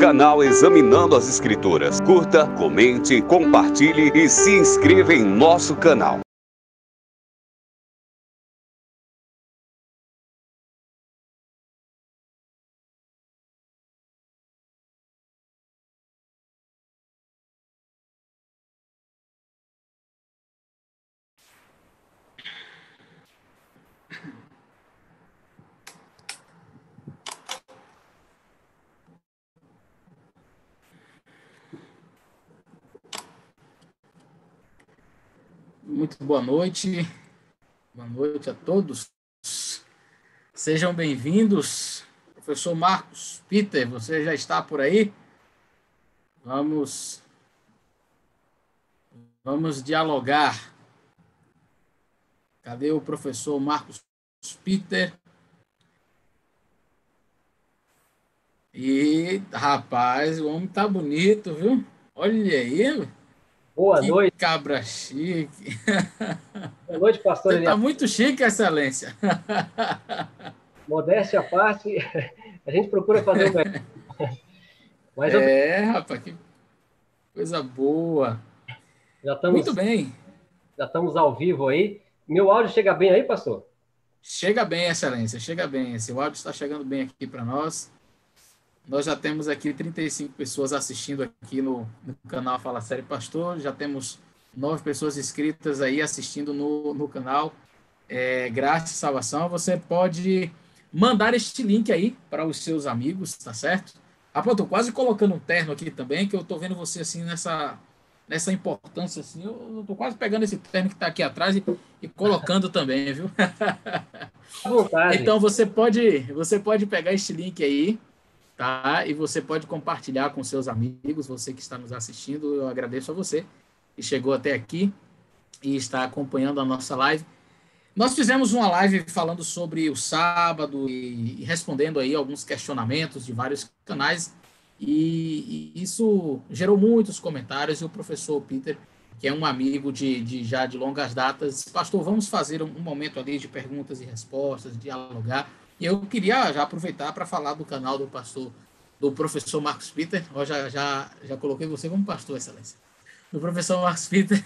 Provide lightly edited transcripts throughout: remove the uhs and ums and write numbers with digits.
canal Examinando as Escrituras. Curta, comente, compartilhe e se inscreva em nosso canal. Muito boa noite a todos. Sejam bem-vindos. Professor Marcos Peter, você já está por aí? Vamos dialogar. Cadê o professor Marcos Peter? E, rapaz, o homem tá bonito, viu? Olha aí, Boa que noite. cabra chique. Boa noite, pastor Você tá Elias. muito chique, excelência. Modéstia à parte, a gente procura fazer o melhor. Mas Rapaz, que coisa boa. já Muito estamos, bem. já estamos ao vivo aí. Meu áudio chega bem aí, pastor? Chega bem, excelência, chega bem. Esse áudio está chegando bem aqui para nós. Nós já temos aqui 35 pessoas assistindo aqui no canal Fala Sério Pastor. Já temos 9 pessoas inscritas aí assistindo no canal Graça e Salvação. Você pode mandar este link aí para os seus amigos, tá certo? Rapaz, eu tô quase colocando um terno aqui também, que eu tô vendo você assim nessa importância assim. Eu tô quase pegando esse terno que está aqui atrás e colocando também, viu? À vontade. Então você pode pegar este link aí, tá? E você pode compartilhar com seus amigos, você que está nos assistindo. Eu agradeço a você que chegou até aqui e está acompanhando a nossa live. Nós fizemos uma live falando sobre o sábado e respondendo aí alguns questionamentos de vários canais e isso gerou muitos comentários e o professor Peter, que é um amigo já de longas datas, pastor, vamos fazer um momento ali de perguntas e respostas, dialogar. E eu queria já aproveitar para falar do canal do pastor, do professor Marcos Peter. Eu já coloquei você como pastor, excelência. Do professor Marcos Peter.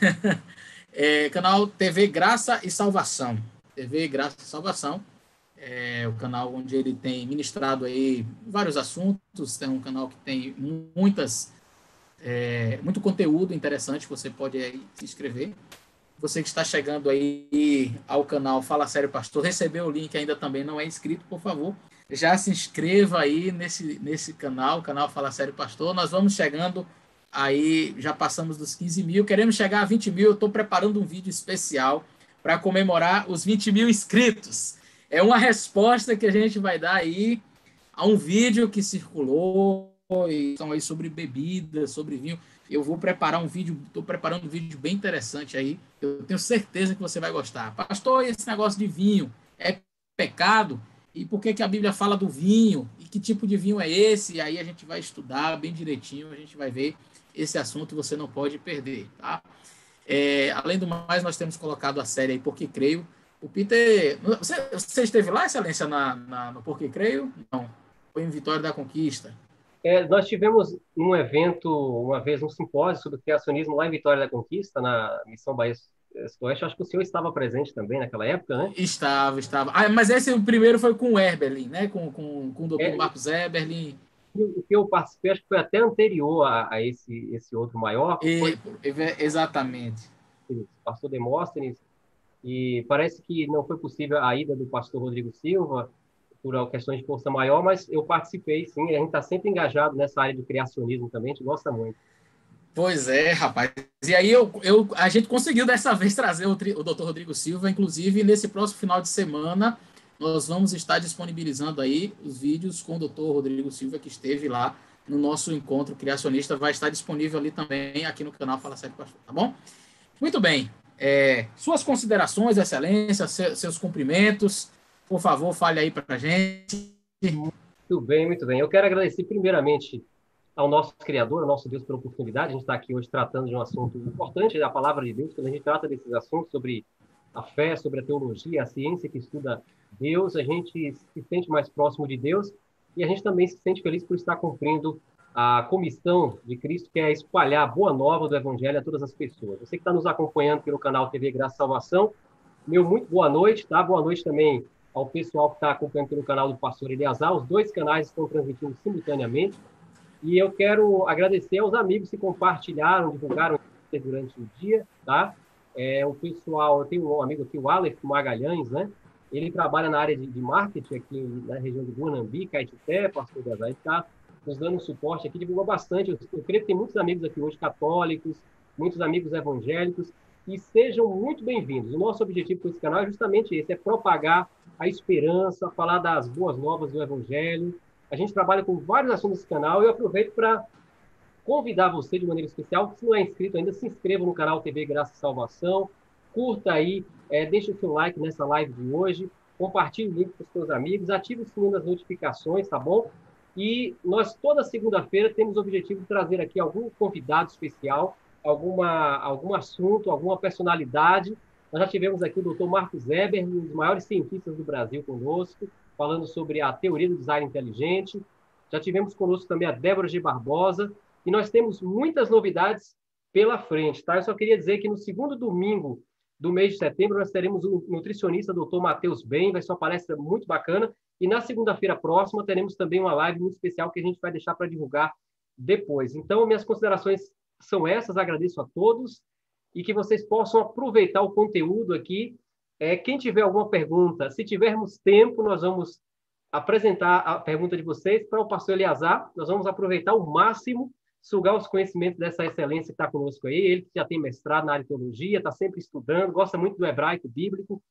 Canal TV Graça e Salvação. TV Graça e Salvação. É o canal onde ele tem ministrado aí vários assuntos. É um canal que tem muito conteúdo interessante. Você pode aí se inscrever. Você que está chegando aí ao canal Fala Sério Pastor, recebeu o link, ainda também não é inscrito, por favor, já se inscreva aí nesse canal, o canal Fala Sério Pastor. Nós vamos chegando aí, já passamos dos 15 mil, queremos chegar a 20 mil. Eu estou preparando um vídeo especial para comemorar os 20 mil inscritos. É uma resposta que a gente vai dar aí a um vídeo que circulou e são aí sobre bebidas, sobre vinho. Eu vou preparar um vídeo, estou preparando um vídeo bem interessante aí. Eu tenho certeza que você vai gostar. Pastor, esse negócio de vinho é pecado? E por que a Bíblia fala do vinho? E que tipo de vinho é esse? E aí a gente vai estudar bem direitinho, a gente vai ver esse assunto, você não pode perder, tá? Além do mais, nós temos colocado a série aí Porque Creio. O Peter, você esteve lá, excelência, no Porque Creio? Não, foi em Vitória da Conquista. Nós tivemos um evento, uma vez, um simpósio sobre criacionismo lá em Vitória da Conquista, na Missão Bahia Oeste. Acho que o senhor estava presente também naquela época, né? Estava. Mas esse o primeiro foi com o Eberlin, né? Com o doutor É, Marcos Eberlin. o que eu participei, acho que foi até anterior a esse outro maior, que foi Exatamente. o pastor Demóstenes. E parece que não foi possível a ida do pastor Rodrigo Silva, por questões de força maior, mas eu participei, sim. A gente está sempre engajado nessa área de criacionismo também, a gente gosta muito. Pois é, rapaz. E aí a gente conseguiu dessa vez trazer o doutor Rodrigo Silva. Inclusive, nesse próximo final de semana, nós vamos estar disponibilizando aí os vídeos com o doutor Rodrigo Silva, que esteve lá no nosso encontro criacionista. Vai estar disponível ali também, aqui no canal Fala Sério Pastor, tá bom? Muito bem. Suas considerações, excelência, seus cumprimentos. Por favor, fale aí para a gente. Muito bem, muito bem. Eu quero agradecer primeiramente ao nosso Criador, ao nosso Deus, pela oportunidade. A gente está aqui hoje tratando de um assunto importante, da palavra de Deus. Quando a gente trata desses assuntos sobre a fé, sobre a teologia, a ciência que estuda Deus, a gente se sente mais próximo de Deus e a gente também se sente feliz por estar cumprindo a comissão de Cristo, que é espalhar a boa nova do Evangelho a todas as pessoas. Você que está nos acompanhando pelo canal TV Graça e Salvação, meu muito boa noite, tá? Boa noite também ao pessoal que está acompanhando pelo canal do Pastor Eleazar. Os dois canais estão transmitindo simultaneamente. E eu quero agradecer aos amigos que compartilharam, divulgaram durante o dia, tá? O pessoal, eu tenho um amigo aqui, o Aleph Magalhães, né? Ele trabalha na área de marketing aqui na região de Guanambi, Caetité, Pastor Eleazar, ele está nos dando um suporte aqui, divulgou bastante. Eu creio que tem muitos amigos aqui hoje católicos, muitos amigos evangélicos, e sejam muito bem-vindos. O nosso objetivo com esse canal é justamente esse, é propagar a esperança, falar das boas novas do Evangelho. A gente trabalha com vários assuntos nesse canal e eu aproveito para convidar você de maneira especial, que se não é inscrito ainda, se inscreva no canal TV Graça e Salvação, curta aí, deixe o seu like nessa live de hoje, compartilhe o link com os seus amigos, ative o sininho das notificações, tá bom? E nós, toda segunda-feira, temos o objetivo de trazer aqui algum convidado especial, algum assunto, alguma personalidade. Nós já tivemos aqui o Dr. Marcos Weber, um dos maiores cientistas do Brasil conosco, falando sobre a teoria do design inteligente. Já tivemos conosco também a Débora G. Barbosa, e nós temos muitas novidades pela frente, tá? Eu só queria dizer que no segundo domingo do mês de setembro nós teremos o nutricionista Dr. Matheus Bem, vai ser uma palestra muito bacana, e na segunda-feira próxima teremos também uma live muito especial que a gente vai deixar para divulgar depois. Então, minhas considerações são essas, agradeço a todos, e que vocês possam aproveitar o conteúdo aqui. Quem tiver alguma pergunta, se tivermos tempo, nós vamos apresentar a pergunta de vocês para o pastor Eleazar. Nós vamos aproveitar ao máximo, sugar os conhecimentos dessa excelência que está conosco aí. Ele que já tem mestrado na área de teologia, está sempre estudando, gosta muito do hebraico bíblico.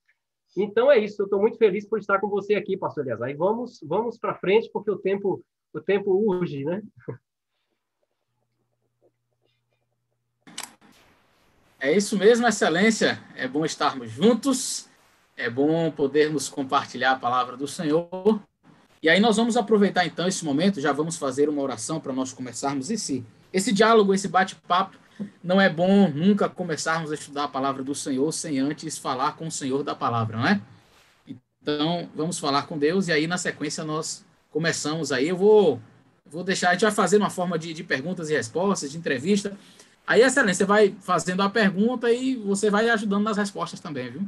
Então é isso, eu estou muito feliz por estar com você aqui, pastor Eleazar. E vamos para frente, porque o tempo urge, né? É isso mesmo, excelência. É bom estarmos juntos, é bom podermos compartilhar a palavra do Senhor. E aí nós vamos aproveitar então esse momento, já vamos fazer uma oração para nós começarmos esse diálogo, esse bate-papo. Não é bom nunca começarmos a estudar a palavra do Senhor sem antes falar com o Senhor da palavra, não é? Então, vamos falar com Deus e aí na sequência nós começamos aí. Eu vou deixar, a gente vai fazer uma forma de perguntas e respostas, de entrevista. Aí, excelência, você vai fazendo a pergunta e você vai ajudando nas respostas também, viu?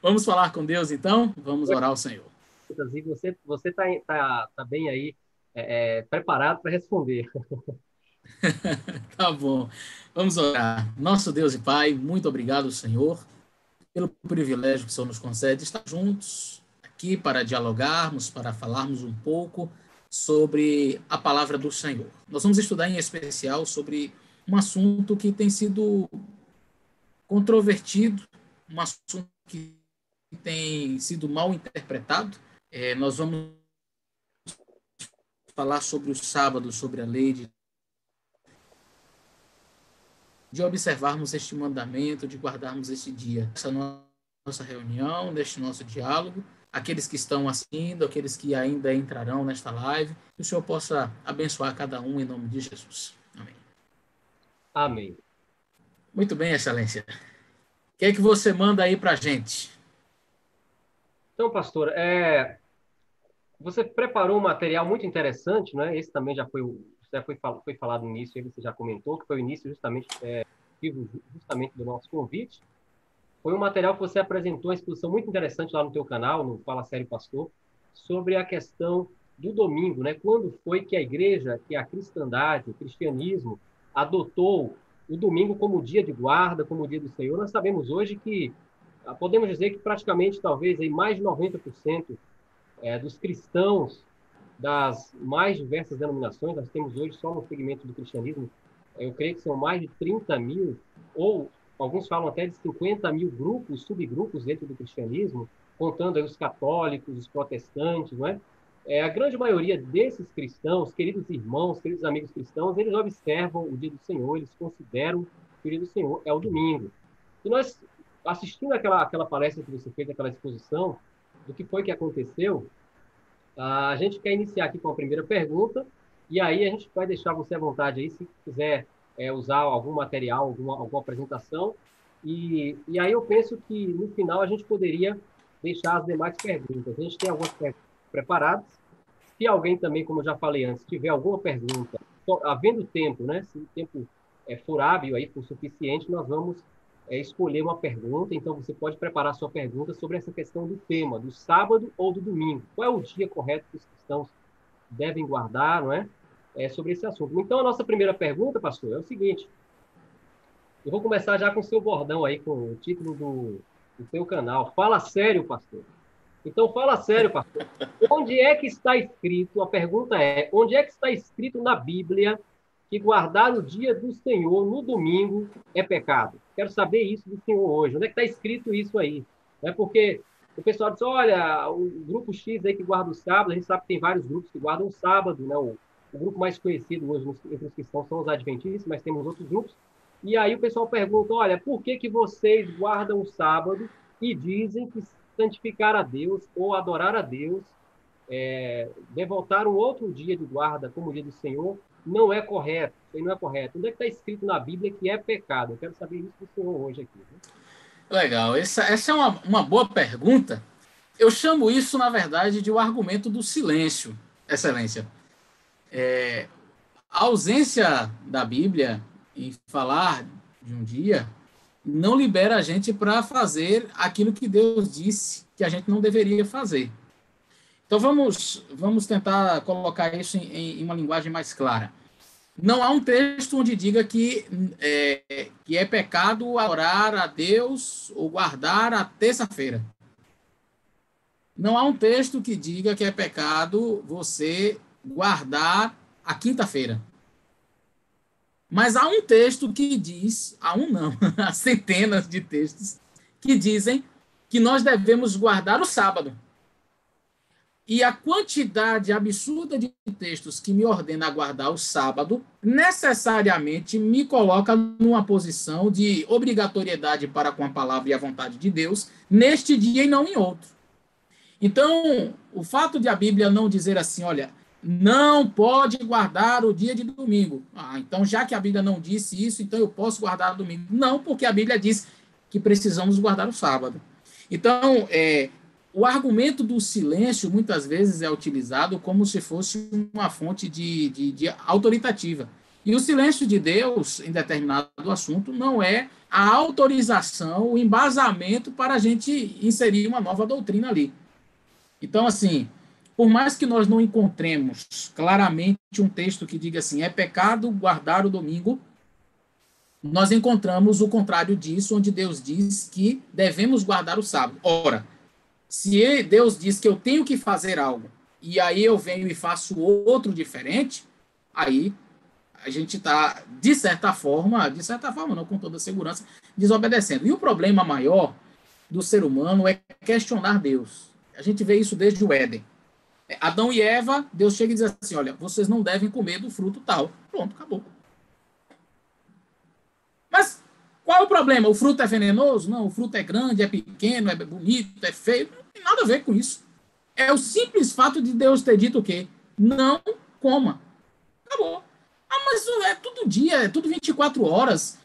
Vamos falar com Deus, então? Vamos orar ao Senhor. E você tá bem aí, preparado para responder. Tá bom. Vamos orar. Nosso Deus e Pai, muito obrigado, Senhor, pelo privilégio que o Senhor nos concede de estar juntos aqui para dialogarmos, para falarmos um pouco sobre a palavra do Senhor. Nós vamos estudar em especial sobre um assunto que tem sido controvertido, um assunto que tem sido mal interpretado. Nós vamos falar sobre o sábado, sobre a lei de observarmos este mandamento, de guardarmos este dia. Essa nossa reunião, neste nosso diálogo, aqueles que estão assistindo, aqueles que ainda entrarão nesta live, que o Senhor possa abençoar cada um em nome de Jesus. Amém. Amém. Muito bem, excelência. O que é que você manda aí para a gente? Então, pastor, você preparou um material muito interessante, né? Esse também já foi falado no início, você já comentou, que foi o início justamente do nosso convite. Foi um material que você apresentou, uma exposição muito interessante lá no teu canal, no Fala Sério Pastor, sobre a questão do domingo, né? Quando foi que a igreja, que a cristandade, o cristianismo, adotou o domingo como dia de guarda, como dia do Senhor? Nós sabemos hoje que, podemos dizer que praticamente, talvez, aí, mais de 90% dos cristãos das mais diversas denominações, nós temos hoje só no segmento do cristianismo, eu creio que são mais de 30 mil, ou alguns falam até de 50 mil grupos, subgrupos dentro do cristianismo, contando aí os católicos, os protestantes, não é? A grande maioria desses cristãos, queridos irmãos, queridos amigos cristãos, eles observam o dia do Senhor, eles consideram que o dia do Senhor é o domingo. E nós, assistindo aquela palestra que você fez, aquela exposição, do que foi que aconteceu, a gente quer iniciar aqui com a primeira pergunta, e aí a gente vai deixar você à vontade aí, se quiser usar algum material, alguma apresentação, e aí eu penso que no final a gente poderia deixar as demais perguntas. A gente tem algumas perguntas preparadas, Se alguém também, como eu já falei antes, tiver alguma pergunta, havendo tempo, né? Se o tempo for hábil aí, for suficiente, nós vamos escolher uma pergunta. Então, você pode preparar sua pergunta sobre essa questão do tema, do sábado ou do domingo. Qual é o dia correto que os cristãos devem guardar, não é? Sobre esse assunto. Então, a nossa primeira pergunta, pastor, é o seguinte. Eu vou começar já com o seu bordão aí, com o título do seu canal. Fala sério, pastor. Então, fala sério, pastor. Onde é que está escrito, a pergunta é, onde é que está escrito na Bíblia que guardar o dia do Senhor no domingo é pecado? Quero saber isso do Senhor hoje. Onde é que está escrito isso aí? É porque o pessoal diz, olha, o grupo X aí que guarda o sábado, a gente sabe que tem vários grupos que guardam o sábado, né? O grupo mais conhecido hoje entre os cristãos são os adventistas, mas temos outros grupos. E aí o pessoal pergunta, olha, por que vocês guardam o sábado e dizem que santificar a Deus ou adorar a Deus, devotar um outro dia de guarda como o dia do Senhor, não é correto. Isso aí não é correto. Onde é que está escrito na Bíblia que é pecado? Eu quero saber isso do Senhor hoje aqui. Né? Legal. Essa é uma boa pergunta. Eu chamo isso, na verdade, de o argumento do silêncio, Excelência. A ausência da Bíblia em falar de um dia não libera a gente para fazer aquilo que Deus disse que a gente não deveria fazer. Então vamos tentar colocar isso em uma linguagem mais clara. Não há um texto onde diga que é pecado orar a Deus ou guardar a terça-feira. Não há um texto que diga que é pecado você guardar a quinta-feira. Mas há um texto que diz, há centenas de textos que dizem que nós devemos guardar o sábado. E a quantidade absurda de textos que me ordena a guardar o sábado necessariamente me coloca numa posição de obrigatoriedade para com a palavra e a vontade de Deus neste dia e não em outro. Então, o fato de a Bíblia não dizer assim, olha, não pode guardar o dia de domingo. Então, já que a Bíblia não disse isso, então eu posso guardar o domingo. Não, porque a Bíblia diz que precisamos guardar o sábado. Então, o argumento do silêncio muitas vezes é utilizado como se fosse uma fonte de autoritativa. E o silêncio de Deus em determinado assunto não é a autorização, o embasamento para a gente inserir uma nova doutrina ali. Então, assim, por mais que nós não encontremos claramente um texto que diga assim, é pecado guardar o domingo, nós encontramos o contrário disso, onde Deus diz que devemos guardar o sábado. Ora, se Deus diz que eu tenho que fazer algo, e aí eu venho e faço outro diferente, aí a gente está, de certa forma não, com toda segurança, desobedecendo. E o problema maior do ser humano é questionar Deus. A gente vê isso desde o Éden. Adão e Eva, Deus chega e diz assim, olha, vocês não devem comer do fruto tal. Pronto, acabou. Mas qual é o problema? O fruto é venenoso? Não, o fruto é grande, é pequeno, é bonito, é feio. Não tem nada a ver com isso. É o simples fato de Deus ter dito o quê? Não coma. Acabou. Mas é todo dia, é tudo 24 horas.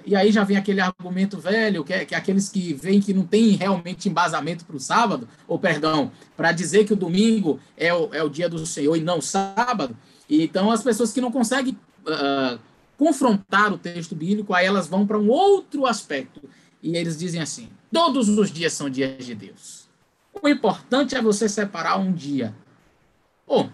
E aí já vem aquele argumento velho, que é aqueles que veem que não tem realmente embasamento para o sábado, ou perdão, para dizer que o domingo é o dia do Senhor e não o sábado. E então as pessoas que não conseguem confrontar o texto bíblico, aí elas vão para um outro aspecto. E eles dizem assim, todos os dias são dias de Deus. O importante é você separar um dia. Eu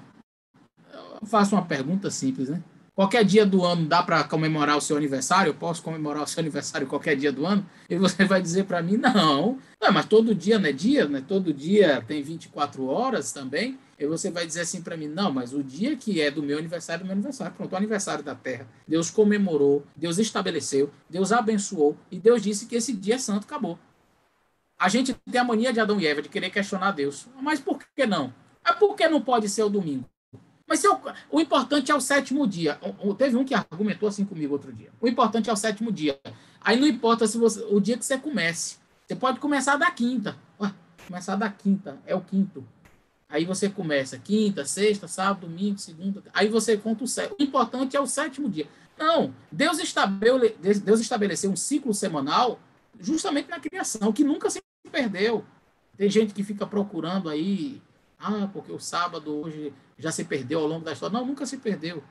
faço uma pergunta simples, né? Qualquer dia do ano dá para comemorar o seu aniversário? Eu posso comemorar o seu aniversário qualquer dia do ano? E você vai dizer para mim, não, mas todo dia não é dia, né? Todo dia tem 24 horas também. E você vai dizer assim para mim, não, mas o dia que é do meu aniversário, do meu aniversário. Pronto, o aniversário da Terra. Deus comemorou, Deus estabeleceu, Deus abençoou e Deus disse que esse dia é santo, acabou. A gente tem a mania de Adão e Eva de querer questionar Deus. Mas por que não? Por que não pode ser o domingo? Mas o importante é o sétimo dia. Teve um que argumentou assim comigo outro dia. O importante é o sétimo dia. Aí não importa o dia que você comece. Você pode começar da quinta. Começar da quinta, é o quinto. Aí você começa quinta, sexta, sábado, domingo, segunda. Aí você conta o sétimo. O importante é o sétimo dia. Não, Deus estabeleceu um ciclo semanal justamente na criação, que nunca se perdeu. Tem gente que fica procurando aí... Ah, porque o sábado hoje já se perdeu ao longo da história. Não, nunca se perdeu.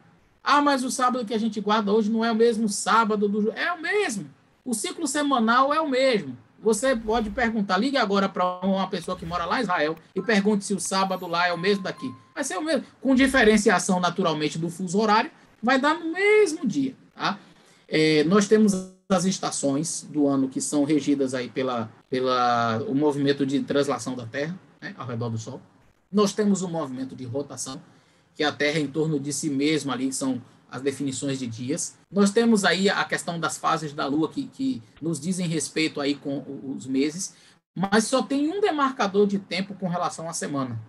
Ah, mas o sábado que a gente guarda hoje não é o mesmo sábado do... É o mesmo. O ciclo semanal é o mesmo. Você pode perguntar, ligue agora para uma pessoa que mora lá em Israel e pergunte se o sábado lá é o mesmo daqui. Vai ser o mesmo, com diferenciação naturalmente do fuso horário, vai dar no mesmo dia. Tá? Nós temos as estações do ano que são regidas aí pela o movimento de translação da Terra, né, ao redor do Sol. Nós temos o movimento de rotação, que a Terra é em torno de si mesma ali, que são as definições de dias. Nós temos aí a questão das fases da Lua, que nos dizem respeito aí com os meses, mas só tem um demarcador de tempo com relação à semana.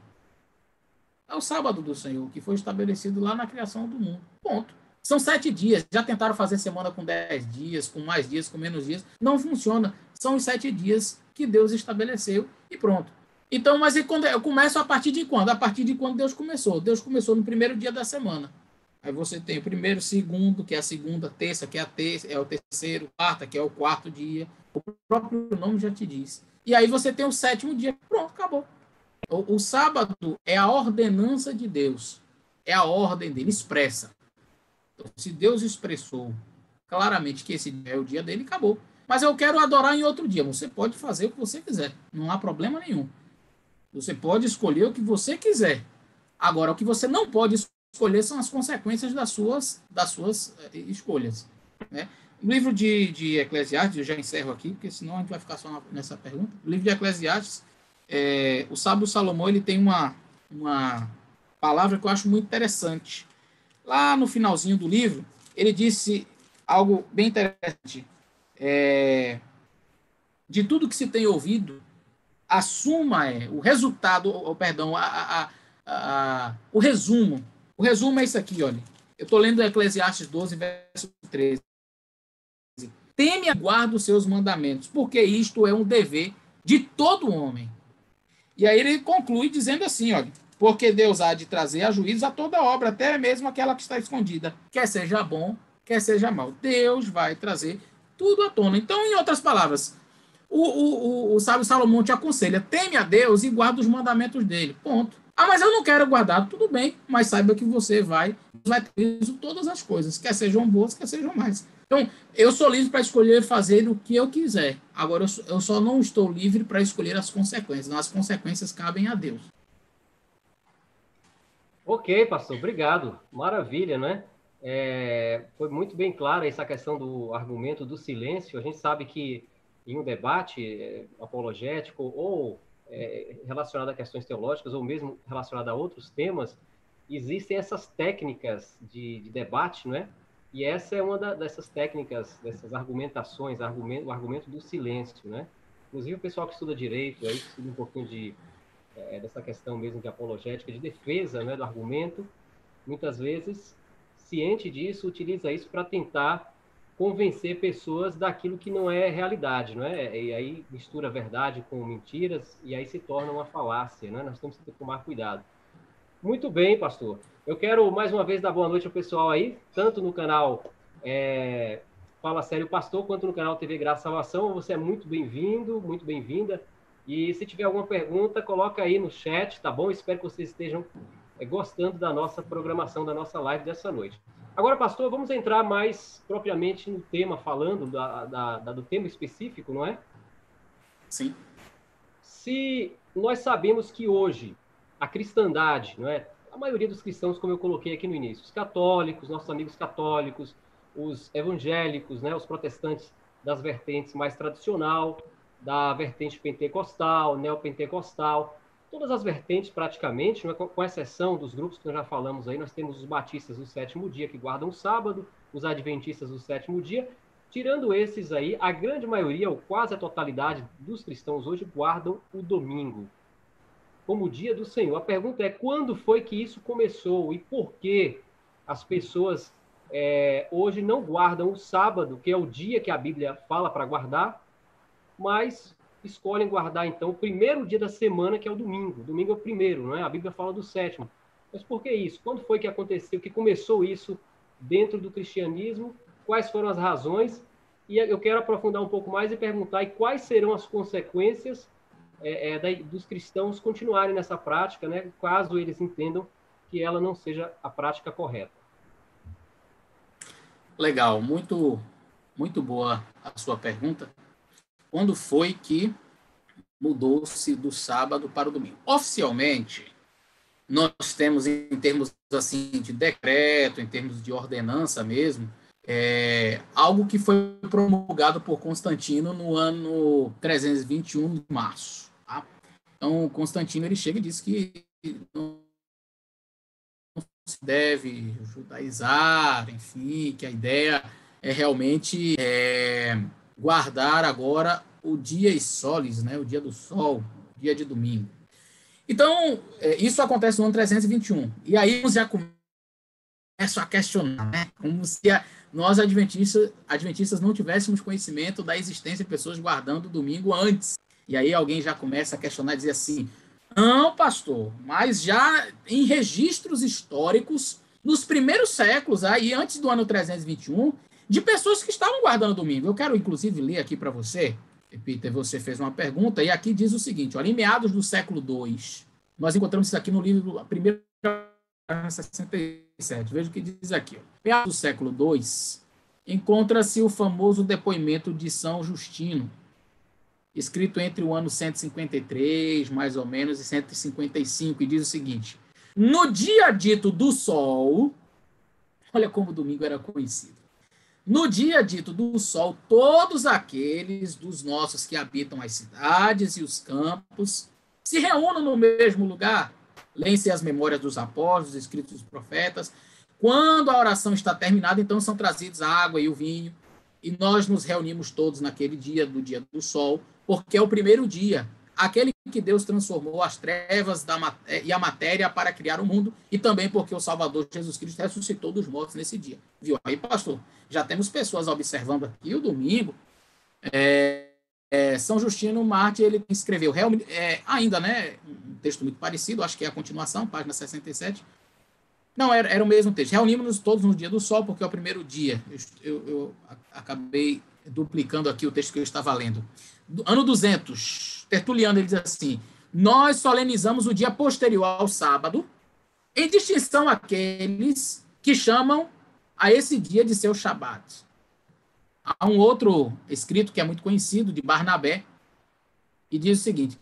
É o sábado do Senhor, que foi estabelecido lá na criação do mundo. Ponto. São 7 dias. Já tentaram fazer semana com 10 dias, com mais dias, com menos dias. Não funciona. São os 7 dias que Deus estabeleceu e pronto. Então, mas quando eu começo a partir de quando? A partir de quando Deus começou. Deus começou no primeiro dia da semana. Aí você tem o primeiro, segundo, que é a segunda, terça, que é é o terceiro, quarta, que é o quarto dia. O próprio nome já te diz. E aí você tem o sétimo dia. Pronto, acabou. O sábado é a ordenança de Deus. É a ordem dele, expressa. Então, se Deus expressou claramente que esse dia é o dia dele, acabou. Mas eu quero adorar em outro dia. Você pode fazer o que você quiser. Não há problema nenhum. Você pode escolher o que você quiser. Agora, o que você não pode escolher são as consequências das suas escolhas. Né? No livro de Eclesiastes, eu já encerro aqui, porque senão a gente vai ficar só nessa pergunta. No livro de Eclesiastes, o sábio Salomão ele tem uma palavra que eu acho muito interessante. Lá no finalzinho do livro, ele disse algo bem interessante. De tudo que se tem ouvido, a suma o resultado, perdão, o resumo. O resumo é isso aqui, olha. Eu estou lendo Eclesiastes 12, verso 13. Teme e guarda os seus mandamentos, porque isto é um dever de todo homem. E aí ele conclui dizendo assim, olha, porque Deus há de trazer a juízo a toda obra, até mesmo aquela que está escondida, quer seja bom, quer seja mal. Deus vai trazer tudo à tona. Então, em outras palavras, o sábio Salomão te aconselha, teme a Deus e guarda os mandamentos dele. Ponto. Ah, mas eu não quero guardar. Tudo bem, mas saiba que você vai ter todas as coisas, quer sejam boas, quer sejam mais. Então, eu sou livre para escolher fazer o que eu quiser. Agora, eu só não estou livre para escolher as consequências. As consequências cabem a Deus. Ok, pastor, obrigado. Maravilha, né? Foi muito bem clara essa questão do argumento do silêncio. A gente sabe que em um debate apologético ou relacionado a questões teológicas ou mesmo relacionado a outros temas, existem essas técnicas de debate, não é? E essa é uma dessas técnicas, dessas argumentações, o argumento do silêncio, né? Inclusive o pessoal que estuda direito, aí, que estuda um pouquinho dessa questão mesmo de apologética, de defesa, né, do argumento, muitas vezes, ciente disso, utiliza isso para tentar convencer pessoas daquilo que não é realidade, não é? E aí mistura verdade com mentiras e aí se torna uma falácia, né? Nós temos que tomar cuidado. Muito bem, pastor. Eu quero mais uma vez dar boa noite ao pessoal aí, tanto no canal Fala Sério Pastor, quanto no canal TV Graça e Salvação. Você é muito bem-vindo, muito bem-vinda. E se tiver alguma pergunta, coloca aí no chat, tá bom? Espero que vocês estejam gostando da nossa programação, da nossa live dessa noite. Agora, pastor, vamos entrar mais propriamente no tema, falando do tema específico, não é? Sim. Se nós sabemos que hoje a cristandade, não é? A maioria dos cristãos, como eu coloquei aqui no início, os católicos, nossos amigos católicos, os evangélicos, né? Os protestantes das vertentes mais tradicional, da vertente pentecostal, neopentecostal, todas as vertentes praticamente, com exceção dos grupos que nós já falamos aí, nós temos os batistas do sétimo dia, que guardam o sábado, os adventistas do sétimo dia. Tirando esses aí, a grande maioria, ou quase a totalidade dos cristãos hoje, guardam o domingo como o dia do Senhor. A pergunta é, quando foi que isso começou e por que as pessoas hoje não guardam o sábado, que é o dia que a Bíblia fala para guardar, mas escolhem guardar, então, o primeiro dia da semana, que é o domingo. O domingo é o primeiro, não é? A Bíblia fala do sétimo. Mas por que isso? Quando foi que aconteceu, que começou isso dentro do cristianismo? Quais foram as razões? E eu quero aprofundar um pouco mais e perguntar quais serão as consequências dos cristãos continuarem nessa prática, né, caso eles entendam que ela não seja a prática correta. Legal, muito, muito boa a sua pergunta. Quando foi que mudou-se do sábado para o domingo? Oficialmente, nós temos, em termos assim de decreto, em termos de ordenança mesmo, algo que foi promulgado por Constantino no ano 321 de março. Tá? Então, Constantino ele chega e diz que não se deve judaizar, enfim, que a ideia é realmente guardar agora o dia solis, né, o dia do sol, o dia de domingo. Então, isso acontece no ano 321. E aí já começam a questionar, né? Como se nós, adventistas, não tivéssemos conhecimento da existência de pessoas guardando o domingo antes. E aí alguém já começa a questionar e dizer assim, não, pastor, mas já em registros históricos, nos primeiros séculos, aí antes do ano 321, de pessoas que estavam guardando o domingo. Eu quero, inclusive, ler aqui para você. Peter, você fez uma pergunta, e aqui diz o seguinte, olha, em meados do século II, nós encontramos isso aqui no livro, a primeira 67, veja o que diz aqui. Ó. Meados do século II, encontra-se o famoso depoimento de São Justino, escrito entre o ano 153, mais ou menos, e 155, e diz o seguinte, no dia dito do sol, olha como o domingo era conhecido, no dia dito do sol, todos aqueles dos nossos que habitam as cidades e os campos se reúnam no mesmo lugar, leem-se as memórias dos apóstolos, os escritos dos profetas. Quando a oração está terminada, então são trazidos a água e o vinho, e nós nos reunimos todos naquele dia, do dia do sol, porque é o primeiro dia, aquele que Deus transformou as trevas e a matéria para criar o mundo, e também porque o Salvador Jesus Cristo ressuscitou dos mortos nesse dia. Viu aí, pastor? Já temos pessoas observando aqui o domingo. São Justino Mártir, ele escreveu ainda, né, um texto muito parecido, acho que é a continuação, página 67. Não, era o mesmo texto. Reunimos-nos todos no dia do sol, porque é o primeiro dia. Eu acabei duplicando aqui o texto que eu estava lendo. Ano 200, Tertuliano, ele diz assim, nós solenizamos o dia posterior ao sábado, em distinção àqueles que chamam a esse dia de seu Shabat. Há um outro escrito que é muito conhecido, de Barnabé, e diz o seguinte,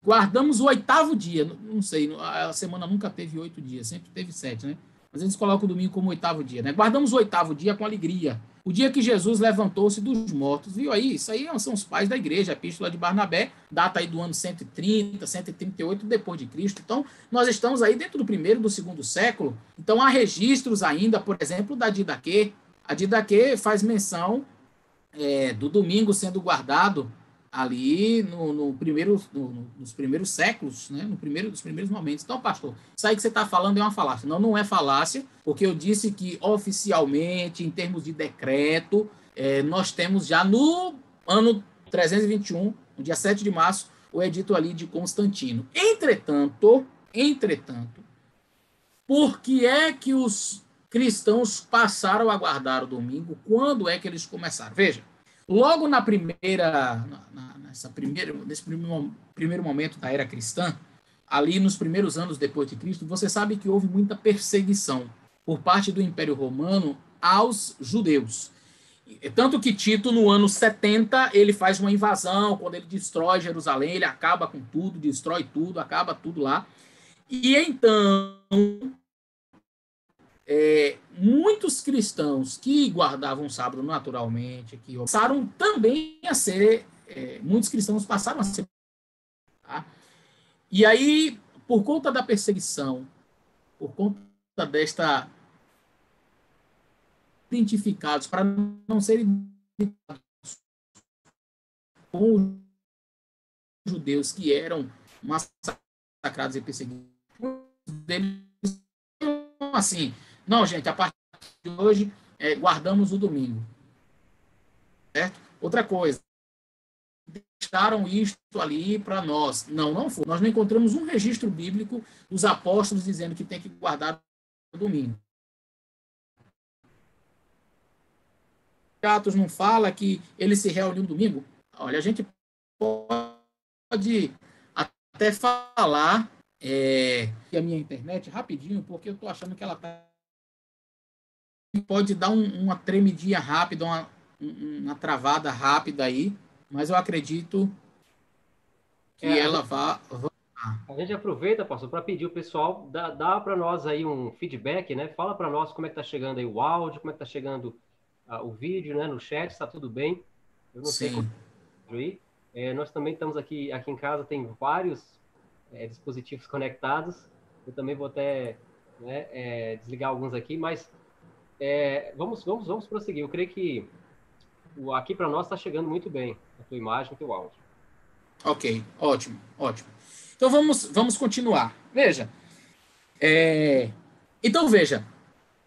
guardamos o 8º dia, não sei, a semana nunca teve 8 dias, sempre teve 7, né? Mas eles colocam o domingo como o 8º dia, né? Guardamos o 8º dia com alegria, o dia que Jesus levantou-se dos mortos, viu aí? Isso aí são os pais da igreja, a epístola de Barnabé, data aí do ano 130, 138 depois de Cristo. Então, nós estamos aí dentro do primeiro e do segundo século, então há registros ainda, por exemplo, da Didaquê. A Didaquê faz menção do domingo sendo guardado ali nos primeiros séculos, né? Dos primeiros momentos. Então, pastor, isso aí que você está falando é uma falácia. Não, não é falácia, porque eu disse que oficialmente, em termos de decreto, nós temos já no ano 321, no dia 7 de março, o edito ali de Constantino. Entretanto, por que é que os cristãos passaram a guardar o domingo? Quando é que eles começaram? Veja, logo nesse primeiro momento da era cristã, ali nos primeiros anos depois de Cristo, você sabe que houve muita perseguição por parte do Império Romano aos judeus. Tanto que Tito, no ano 70, ele faz uma invasão, quando ele destrói Jerusalém, ele acaba com tudo, destrói tudo, acaba tudo lá. E então, muitos cristãos que guardavam o sábado naturalmente, que passaram também a ser, muitos cristãos passaram a ser. Tá? E aí, por conta da perseguição, por conta desta identificados, para não serem identificados com os judeus que eram massacrados e perseguidos, deles assim, não, gente, a partir de hoje guardamos o domingo. Certo? Outra coisa, deixaram isto ali para nós. Não foi. Nós não encontramos um registro bíblico dos apóstolos dizendo que tem que guardar o domingo. Atos não fala que ele se reuniu no domingo. Olha, a gente pode até falar que a minha internet, rapidinho, porque eu estou achando que ela pode dar uma tremidinha rápida, uma travada rápida aí, mas eu acredito que A ela gente, vá. a gente aproveita, pastor, para pedir o pessoal, dá para nós aí um feedback, né? Fala para nós como é que está chegando aí o áudio, como é que está chegando o vídeo, né? No chat, está tudo bem? Eu não sei como Sim. aí. Nós também estamos aqui em casa, tem vários dispositivos conectados. Eu também vou até, né, desligar alguns aqui, mas vamos prosseguir. Eu creio que aqui para nós está chegando muito bem a tua imagem, o teu áudio. Ok, ótimo, ótimo. Então vamos continuar. Veja. Então veja,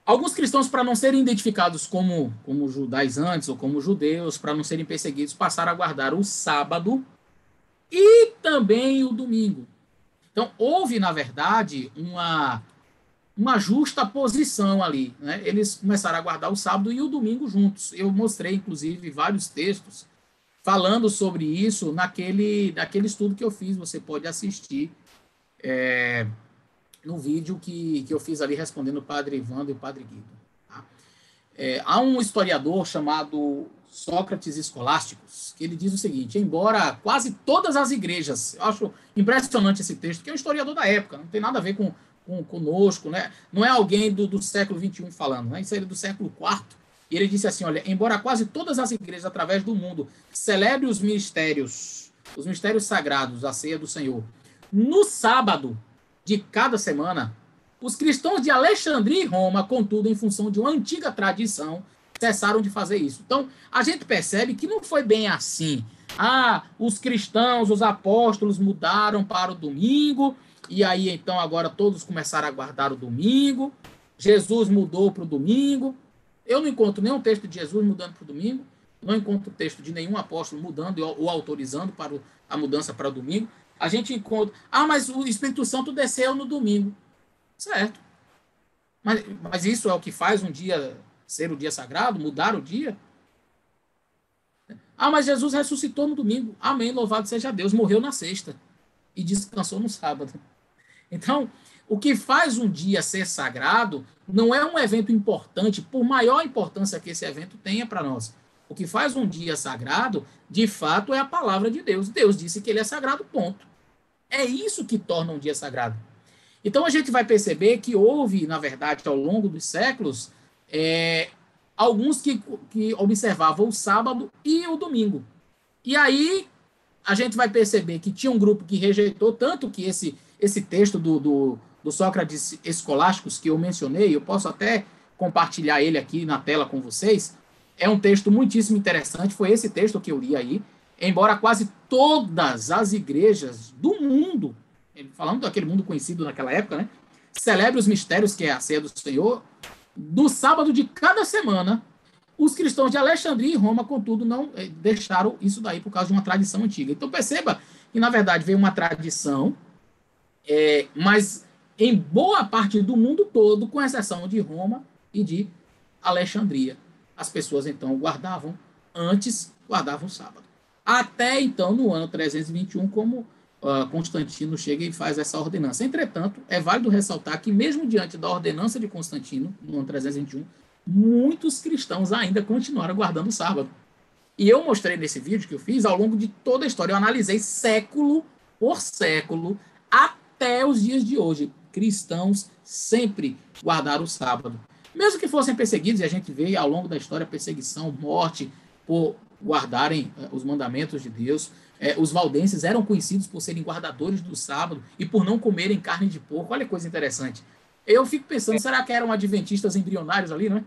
alguns cristãos, para não serem identificados como judaizantes ou como judeus, para não serem perseguidos, passaram a guardar o sábado e também o domingo. Então, houve, na verdade, uma justa posição ali. Né? Eles começaram a guardar o sábado e o domingo juntos. Eu mostrei, inclusive, vários textos falando sobre isso naquele estudo que eu fiz. Você pode assistir no vídeo que eu fiz ali respondendo o padre Ivando e o padre Guido. Tá? Há um historiador chamado Sócrates Escolásticos, que ele diz o seguinte: embora quase todas as igrejas, eu acho impressionante esse texto, que é um historiador da época, não tem nada a ver conosco, né? Não é alguém do século XXI falando, né? Isso é do século IV. E ele disse assim: olha, embora quase todas as igrejas através do mundo celebrem os mistérios sagrados, a ceia do Senhor, no sábado de cada semana, os cristãos de Alexandria e Roma, contudo, em função de uma antiga tradição, cessaram de fazer isso. Então, a gente percebe que não foi bem assim. Os cristãos, os apóstolos mudaram para o domingo, e aí então agora todos começaram a guardar o domingo. Jesus mudou para o domingo. Eu não encontro nenhum texto de Jesus mudando para o domingo, não encontro texto de nenhum apóstolo mudando ou autorizando para a mudança para o domingo. A gente encontra, mas o Espírito Santo desceu no domingo. Certo. Mas isso é o que faz um dia ser o dia sagrado, mudar o dia? Mas Jesus ressuscitou no domingo. Amém, louvado seja Deus. Morreu na sexta e descansou no sábado. Então, o que faz um dia ser sagrado não é um evento importante, por maior importância que esse evento tenha para nós. O que faz um dia sagrado, de fato, é a palavra de Deus. Deus disse que ele é sagrado, ponto. É isso que torna um dia sagrado. Então a gente vai perceber que houve, na verdade, ao longo dos séculos, alguns que observavam o sábado e o domingo. E aí a gente vai perceber que tinha um grupo que rejeitou, tanto que esse texto do Sócrates Escolásticos que eu mencionei, eu posso até compartilhar ele aqui na tela com vocês, é um texto muitíssimo interessante, foi esse texto que eu li aí, embora quase todas as igrejas do mundo, falando daquele mundo conhecido naquela época, né, celebre os mistérios, que é a ceia do Senhor, no sábado de cada semana. Os cristãos de Alexandria e Roma, contudo, não deixaram isso daí por causa de uma tradição antiga. Então perceba que, na verdade, veio uma tradição, mas em boa parte do mundo todo, com exceção de Roma e de Alexandria, as pessoas então guardavam o sábado. Até então, no ano 321, como Constantino chega e faz essa ordenança. Entretanto, é válido ressaltar que, mesmo diante da ordenança de Constantino, no ano 321, muitos cristãos ainda continuaram guardando o sábado. E eu mostrei nesse vídeo que eu fiz, ao longo de toda a história, eu analisei século por século, até os dias de hoje. Cristãos sempre guardaram o sábado. Mesmo que fossem perseguidos, e a gente vê ao longo da história perseguição, morte, por guardarem os mandamentos de Deus. Os valdenses eram conhecidos por serem guardadores do sábado e por não comerem carne de porco. Olha que coisa interessante. Eu fico pensando, será que eram adventistas embrionários ali, né?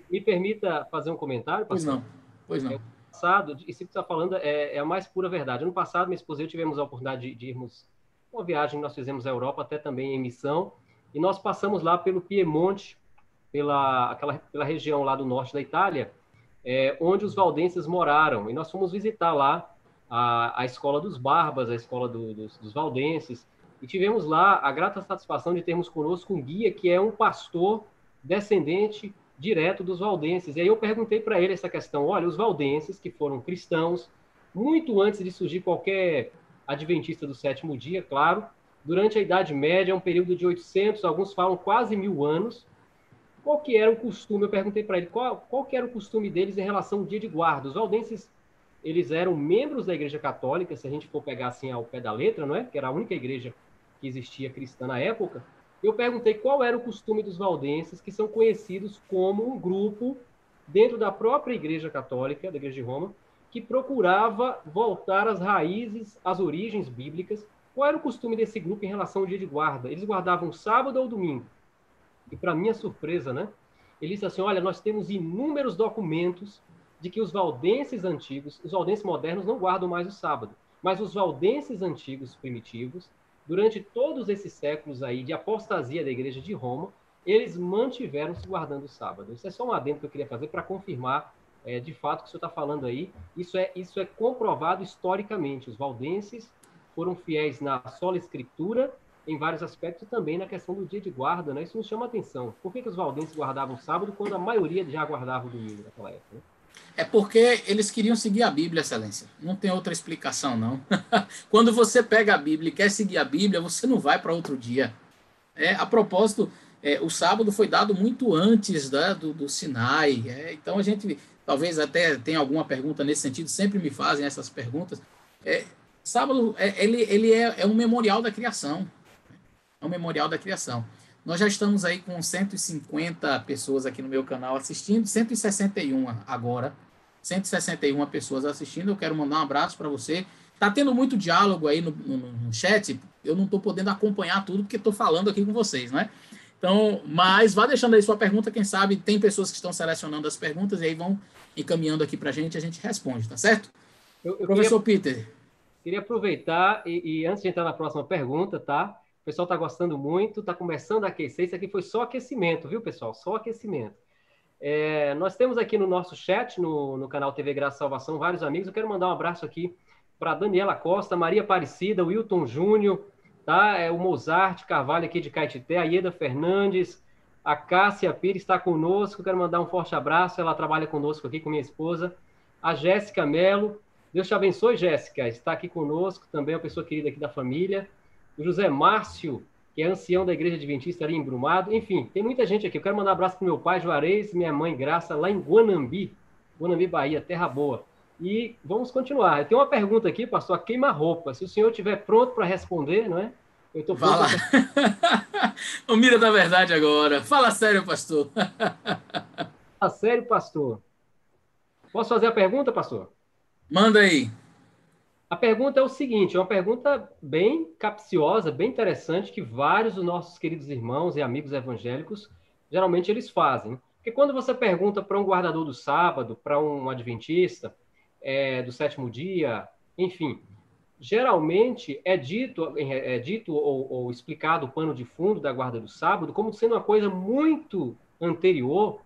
Me permita fazer um comentário, pastor? Pois não. No passado, isso que você está falando é a mais pura verdade. No passado, minha esposa e eu tivemos a oportunidade de irmos uma viagem que nós fizemos à Europa, até também em missão, e nós passamos lá pelo Piemonte, pela região lá do norte da Itália, onde os valdenses moraram, e nós fomos visitar lá a escola dos Barbas, a escola dos valdenses, e tivemos lá a grata satisfação de termos conosco um guia que é um pastor descendente direto dos valdenses. E aí eu perguntei para ele essa questão: olha, os valdenses, que foram cristãos, muito antes de surgir qualquer adventista do sétimo dia, claro. Durante a Idade Média, um período de 800, alguns falam quase 1000 anos. Qual que era o costume? Eu perguntei para ele qual que era o costume deles em relação ao dia de guarda. Os valdenses, eles eram membros da Igreja Católica, se a gente for pegar assim ao pé da letra, não é? Que era a única igreja que existia cristã na época. Eu perguntei qual era o costume dos valdenses, que são conhecidos como um grupo dentro da própria Igreja Católica, da Igreja de Roma, que procurava voltar às raízes, às origens bíblicas. Qual era o costume desse grupo em relação ao dia de guarda? Eles guardavam sábado ou domingo? E para minha surpresa, né? Ele disse assim, olha, nós temos inúmeros documentos de que os valdenses antigos, os valdenses modernos não guardam mais o sábado, mas os valdenses antigos primitivos, durante todos esses séculos aí de apostasia da Igreja de Roma, eles mantiveram-se guardando o sábado. Isso é só um adendo que eu queria fazer para confirmar, de fato, o que o senhor está falando aí. Isso é comprovado historicamente. Os valdenses foram fiéis na sola escritura, em vários aspectos, e também na questão do dia de guarda, né? Isso nos chama a atenção. Por que os valdenses guardavam sábado quando a maioria já guardava o domingo naquela época? Né? É porque eles queriam seguir a Bíblia, Excelência. Não tem outra explicação, não. Quando você pega a Bíblia e quer seguir a Bíblia, você não vai para outro dia. A propósito, o sábado foi dado muito antes, né, do Sinai. Então a gente, talvez até tenha alguma pergunta nesse sentido, sempre me fazem essas perguntas. Sábado, ele é um memorial da criação. É um memorial da criação. Nós já estamos aí com 150 pessoas aqui no meu canal assistindo, 161 agora, 161 pessoas assistindo. Eu quero mandar um abraço para você. Está tendo muito diálogo aí no chat, eu não estou podendo acompanhar tudo porque estou falando aqui com vocês, né? Então, mas vá deixando aí sua pergunta, quem sabe tem pessoas que estão selecionando as perguntas e aí vão encaminhando aqui para a gente responde, tá certo? Professor Peter. Queria aproveitar e antes de entrar na próxima pergunta, tá? O pessoal está gostando muito, está começando a aquecer. Isso aqui foi só aquecimento, viu, pessoal? Só aquecimento. Nós temos aqui no nosso chat, no canal TV Graça e Salvação, vários amigos. Eu quero mandar um abraço aqui para Daniela Costa, Maria Aparecida, Wilton Júnior, tá? O Mozart Carvalho aqui de Caetité, a Ieda Fernandes, a Cássia Pires está conosco. Eu quero mandar um forte abraço. Ela trabalha conosco aqui com minha esposa. A Jéssica Melo. Deus te abençoe, Jéssica. Está aqui conosco também, uma pessoa querida aqui da família. O José Márcio, que é ancião da Igreja Adventista ali em Brumado. Enfim, tem muita gente aqui. Eu quero mandar um abraço para o meu pai, Juarez, minha mãe, Graça, lá em Guanambi, Bahia, terra boa. E vamos continuar. Eu tenho uma pergunta aqui, pastor, a queima-roupa. Se o senhor estiver pronto para responder, não é? Eu estou pronto. Fala. O mira da verdade agora. Fala sério, pastor. Fala sério, pastor. Posso fazer a pergunta, pastor? Manda aí. A pergunta é o seguinte, é uma pergunta bem capciosa, bem interessante, que vários dos nossos queridos irmãos e amigos evangélicos, geralmente eles fazem. Porque quando você pergunta para um guardador do sábado, para um adventista, do sétimo dia, enfim, geralmente é dito ou explicado o pano de fundo da guarda do sábado como sendo uma coisa muito anterior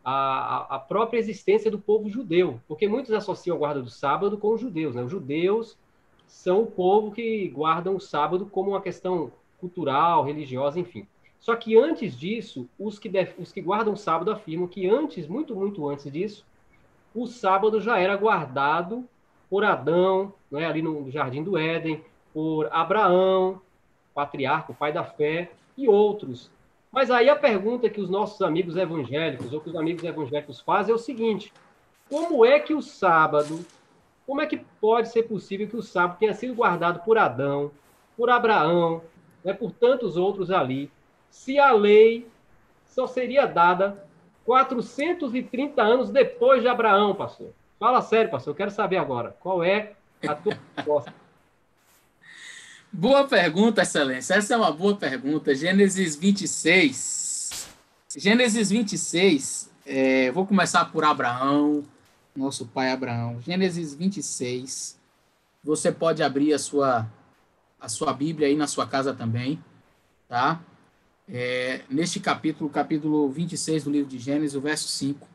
a própria existência do povo judeu, porque muitos associam a guarda do sábado com os judeus, né? Os judeus são o povo que guardam o sábado como uma questão cultural, religiosa, enfim. Só que antes disso, os que guardam o sábado afirmam que antes, muito, muito antes disso, o sábado já era guardado por Adão, né, ali no Jardim do Éden, por Abraão, patriarca, o pai da fé, e outros. Mas aí a pergunta que os nossos amigos evangélicos, ou que os amigos evangélicos fazem é o seguinte: como é que o sábado, como é que pode ser possível que o sábado tenha sido guardado por Adão, por Abraão, né, por tantos outros ali, se a lei só seria dada 430 anos depois de Abraão, pastor? Fala sério, pastor, eu quero saber agora, qual é a tua resposta? Boa pergunta, excelência. Essa é uma boa pergunta. Gênesis 26. Gênesis 26, vou começar por Abraão, nosso pai Abraão. Gênesis 26. Você pode abrir a sua Bíblia aí na sua casa também, tá? Neste capítulo 26 do livro de Gênesis, o verso 5.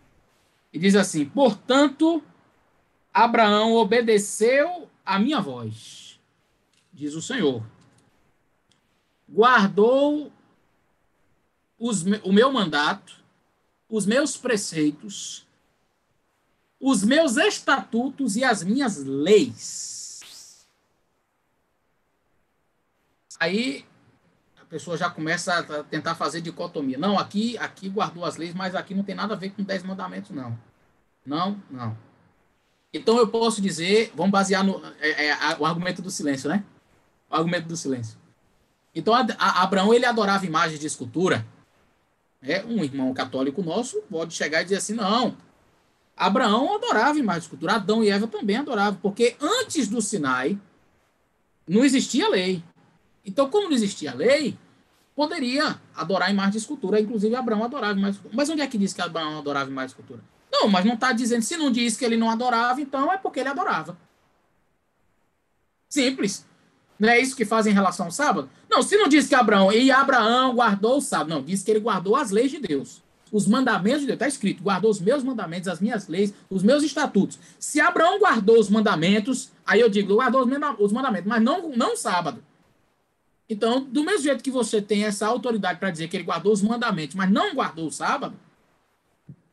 E diz assim: portanto, Abraão obedeceu a minha voz, diz o Senhor. Guardou o meu mandato, os meus preceitos, os meus estatutos e as minhas leis. Aí a pessoa já começa a tentar fazer dicotomia. Não, aqui guardou as leis, mas aqui não tem nada a ver com 10 mandamentos, não. Não. Então eu posso dizer, vamos basear no o argumento do silêncio, né? O argumento do silêncio. Então Abraão, ele adorava imagens de escultura. Um irmão católico nosso pode chegar e dizer assim, não, Abraão adorava imagens de escultura, Adão e Eva também adoravam, porque antes do Sinai não existia lei. Então, como não existia lei, poderia adorar imagem de escultura. Inclusive, Abraão adorava imagem de escultura. Mas onde é que diz que Abraão adorava imagem de escultura? Não, mas não está dizendo. Se não diz que ele não adorava, então é porque ele adorava. Simples. Não é isso que faz em relação ao sábado? Não, se não diz que Abraão guardou o sábado. Não, diz que ele guardou as leis de Deus. Os mandamentos de Deus. Está escrito, guardou os meus mandamentos, as minhas leis, os meus estatutos. Se Abraão guardou os mandamentos, aí eu digo, guardou os mandamentos, mas não o sábado. Então, do mesmo jeito que você tem essa autoridade para dizer que ele guardou os mandamentos, mas não guardou o sábado,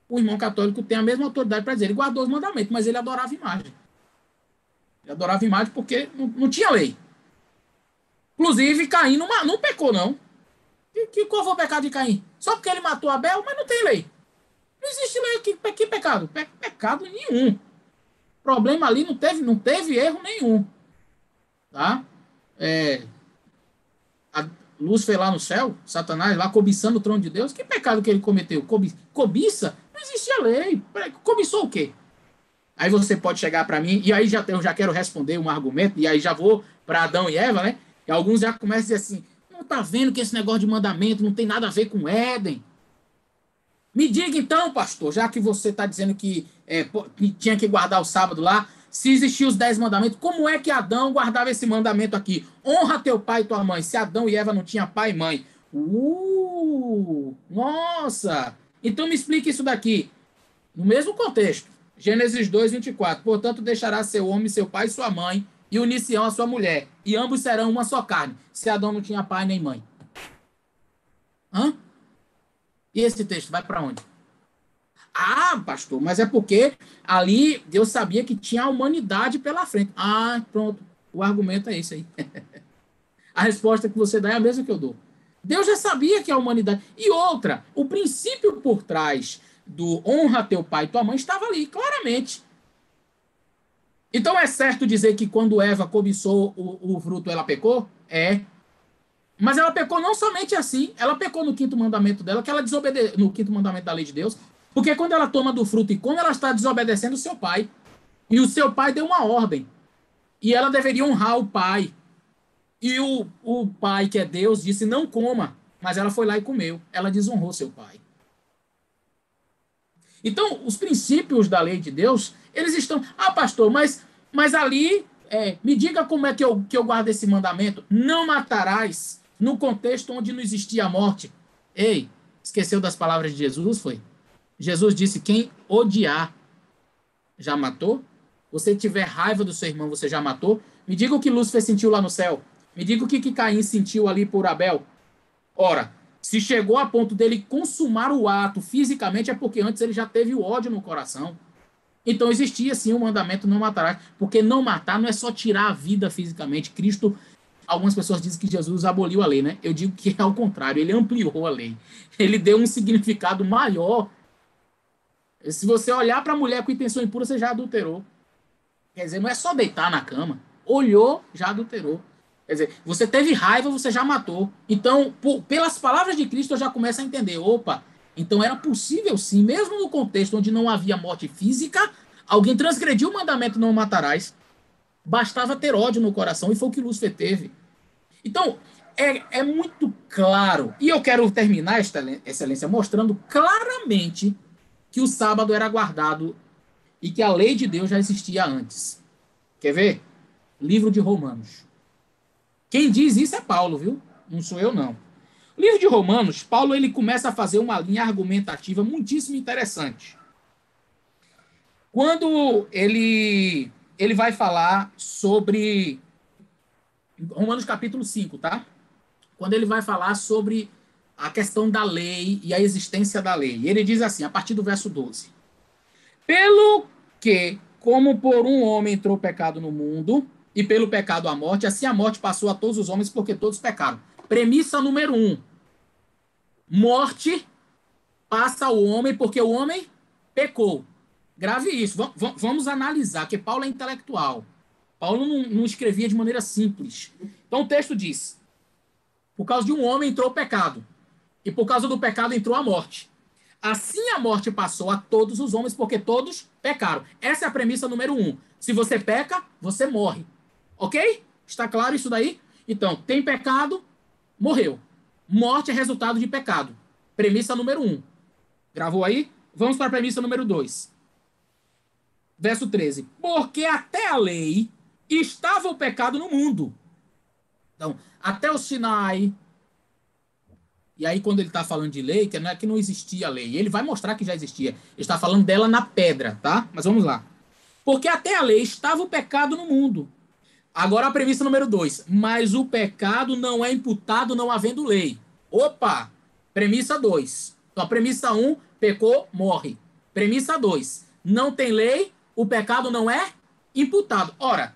o irmão católico tem a mesma autoridade para dizer, ele guardou os mandamentos, mas ele adorava imagem. Ele adorava imagem porque não tinha lei. Inclusive, Caim não pecou, não. Qual foi o pecado de Caim? Só porque ele matou Abel, mas não tem lei. Não existe lei. Que pecado? Pecado nenhum. O problema ali não teve erro nenhum. Tá? Lúcifer lá no céu, Satanás lá cobiçando o trono de Deus, que pecado que ele cometeu? Cobiça? Não existia lei. Cobiçou o quê? Aí você pode chegar para mim, e aí eu já quero responder um argumento, e aí já vou para Adão e Eva, né? E alguns já começam a dizer assim, não tá vendo que esse negócio de mandamento não tem nada a ver com Éden? Me diga então, pastor, já que você está dizendo que tinha que guardar o sábado lá, se existiam os 10 mandamentos, como é que Adão guardava esse mandamento aqui? Honra teu pai e tua mãe. Se Adão e Eva não tinham pai e mãe. Nossa! Então me explique isso daqui. No mesmo contexto. Gênesis 2, 24. Portanto, deixará seu homem, seu pai e sua mãe, e unir-se-ão a sua mulher, e ambos serão uma só carne. Se Adão não tinha pai nem mãe. E esse texto vai para onde? Ah, pastor, mas é porque ali Deus sabia que tinha a humanidade pela frente. Ah, pronto. O argumento é esse aí. A resposta que você dá é a mesma que eu dou. Deus já sabia que a humanidade... E outra, o princípio por trás do honra teu pai e tua mãe estava ali, claramente. Então é certo dizer que quando Eva cobiçou o fruto, ela pecou? Mas ela pecou não somente assim, ela pecou no 5º mandamento dela, que ela desobedeceu no 5º mandamento da lei de Deus, porque quando ela toma do fruto e como ela está desobedecendo o seu pai, e o seu pai deu uma ordem, e ela deveria honrar o pai, e o pai, que é Deus, disse não coma, mas ela foi lá e comeu, ela desonrou seu pai. Então, os princípios da lei de Deus, eles estão... Ah, pastor, mas ali, me diga como é que eu guardo esse mandamento. Não matarás no contexto onde não existia a morte. Ei, esqueceu das palavras de Jesus, foi? Jesus disse, quem odiar já matou? Você tiver raiva do seu irmão, você já matou? Me diga o que Lúcifer sentiu lá no céu. Me diga o que Caim sentiu ali por Abel. Ora, se chegou a ponto dele consumar o ato fisicamente, é porque antes ele já teve o ódio no coração. Então existia sim o mandamento não matarás, porque não matar não é só tirar a vida fisicamente. Cristo, algumas pessoas dizem que Jesus aboliu a lei, né? Eu digo que é ao contrário, ele ampliou a lei. Ele deu um significado maior. Se você olhar para a mulher com intenção impura, você já adulterou. Quer dizer, não é só deitar na cama. Olhou, já adulterou. Quer dizer, você teve raiva, você já matou. Então, pelas palavras de Cristo, eu já começo a entender. Opa, então era possível sim, mesmo no contexto onde não havia morte física, alguém transgrediu o mandamento não matarás. Bastava ter ódio no coração, e foi o que Lúcifer teve. Então, é muito claro. E eu quero terminar, Excelência, mostrando claramente que o sábado era guardado e que a lei de Deus já existia antes. Quer ver? Livro de Romanos. Quem diz isso é Paulo, viu? Não sou eu, não. O livro de Romanos, Paulo ele começa a fazer uma linha argumentativa muitíssimo interessante. Quando ele vai falar sobre... Romanos capítulo 5, tá? Quando ele vai falar sobre a questão da lei e a existência da lei. Ele diz assim, a partir do verso 12. Pelo que, como por um homem entrou o pecado no mundo, e pelo pecado a morte, assim a morte passou a todos os homens, porque todos pecaram. Premissa número 1. Morte passa ao homem, porque o homem pecou. Grave isso. Vamos analisar, que Paulo é intelectual. Paulo não escrevia de maneira simples. Então o texto diz, por causa de um homem entrou o pecado, e por causa do pecado entrou a morte. Assim a morte passou a todos os homens, porque todos pecaram. Essa é a premissa número 1. Se você peca, você morre. Ok? Está claro isso daí? Então, tem pecado, morreu. Morte é resultado de pecado. Premissa número 1. Gravou aí? Vamos para a premissa número 2. Verso 13. Porque até a lei estava o pecado no mundo. Então, até o Sinai. E aí, quando ele está falando de lei, que não é que não existia lei. Ele vai mostrar que já existia. Ele está falando dela na pedra, tá? Mas vamos lá. Porque até a lei estava o pecado no mundo. Agora a premissa número 2. Mas o pecado não é imputado não havendo lei. Opa! Premissa 2. Então, a premissa 1, pecou, morre. Premissa 2. Não tem lei, o pecado não é imputado. Ora,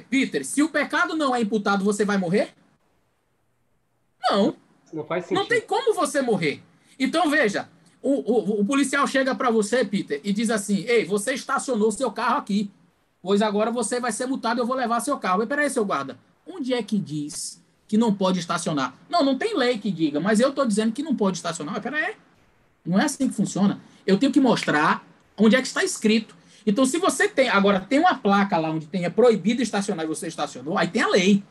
Peter, se o pecado não é imputado, você vai morrer? Não. Não faz sentido. Não tem como você morrer. Então, veja, o policial chega para você, Peter, e diz assim, ei, você estacionou seu carro aqui, pois agora você vai ser multado e eu vou levar seu carro. Mas peraí, seu guarda, onde é que diz que não pode estacionar? Não tem lei que diga, mas eu estou dizendo que não pode estacionar. Mas peraí, não é assim que funciona. Eu tenho que mostrar onde é que está escrito. Então, se você tem, agora tem uma placa lá onde tem proibido estacionar e você estacionou, aí tem a lei.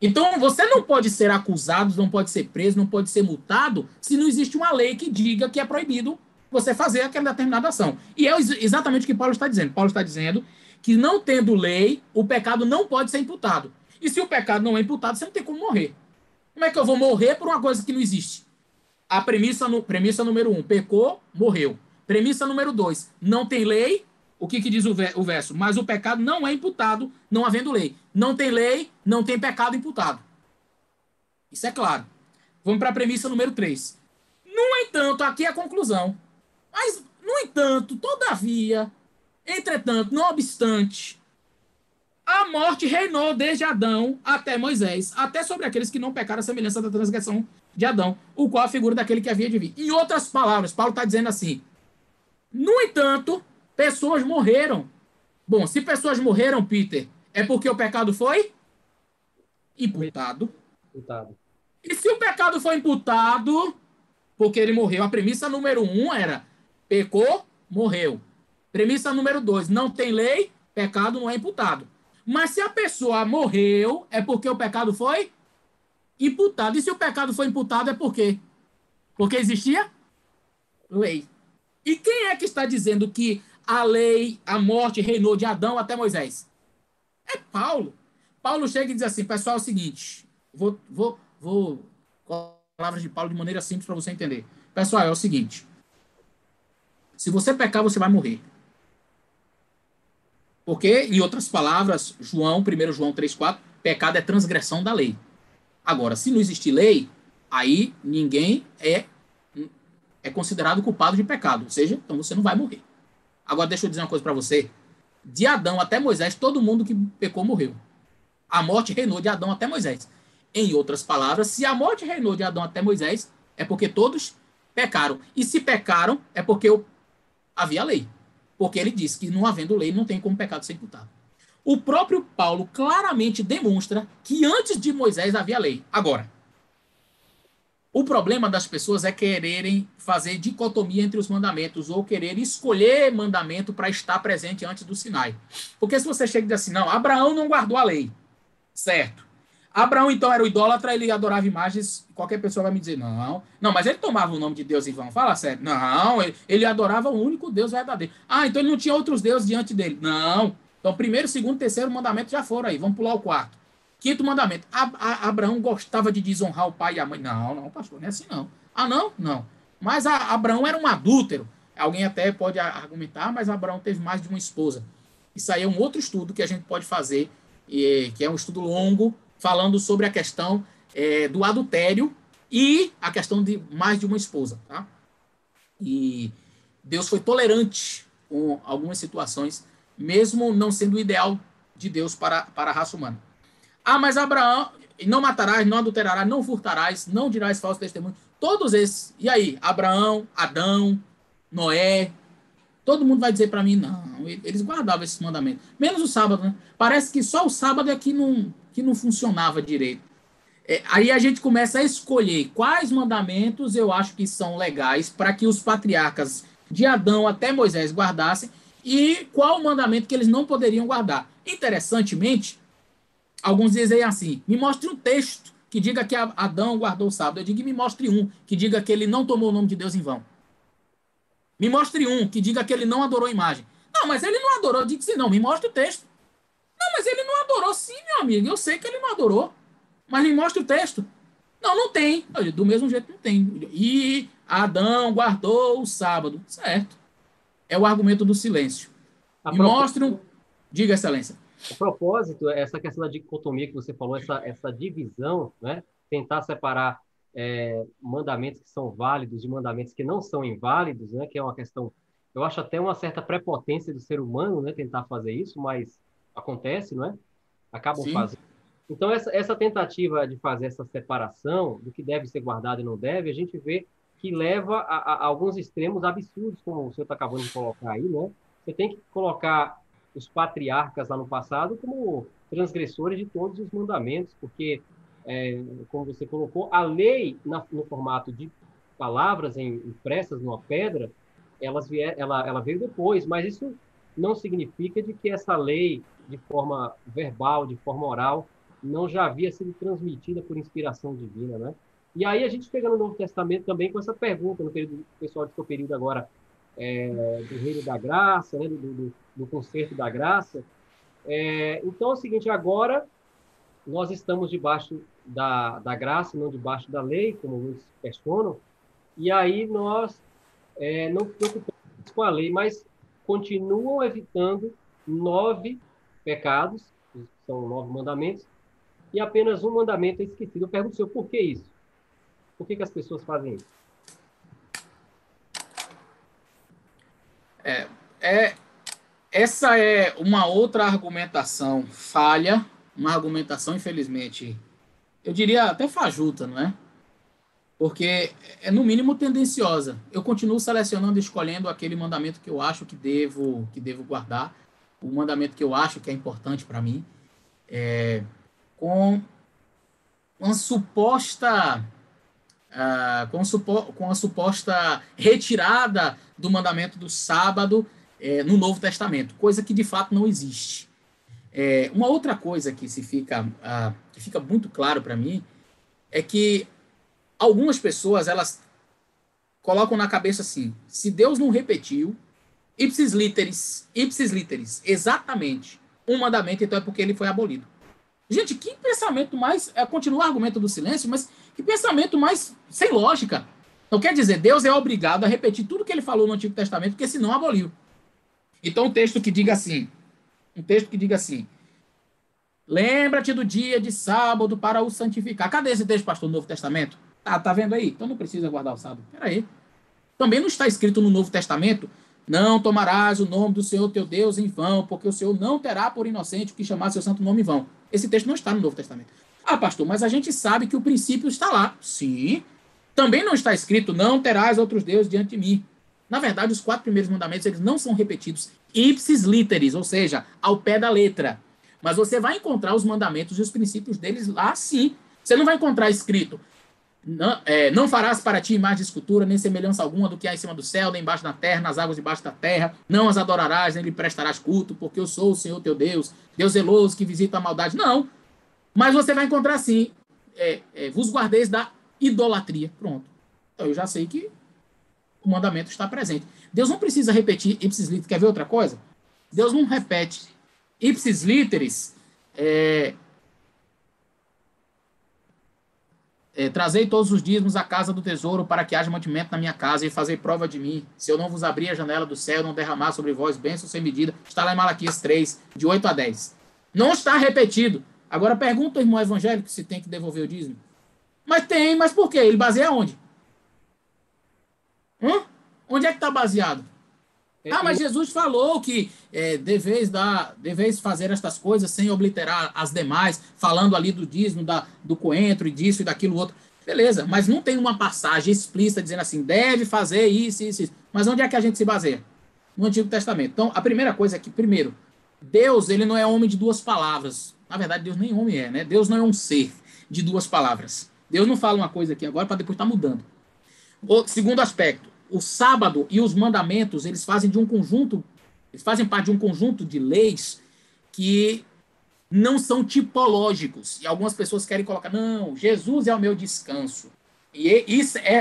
Então, você não pode ser acusado, não pode ser preso, não pode ser multado se não existe uma lei que diga que é proibido você fazer aquela determinada ação. E é exatamente o que Paulo está dizendo. Paulo está dizendo que não tendo lei, o pecado não pode ser imputado. E se o pecado não é imputado, você não tem como morrer. Como é que eu vou morrer por uma coisa que não existe? A premissa número 1, pecou, morreu. Premissa número 2, não tem lei. O que diz o verso? Mas o pecado não é imputado, não havendo lei. Não tem lei, não tem pecado imputado. Isso é claro. Vamos para a premissa número 3. No entanto, aqui é a conclusão. Mas, no entanto, todavia, entretanto, não obstante, a morte reinou desde Adão até Moisés, até sobre aqueles que não pecaram a semelhança da transgressão de Adão, o qual é a figura daquele que havia de vir. Em outras palavras, Paulo está dizendo assim, no entanto, pessoas morreram. Bom, se pessoas morreram, Peter, é porque o pecado foi imputado. E se o pecado foi imputado, porque ele morreu, a premissa número 1 era pecou, morreu. Premissa número 2, não tem lei, pecado não é imputado. Mas se a pessoa morreu, é porque o pecado foi imputado. E se o pecado foi imputado, é por quê? Porque existia lei. E quem é que está dizendo que a lei, a morte reinou de Adão até Moisés? É Paulo. Paulo chega e diz assim, pessoal, é o seguinte, vou com as palavras de Paulo de maneira simples para você entender. Pessoal, é o seguinte, se você pecar, você vai morrer. Porque, em outras palavras, 1 João 3,4, pecado é transgressão da lei. Agora, se não existe lei, aí ninguém é considerado culpado de pecado. Ou seja, então você não vai morrer. Agora, deixa eu dizer uma coisa para você. De Adão até Moisés, todo mundo que pecou morreu. A morte reinou de Adão até Moisés. Em outras palavras, se a morte reinou de Adão até Moisés, é porque todos pecaram. E se pecaram, é porque havia lei. Porque ele disse que não havendo lei, não tem como pecado ser imputado. O próprio Paulo claramente demonstra que antes de Moisés havia lei. Agora, o problema das pessoas é quererem fazer dicotomia entre os mandamentos ou querer escolher mandamento para estar presente antes do Sinai. Porque se você chega e diz assim, não, Abraão não guardou a lei, certo? Abraão, então, era o idólatra, ele adorava imagens, qualquer pessoa vai me dizer, não, mas ele tomava o nome de Deus em vão, fala sério. Não, ele adorava o único Deus verdadeiro. Ah, então ele não tinha outros deuses diante dele. Não. Então, primeiro, segundo, terceiro mandamento já foram aí, vamos pular o quarto. Quinto mandamento, Abraão gostava de desonrar o pai e a mãe. Não, pastor, não é assim não. Ah, não? Não. Mas Abraão era um adúltero. Alguém até pode argumentar, mas Abraão teve mais de uma esposa. Isso aí é um outro estudo que a gente pode fazer, que é um estudo longo, falando sobre a questão do adultério e a questão de mais de uma esposa. Tá? E Deus foi tolerante com algumas situações, mesmo não sendo o ideal de Deus para a raça humana. Ah, mas Abraão, não matarás, não adulterarás, não furtarás, não dirás falso testemunho. Todos esses. E aí? Abraão, Adão, Noé. Todo mundo vai dizer para mim, não, eles guardavam esses mandamentos. Menos o sábado, né? Parece que só o sábado é que não funcionava direito. Aí a gente começa a escolher quais mandamentos eu acho que são legais para que os patriarcas de Adão até Moisés guardassem e qual mandamento que eles não poderiam guardar. Interessantemente, alguns dizem assim, me mostre um texto que diga que Adão guardou o sábado. Eu digo, me mostre um que diga que ele não tomou o nome de Deus em vão. Me mostre um que diga que ele não adorou a imagem. Não, mas ele não adorou. Eu digo assim, não, me mostre o texto. Não, mas ele não adorou. Sim, meu amigo, eu sei que ele não adorou. Mas me mostre o texto. Não, não tem. Do mesmo jeito não tem. E Adão guardou o sábado. Certo. É o argumento do silêncio. Me mostre um... Diga, excelência. A propósito, essa questão da dicotomia que você falou, essa divisão, né? Tentar separar mandamentos que são válidos de mandamentos que não são inválidos, né? Que é uma questão... Eu acho até uma certa prepotência do ser humano, né? Tentar fazer isso, mas acontece, não é? Acabam fazendo. Então, essa tentativa de fazer essa separação do que deve ser guardado e não deve, a gente vê que leva a alguns extremos absurdos, como o senhor está acabando de colocar aí, né? Você tem que colocar os patriarcas lá no passado como transgressores de todos os mandamentos, porque, como você colocou, a lei, no formato de palavras impressas numa pedra, ela veio depois, mas isso não significa de que essa lei, de forma verbal, de forma oral, não já havia sido transmitida por inspiração divina, né? E aí a gente chega no Novo Testamento também com essa pergunta, no período, o pessoal diz que é o período agora do reino da graça, né? do concerto da graça. Então é o seguinte, agora nós estamos debaixo da graça, não debaixo da lei, como muitos questionam, e aí nós não preocupamos com a lei, mas continuam evitando 9 pecados, que são 9 mandamentos, e apenas um mandamento é esquecido. Eu pergunto ao senhor, por que isso? Por que as pessoas fazem isso? Essa é uma outra argumentação falha, uma argumentação, infelizmente, eu diria até fajuta, não é? Porque é, no mínimo, tendenciosa. Eu continuo selecionando e escolhendo aquele mandamento que eu acho que devo guardar, o mandamento que eu acho que é importante para mim, com uma suposta com a suposta retirada do mandamento do sábado no Novo Testamento, coisa que de fato não existe. Uma outra coisa que fica muito claro para mim é que algumas pessoas elas colocam na cabeça assim: se Deus não repetiu ipsis literis, exatamente um mandamento, então é porque ele foi abolido. Gente, que pensamento mais... continua o argumento do silêncio, mas que pensamento mais sem lógica. Então, quer dizer, Deus é obrigado a repetir tudo que ele falou no Antigo Testamento, porque senão aboliu. Então, um texto que diga assim, lembra-te do dia de sábado para o santificar. Cadê esse texto, pastor, no Novo Testamento? Tá vendo aí? Então não precisa guardar o sábado. Peraí. Também não está escrito no Novo Testamento: não tomarás o nome do Senhor teu Deus em vão, porque o Senhor não terá por inocente o que chamar seu santo nome em vão. Esse texto não está no Novo Testamento. Ah, pastor, mas a gente sabe que o princípio está lá. Sim. Também não está escrito: não terás outros deuses diante de mim. Na verdade, os 4 primeiros mandamentos eles não são repetidos ipsis literis, ou seja, ao pé da letra. Mas você vai encontrar os mandamentos e os princípios deles lá sim. Você não vai encontrar escrito: não farás para ti imagem de escultura, nem semelhança alguma do que há em cima do céu, nem embaixo da terra, nas águas debaixo da terra. Não as adorarás, nem lhe prestarás culto, porque eu sou o Senhor teu Deus, Deus zeloso que visita a maldade. Não. Mas você vai encontrar assim: vos guardeis da idolatria. Pronto. Então eu já sei que o mandamento está presente. Deus não precisa repetir ipsis literis. Quer ver outra coisa? Deus não repete ipsis literis. Trazei todos os dízimos à casa do tesouro para que haja mantimento na minha casa e fazer prova de mim. Se eu não vos abrir a janela do céu, não derramar sobre vós bênçãos sem medida. Está lá em Malaquias 3, de 8 a 10. Não está repetido. Agora pergunta ao irmão evangélico se tem que devolver o dízimo. Mas tem, mas por quê? Ele baseia onde? Onde é que está baseado? Mas Jesus falou que deveis fazer estas coisas sem obliterar as demais, falando ali do dízimo, do coentro e disso e daquilo outro. Beleza, mas não tem uma passagem explícita dizendo assim, deve fazer isso, isso, isso. Mas onde é que a gente se baseia? No Antigo Testamento. Então, a primeira coisa é que, primeiro, Deus, ele não é homem de duas palavras. Na verdade, Deus nem homem é, né? Deus não é um ser de duas palavras. Deus não fala uma coisa aqui agora para depois estar mudando. O segundo aspecto, o sábado e os mandamentos, eles fazem parte de um conjunto de leis que não são tipológicos. E algumas pessoas querem colocar, não, Jesus é o meu descanso. E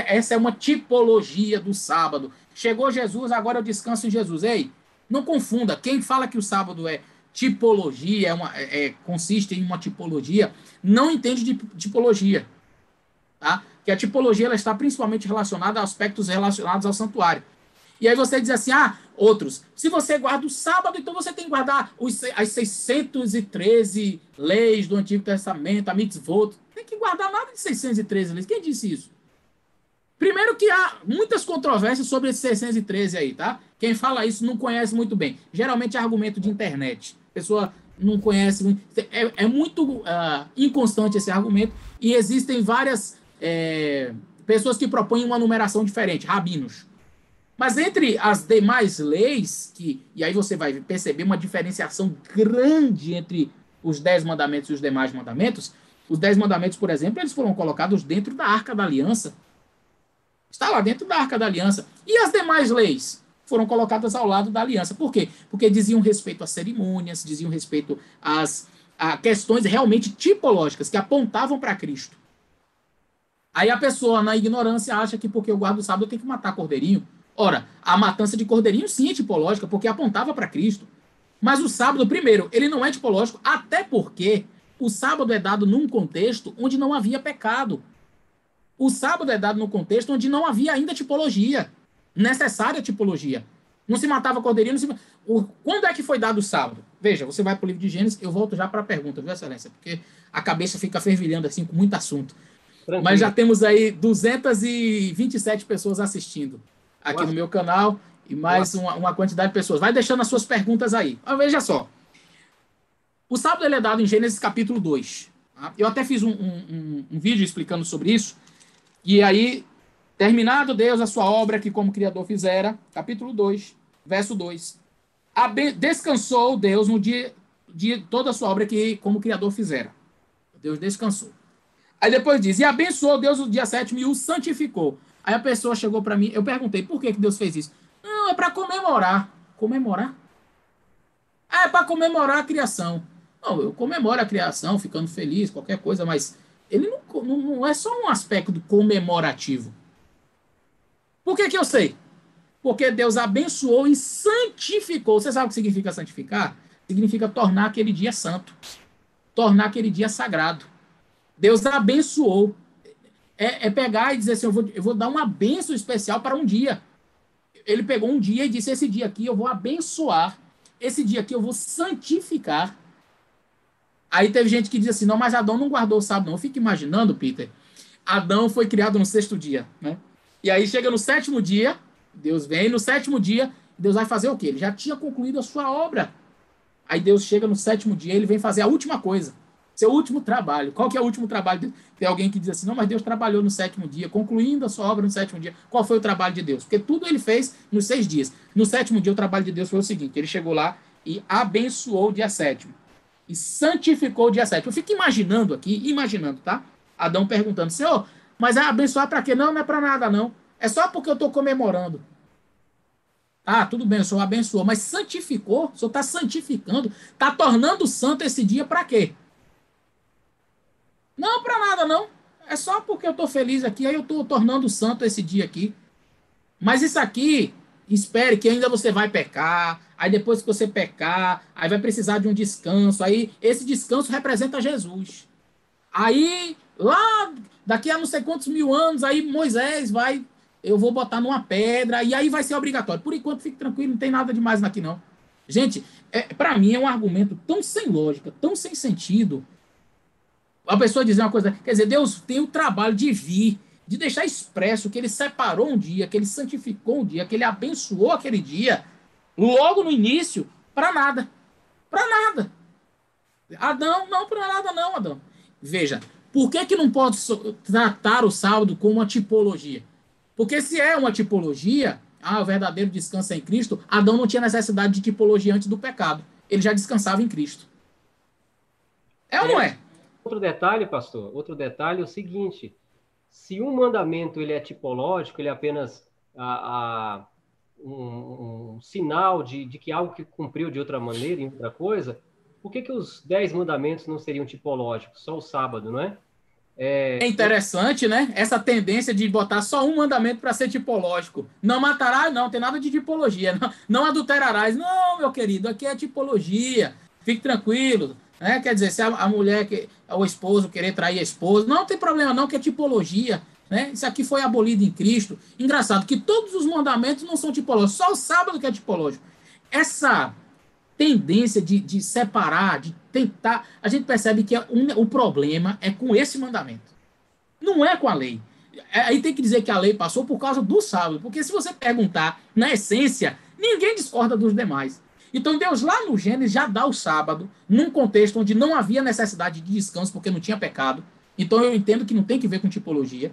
essa é uma tipologia do sábado. Chegou Jesus, agora eu descanso em Jesus. Ei, não confunda. Quem fala que o sábado é tipologia, consiste em uma tipologia, não entende de tipologia. Tá? Que a tipologia ela está principalmente relacionada a aspectos relacionados ao santuário. E aí você diz assim, outros, se você guarda o sábado, então você tem que guardar as 613 leis do Antigo Testamento, a mitzvot. Tem que guardar nada de 613 leis. Quem disse isso? Primeiro que há muitas controvérsias sobre esses 613 aí, tá? Quem fala isso não conhece muito bem. Geralmente é argumento de internet. A pessoa não conhece. É muito inconstante esse argumento. E existem várias pessoas que propõem uma numeração diferente, rabinos. Mas entre as demais leis, e aí você vai perceber uma diferenciação grande entre os 10 mandamentos e os demais mandamentos. Os 10 mandamentos, por exemplo, eles foram colocados dentro da Arca da Aliança. Está lá dentro da Arca da Aliança. E as demais leis foram colocadas ao lado da aliança. Por quê? Porque diziam respeito às cerimônias, diziam respeito a questões realmente tipológicas que apontavam para Cristo. Aí a pessoa, na ignorância, acha que porque eu guardo o sábado eu tenho que matar cordeirinho. Ora, a matança de cordeirinho sim é tipológica, porque apontava para Cristo. Mas o sábado, primeiro, ele não é tipológico, até porque o sábado é dado num contexto onde não havia pecado. O sábado é dado num contexto onde não havia ainda tipologia, necessária tipologia. Não se matava cordeirinho. Quando é que foi dado o sábado? Veja, você vai para o livro de Gênesis, eu volto já para a pergunta, viu, Excelência? Porque a cabeça fica fervilhando assim com muito assunto. Tranquilo. Mas já temos aí 227 pessoas assistindo aqui no meu canal e mais uma quantidade de pessoas. Vai deixando as suas perguntas aí. Mas veja só. O sábado ele é dado em Gênesis capítulo 2. Tá? Eu até fiz um vídeo explicando sobre isso. E aí, terminado Deus a sua obra que como Criador fizera, capítulo 2, verso 2. Descansou Deus no dia de toda a sua obra que como Criador fizera. Deus descansou. Aí depois diz, e abençoou Deus o dia 7º e o santificou. Aí a pessoa chegou para mim, eu perguntei, por que Deus fez isso? Não, é para comemorar. Comemorar? É para comemorar a criação. Não, eu comemoro a criação, ficando feliz, qualquer coisa, mas ele não é só um aspecto comemorativo. Por que eu sei? Porque Deus abençoou e santificou. Você sabe o que significa santificar? Significa tornar aquele dia santo. Tornar aquele dia sagrado. Deus abençoou. É pegar e dizer assim, eu vou dar uma bênção especial para um dia. Ele pegou um dia e disse, esse dia aqui eu vou abençoar. Esse dia aqui eu vou santificar. Aí teve gente que diz assim, não, mas Adão não guardou o sábado, não. Eu fico imaginando, Peter, Adão foi criado no 6º dia, né? E aí chega no 7º dia, Deus vem, no 7º dia, Deus vai fazer o quê? Ele já tinha concluído a sua obra. Aí Deus chega no 7º dia, ele vem fazer a última coisa, seu último trabalho. Qual que é o último trabalho de Deus? Tem alguém que diz assim, não, mas Deus trabalhou no 7º dia, concluindo a sua obra no 7º dia. Qual foi o trabalho de Deus? Porque tudo ele fez nos 6 dias. No 7º dia, o trabalho de Deus foi o seguinte, ele chegou lá e abençoou o dia 7º. E santificou o dia 7º. Eu fico imaginando, tá? Adão perguntando, Senhor, mas é abençoar para quê? Não, não é para nada, não. É só porque eu estou comemorando. Ah, tudo bem, o Senhor abençoou, mas santificou, o Senhor está santificando, está tornando santo esse dia para quê? Não, para nada, não. É só porque eu estou feliz aqui, aí eu estou tornando santo esse dia aqui. Mas isso aqui, espere que ainda você vai pecar, aí depois que você pecar, aí vai precisar de um descanso, aí esse descanso representa Jesus. Aí, lá, daqui a não sei quantos mil anos, aí Moisés eu vou botar numa pedra, e aí vai ser obrigatório. Por enquanto, fique tranquilo, não tem nada demais aqui, não. Gente, para mim é um argumento tão sem lógica, tão sem sentido. A pessoa dizer uma coisa, quer dizer, Deus tem o trabalho de vir, de deixar expresso que ele separou um dia, que ele santificou um dia, que ele abençoou aquele dia. logo no início, para nada. Para nada. Adão, não para nada não, Adão. Veja, por que não pode tratar o sábado como uma tipologia? Porque se é uma tipologia, o verdadeiro descanso é em Cristo, Adão não tinha necessidade de tipologia antes do pecado. Ele já descansava em Cristo. É ou não é? Outro detalhe, pastor, outro detalhe é o seguinte, se um mandamento ele é tipológico, ele é apenas um sinal de que algo que cumpriu de outra maneira, em outra coisa, por que os 10 mandamentos não seriam tipológicos? Só o sábado, não é? É interessante, né? Essa tendência de botar só um mandamento para ser tipológico. Não matarás, não, tem nada de tipologia. Não adulterarás. Não, meu querido, aqui é tipologia. Fique tranquilo. Né? Quer dizer, se a mulher, o esposo querer trair a esposa, não tem problema não, que é tipologia. Né? Isso aqui foi abolido em Cristo. Engraçado que todos os mandamentos não são tipológicos, só o sábado que é tipológico. Essa tendência de separar, de tentar, a gente percebe que o problema é com esse mandamento. Não é com a lei. Aí tem que dizer que a lei passou por causa do sábado, porque se você perguntar na essência, ninguém discorda dos demais. Então Deus lá no Gênesis já dá o sábado, num contexto onde não havia necessidade de descanso, porque não tinha pecado. Então eu entendo que não tem que ver com tipologia.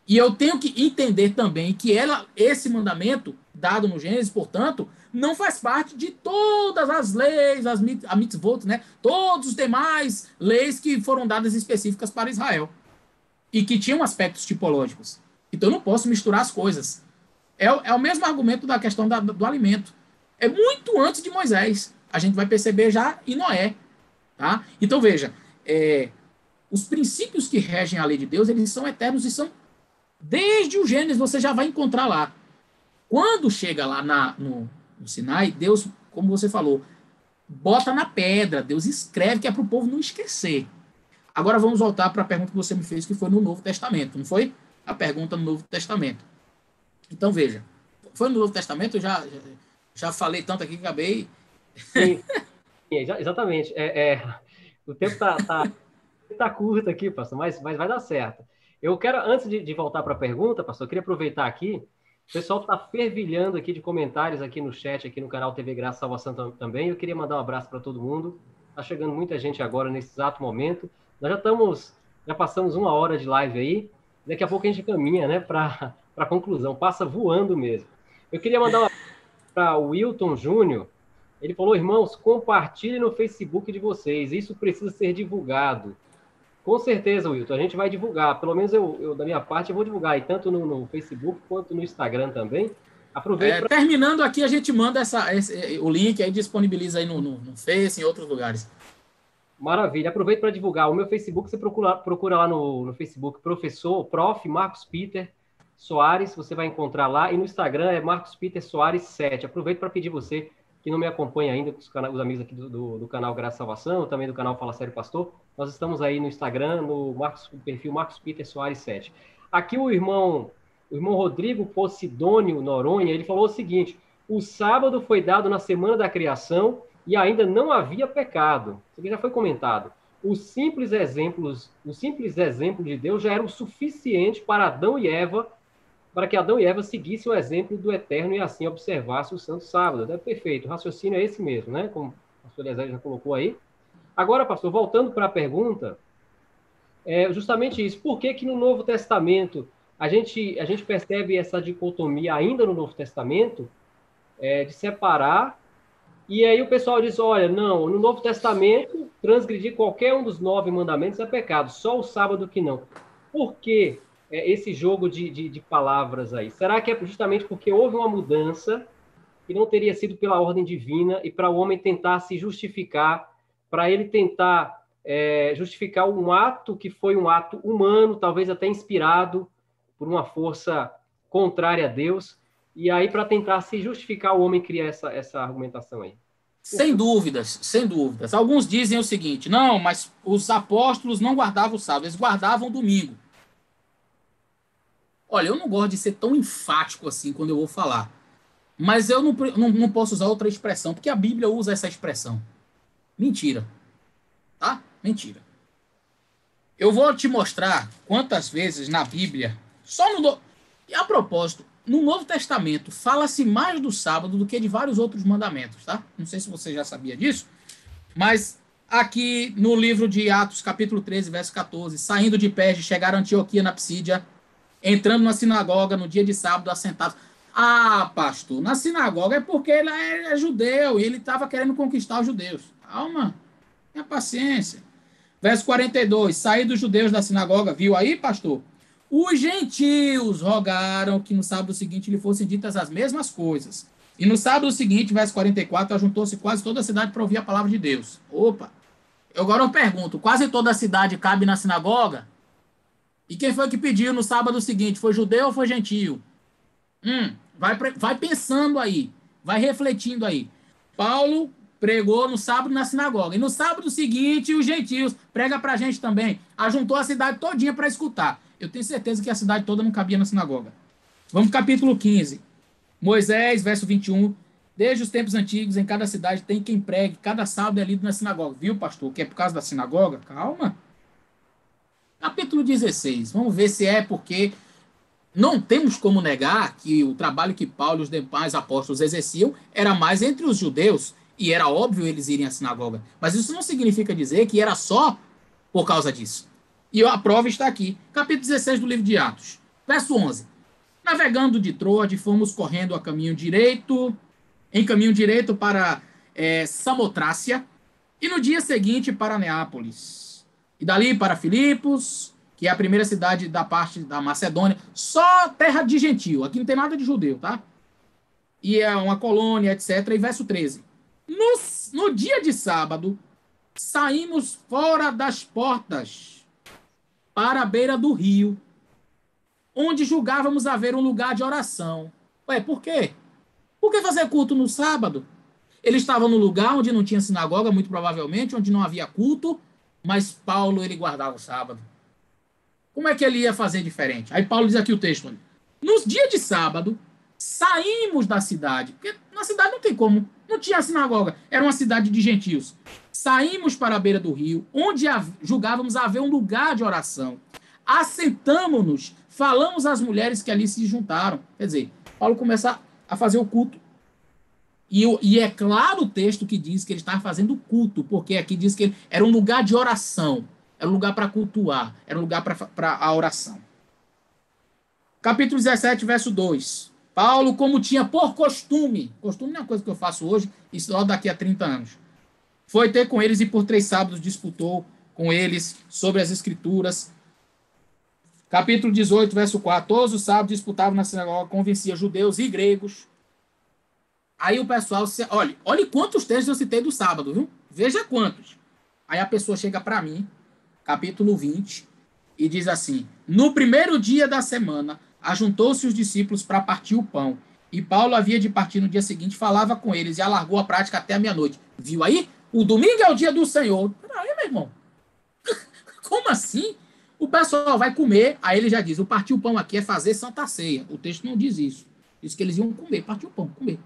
E eu tenho que entender também que esse mandamento, dado no Gênesis, portanto, não faz parte de todas as leis, a mitzvot, né? Todos os demais leis que foram dadas específicas para Israel. E que tinham aspectos tipológicos. Então eu não posso misturar as coisas. É o mesmo argumento da questão do alimento. É muito antes de Moisés. A gente vai perceber já em Noé. Tá? Então veja, os princípios que regem a lei de Deus, eles são eternos e são desde o Gênesis, você já vai encontrar lá. Quando chega lá no Sinai, Deus, como você falou, bota na pedra, Deus escreve que é para o povo não esquecer. Agora vamos voltar para a pergunta que você me fez, que foi no Novo Testamento, não foi? A pergunta no Novo Testamento. Então veja, foi no Novo Testamento, eu já falei tanto aqui que acabei... Sim, exatamente. O tempo tá curto aqui, pastor, mas vai dar certo. Eu quero, antes de voltar para a pergunta, pastor, eu queria aproveitar aqui, o pessoal está fervilhando aqui de comentários aqui no chat, aqui no canal TV Graça Salvação também. Eu queria mandar um abraço para todo mundo. Está chegando muita gente agora, nesse exato momento. Nós já passamos 1 hora de live aí. Daqui a pouco a gente caminha, né, para a conclusão. Passa voando mesmo. Eu queria mandar um abraço para o Wilton Júnior. Ele falou, irmãos, compartilhem no Facebook de vocês. Isso precisa ser divulgado. Com certeza, Wilton, a gente vai divulgar. Pelo menos eu da minha parte, eu vou divulgar, e tanto no Facebook quanto no Instagram também. Aproveita. Terminando aqui, a gente manda o link, aí disponibiliza aí no Face, em outros lugares. Maravilha. Aproveita para divulgar. O meu Facebook, você procura lá no Facebook, Prof. Marcos Peter Soares, você vai encontrar lá. E no Instagram é Marcos Peter Soares 7. Aproveito para pedir você, que não me acompanha ainda, os amigos aqui do canal Graça e Salvação, também do canal Fala Sério Pastor, nós estamos aí no Instagram, no perfil Marcos Peter Soares 7. Aqui o irmão Rodrigo Posidônio Noronha, ele falou o seguinte, o sábado foi dado na semana da criação e ainda não havia pecado. Isso aqui já foi comentado. O simples exemplo de Deus já era o suficiente para Adão e Eva, para que Adão e Eva seguissem o exemplo do Eterno e assim observassem o Santo Sábado. É perfeito, o raciocínio é esse mesmo, né? Como o pastor Eliezer já colocou aí. Agora, pastor, voltando para a pergunta, justamente isso. Por que no Novo Testamento a gente percebe essa dicotomia ainda no Novo Testamento, de separar, e aí o pessoal diz, olha, não, no Novo Testamento, transgredir qualquer um dos 9 mandamentos é pecado, só o sábado que não. Por que esse jogo de palavras aí? Será que é justamente porque houve uma mudança que não teria sido pela ordem divina e para o homem tentar se justificar, para ele tentar justificar um ato que foi um ato humano, talvez até inspirado por uma força contrária a Deus, e aí para tentar se justificar o homem cria essa argumentação aí? Sem dúvidas, sem dúvidas. Alguns dizem o seguinte, não, mas os apóstolos não guardavam o sábado, eles guardavam o domingo. Olha, eu não gosto de ser tão enfático assim quando eu vou falar. Mas eu não posso usar outra expressão, porque a Bíblia usa essa expressão. Mentira. Tá? Mentira. Eu vou te mostrar quantas vezes na Bíblia, E a propósito, no Novo Testamento, fala-se mais do sábado do que de vários outros mandamentos, tá? Não sei se você já sabia disso, mas aqui no livro de Atos, capítulo 13, verso 14, saindo de Perge, chegaram a Antioquia na Psídia, entrando na sinagoga no dia de sábado, assentados. Ah, pastor, na sinagoga é porque ele é judeu e ele estava querendo conquistar os judeus. Calma, tenha paciência. Verso 42, saíram dos judeus da sinagoga, viu aí, pastor? Os gentios rogaram que no sábado seguinte lhe fossem ditas as mesmas coisas. E no sábado seguinte, verso 44, ajuntou-se quase toda a cidade para ouvir a palavra de Deus. Opa! Agora eu pergunto, quase toda a cidade cabe na sinagoga? E quem foi que pediu no sábado seguinte? Foi judeu ou foi gentio? Vai pensando aí, vai refletindo aí. Paulo pregou no sábado na sinagoga. E no sábado seguinte, os gentios prega pra gente também. Ajuntou a cidade todinha para escutar. Eu tenho certeza que a cidade toda não cabia na sinagoga. Vamos para capítulo 15. Moisés, verso 21. Desde os tempos antigos, em cada cidade tem quem pregue. Cada sábado é lido na sinagoga. Viu, pastor? Que é por causa da sinagoga? Calma. Capítulo 16. Vamos ver se é porque não temos como negar que o trabalho que Paulo e os demais apóstolos exerciam era mais entre os judeus. E era óbvio eles irem à sinagoga. Mas isso não significa dizer que era só por causa disso. E a prova está aqui. Capítulo 16 do livro de Atos. Verso 11. Navegando de Troade, fomos correndo em caminho direito para Samotrácia, e no dia seguinte para Neápolis. E dali para Filipos, que é a primeira cidade da parte da Macedônia, só terra de gentio. Aqui não tem nada de judeu, tá? E é uma colônia, etc. E verso 13. No dia de sábado, saímos fora das portas para a beira do rio, onde julgávamos haver um lugar de oração. Ué, por quê? Por que fazer culto no sábado? Ele estava no lugar onde não tinha sinagoga, muito provavelmente, onde não havia culto, mas Paulo, ele guardava o sábado. Como é que ele ia fazer diferente? Aí Paulo diz aqui o texto. Nos dias de sábado, saímos da cidade, porque na cidade não tem como, não tinha sinagoga, era uma cidade de gentios. Saímos para a beira do rio, onde julgávamos haver um lugar de oração. Assentamos-nos, falamos às mulheres que ali se juntaram. Quer dizer, Paulo começa a fazer o culto. E é claro o texto que diz que ele estava fazendo culto, porque aqui diz que era um lugar de oração, era um lugar para cultuar, era um lugar para a oração. Capítulo 17, verso 2. Paulo, como tinha por costume não é uma coisa que eu faço hoje, isso só daqui a 30 anos, foi ter com eles e por 3 sábados disputou com eles sobre as escrituras. Capítulo 18, verso 4. Todos os sábados disputavam na sinagoga, convencia judeus e gregos. Aí o pessoal... Olha quantos textos eu citei do sábado, viu? Veja quantos. Aí a pessoa chega para mim, capítulo 20, e diz assim: no primeiro dia da semana, ajuntou-se os discípulos para partir o pão. E Paulo havia de partir no dia seguinte, falava com eles e alargou a prática até a meia-noite. Viu aí? O domingo é o dia do Senhor. Peraí, meu irmão. Como assim? O pessoal vai comer, aí ele já diz, o partir o pão aqui é fazer Santa Ceia. O texto não diz isso. Diz que eles iam comer, partir o pão, comer.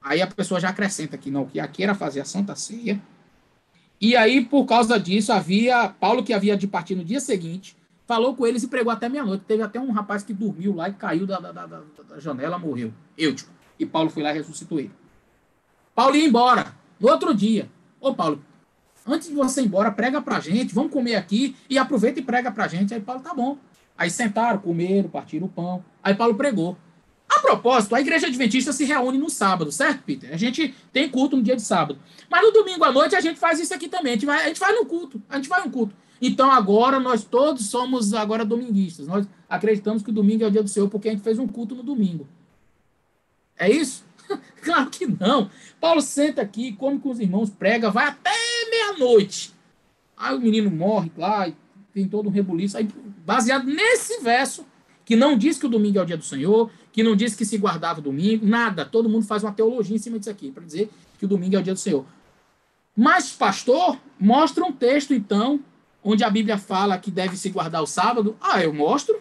Aí a pessoa já acrescenta aqui, não, que aqui era fazer a Santa Ceia. E aí, por causa disso, Paulo, que havia de partir no dia seguinte, falou com eles e pregou até meia-noite. Teve até um rapaz que dormiu lá e caiu da janela, morreu. Eutico. E Paulo foi lá e ressuscitou ele. Paulo ia embora. No outro dia. Ô, Paulo, antes de você ir embora, prega pra gente, vamos comer aqui e aproveita e prega pra gente. Aí Paulo, tá bom. Aí sentaram, comeram, partiram o pão. Aí Paulo pregou. A propósito, a igreja adventista se reúne no sábado, certo, Peter? A gente tem culto no dia de sábado. Mas no domingo à noite a gente faz isso aqui também. A gente vai no culto. A gente vai no culto. Então agora nós todos somos agora dominguistas. Nós acreditamos que o domingo é o dia do Senhor porque a gente fez um culto no domingo. É isso? Claro que não. Paulo senta aqui, come com os irmãos, prega, vai até meia-noite. Aí o menino morre lá, tem todo um rebuliço. Aí, baseado nesse verso, que não diz que o domingo é o dia do Senhor, que não diz que se guardava o domingo, nada. Todo mundo faz uma teologia em cima disso aqui, para dizer que o domingo é o dia do Senhor. Mas, pastor, mostra um texto, então, onde a Bíblia fala que deve se guardar o sábado. Ah, eu mostro?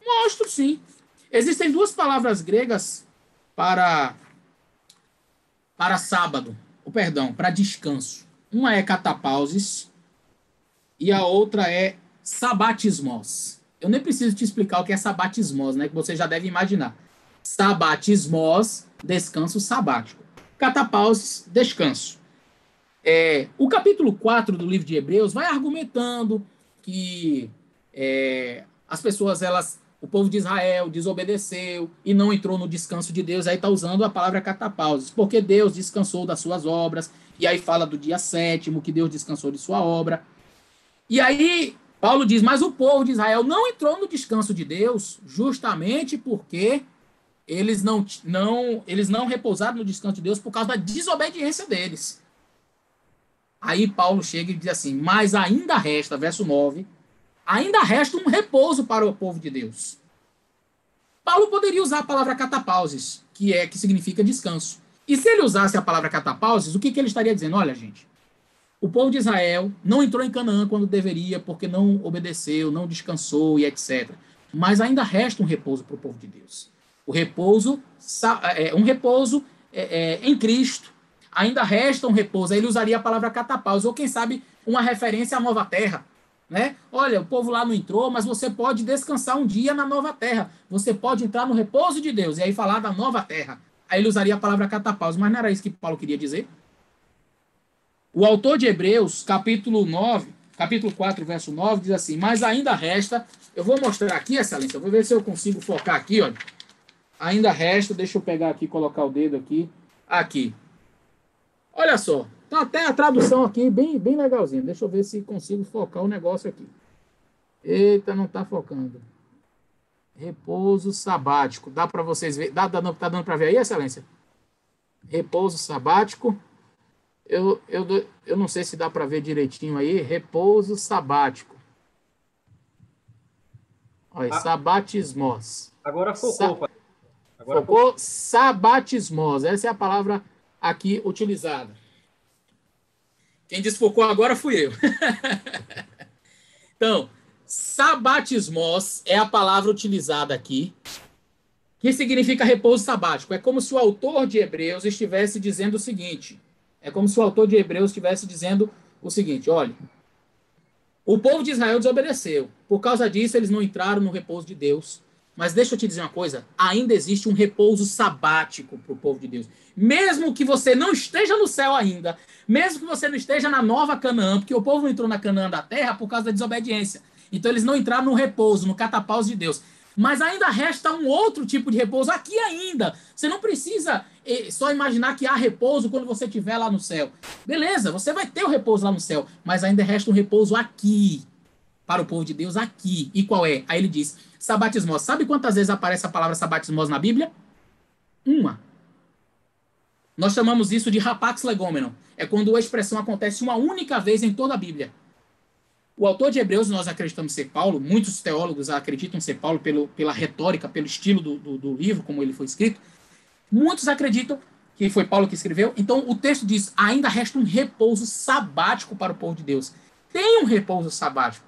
Mostro, sim. Existem 2 palavras gregas para sábado, para descanso. Uma é catapausis e a outra é sabatismos. eu nem preciso te explicar o que é sabatismos, né? Que você já deve imaginar. Sabatismos, descanso sabático. Catapauses, descanso. O capítulo 4 do livro de Hebreus vai argumentando que as pessoas, o povo de Israel desobedeceu e não entrou no descanso de Deus. Aí está usando a palavra catapauses, porque Deus descansou das suas obras. E aí fala do dia sétimo, que Deus descansou de sua obra. E aí Paulo diz, mas o povo de Israel não entrou no descanso de Deus justamente porque eles não repousaram no descanso de Deus por causa da desobediência deles. Aí Paulo chega e diz assim, mas ainda resta, verso 9, ainda resta um repouso para o povo de Deus. Paulo poderia usar a palavra catapauses, que significa descanso. E se ele usasse a palavra catapauses, o que ele estaria dizendo? Olha, gente, o povo de Israel não entrou em Canaã quando deveria, porque não obedeceu, não descansou e etc. Mas ainda resta um repouso para o povo de Deus. Um repouso em Cristo. Ainda resta um repouso. Aí ele usaria a palavra catapauses, ou quem sabe uma referência à nova terra. Né? Olha, o povo lá não entrou, mas você pode descansar um dia na nova terra. Você pode entrar no repouso de Deus. E aí falar da nova terra. Aí ele usaria a palavra catapauses. Mas não era isso que Paulo queria dizer? O autor de Hebreus, capítulo 4, verso 9, diz assim, mas ainda resta, eu vou mostrar aqui, excelência, eu vou ver se eu consigo focar aqui, olha. Ainda resta, deixa eu pegar aqui, colocar o dedo aqui. Olha só, tá até a tradução aqui bem legalzinha, deixa eu ver se consigo focar o negócio aqui. Eita, não tá focando. Repouso sabático, dá para vocês ver, tá dando para ver aí, excelência? Repouso sabático. Eu não sei se dá para ver direitinho aí. Repouso sabático. Olha, sabatismos. Agora focou. Focou? Sabatismos. Essa é a palavra aqui utilizada. Quem desfocou agora fui eu. Então, sabatismos é a palavra utilizada aqui, que significa repouso sabático. É como se o autor de Hebreus estivesse dizendo o seguinte... olha, o povo de Israel desobedeceu. Por causa disso, eles não entraram no repouso de Deus. Mas deixa eu te dizer uma coisa, ainda existe um repouso sabático para o povo de Deus. Mesmo que você não esteja no céu ainda, mesmo que você não esteja na nova Canaã, porque o povo não entrou na Canaã da terra por causa da desobediência. Então eles não entraram no repouso, no catapauso de Deus. Mas ainda resta um outro tipo de repouso aqui ainda. Você não precisa só imaginar que há repouso quando você estiver lá no céu. Beleza, você vai ter o repouso lá no céu, mas ainda resta um repouso aqui, para o povo de Deus aqui. E qual é? Aí ele diz, sabatismos. Sabe quantas vezes aparece a palavra sabatismos na Bíblia? Uma. Nós chamamos isso de rapax legomenon. É quando a expressão acontece uma única vez em toda a Bíblia. O autor de Hebreus, nós acreditamos ser Paulo, muitos teólogos acreditam ser Paulo pela retórica, pelo estilo do livro, como ele foi escrito. Muitos acreditam que foi Paulo que escreveu. Então o texto diz, ainda resta um repouso sabático para o povo de Deus. Tem um repouso sabático.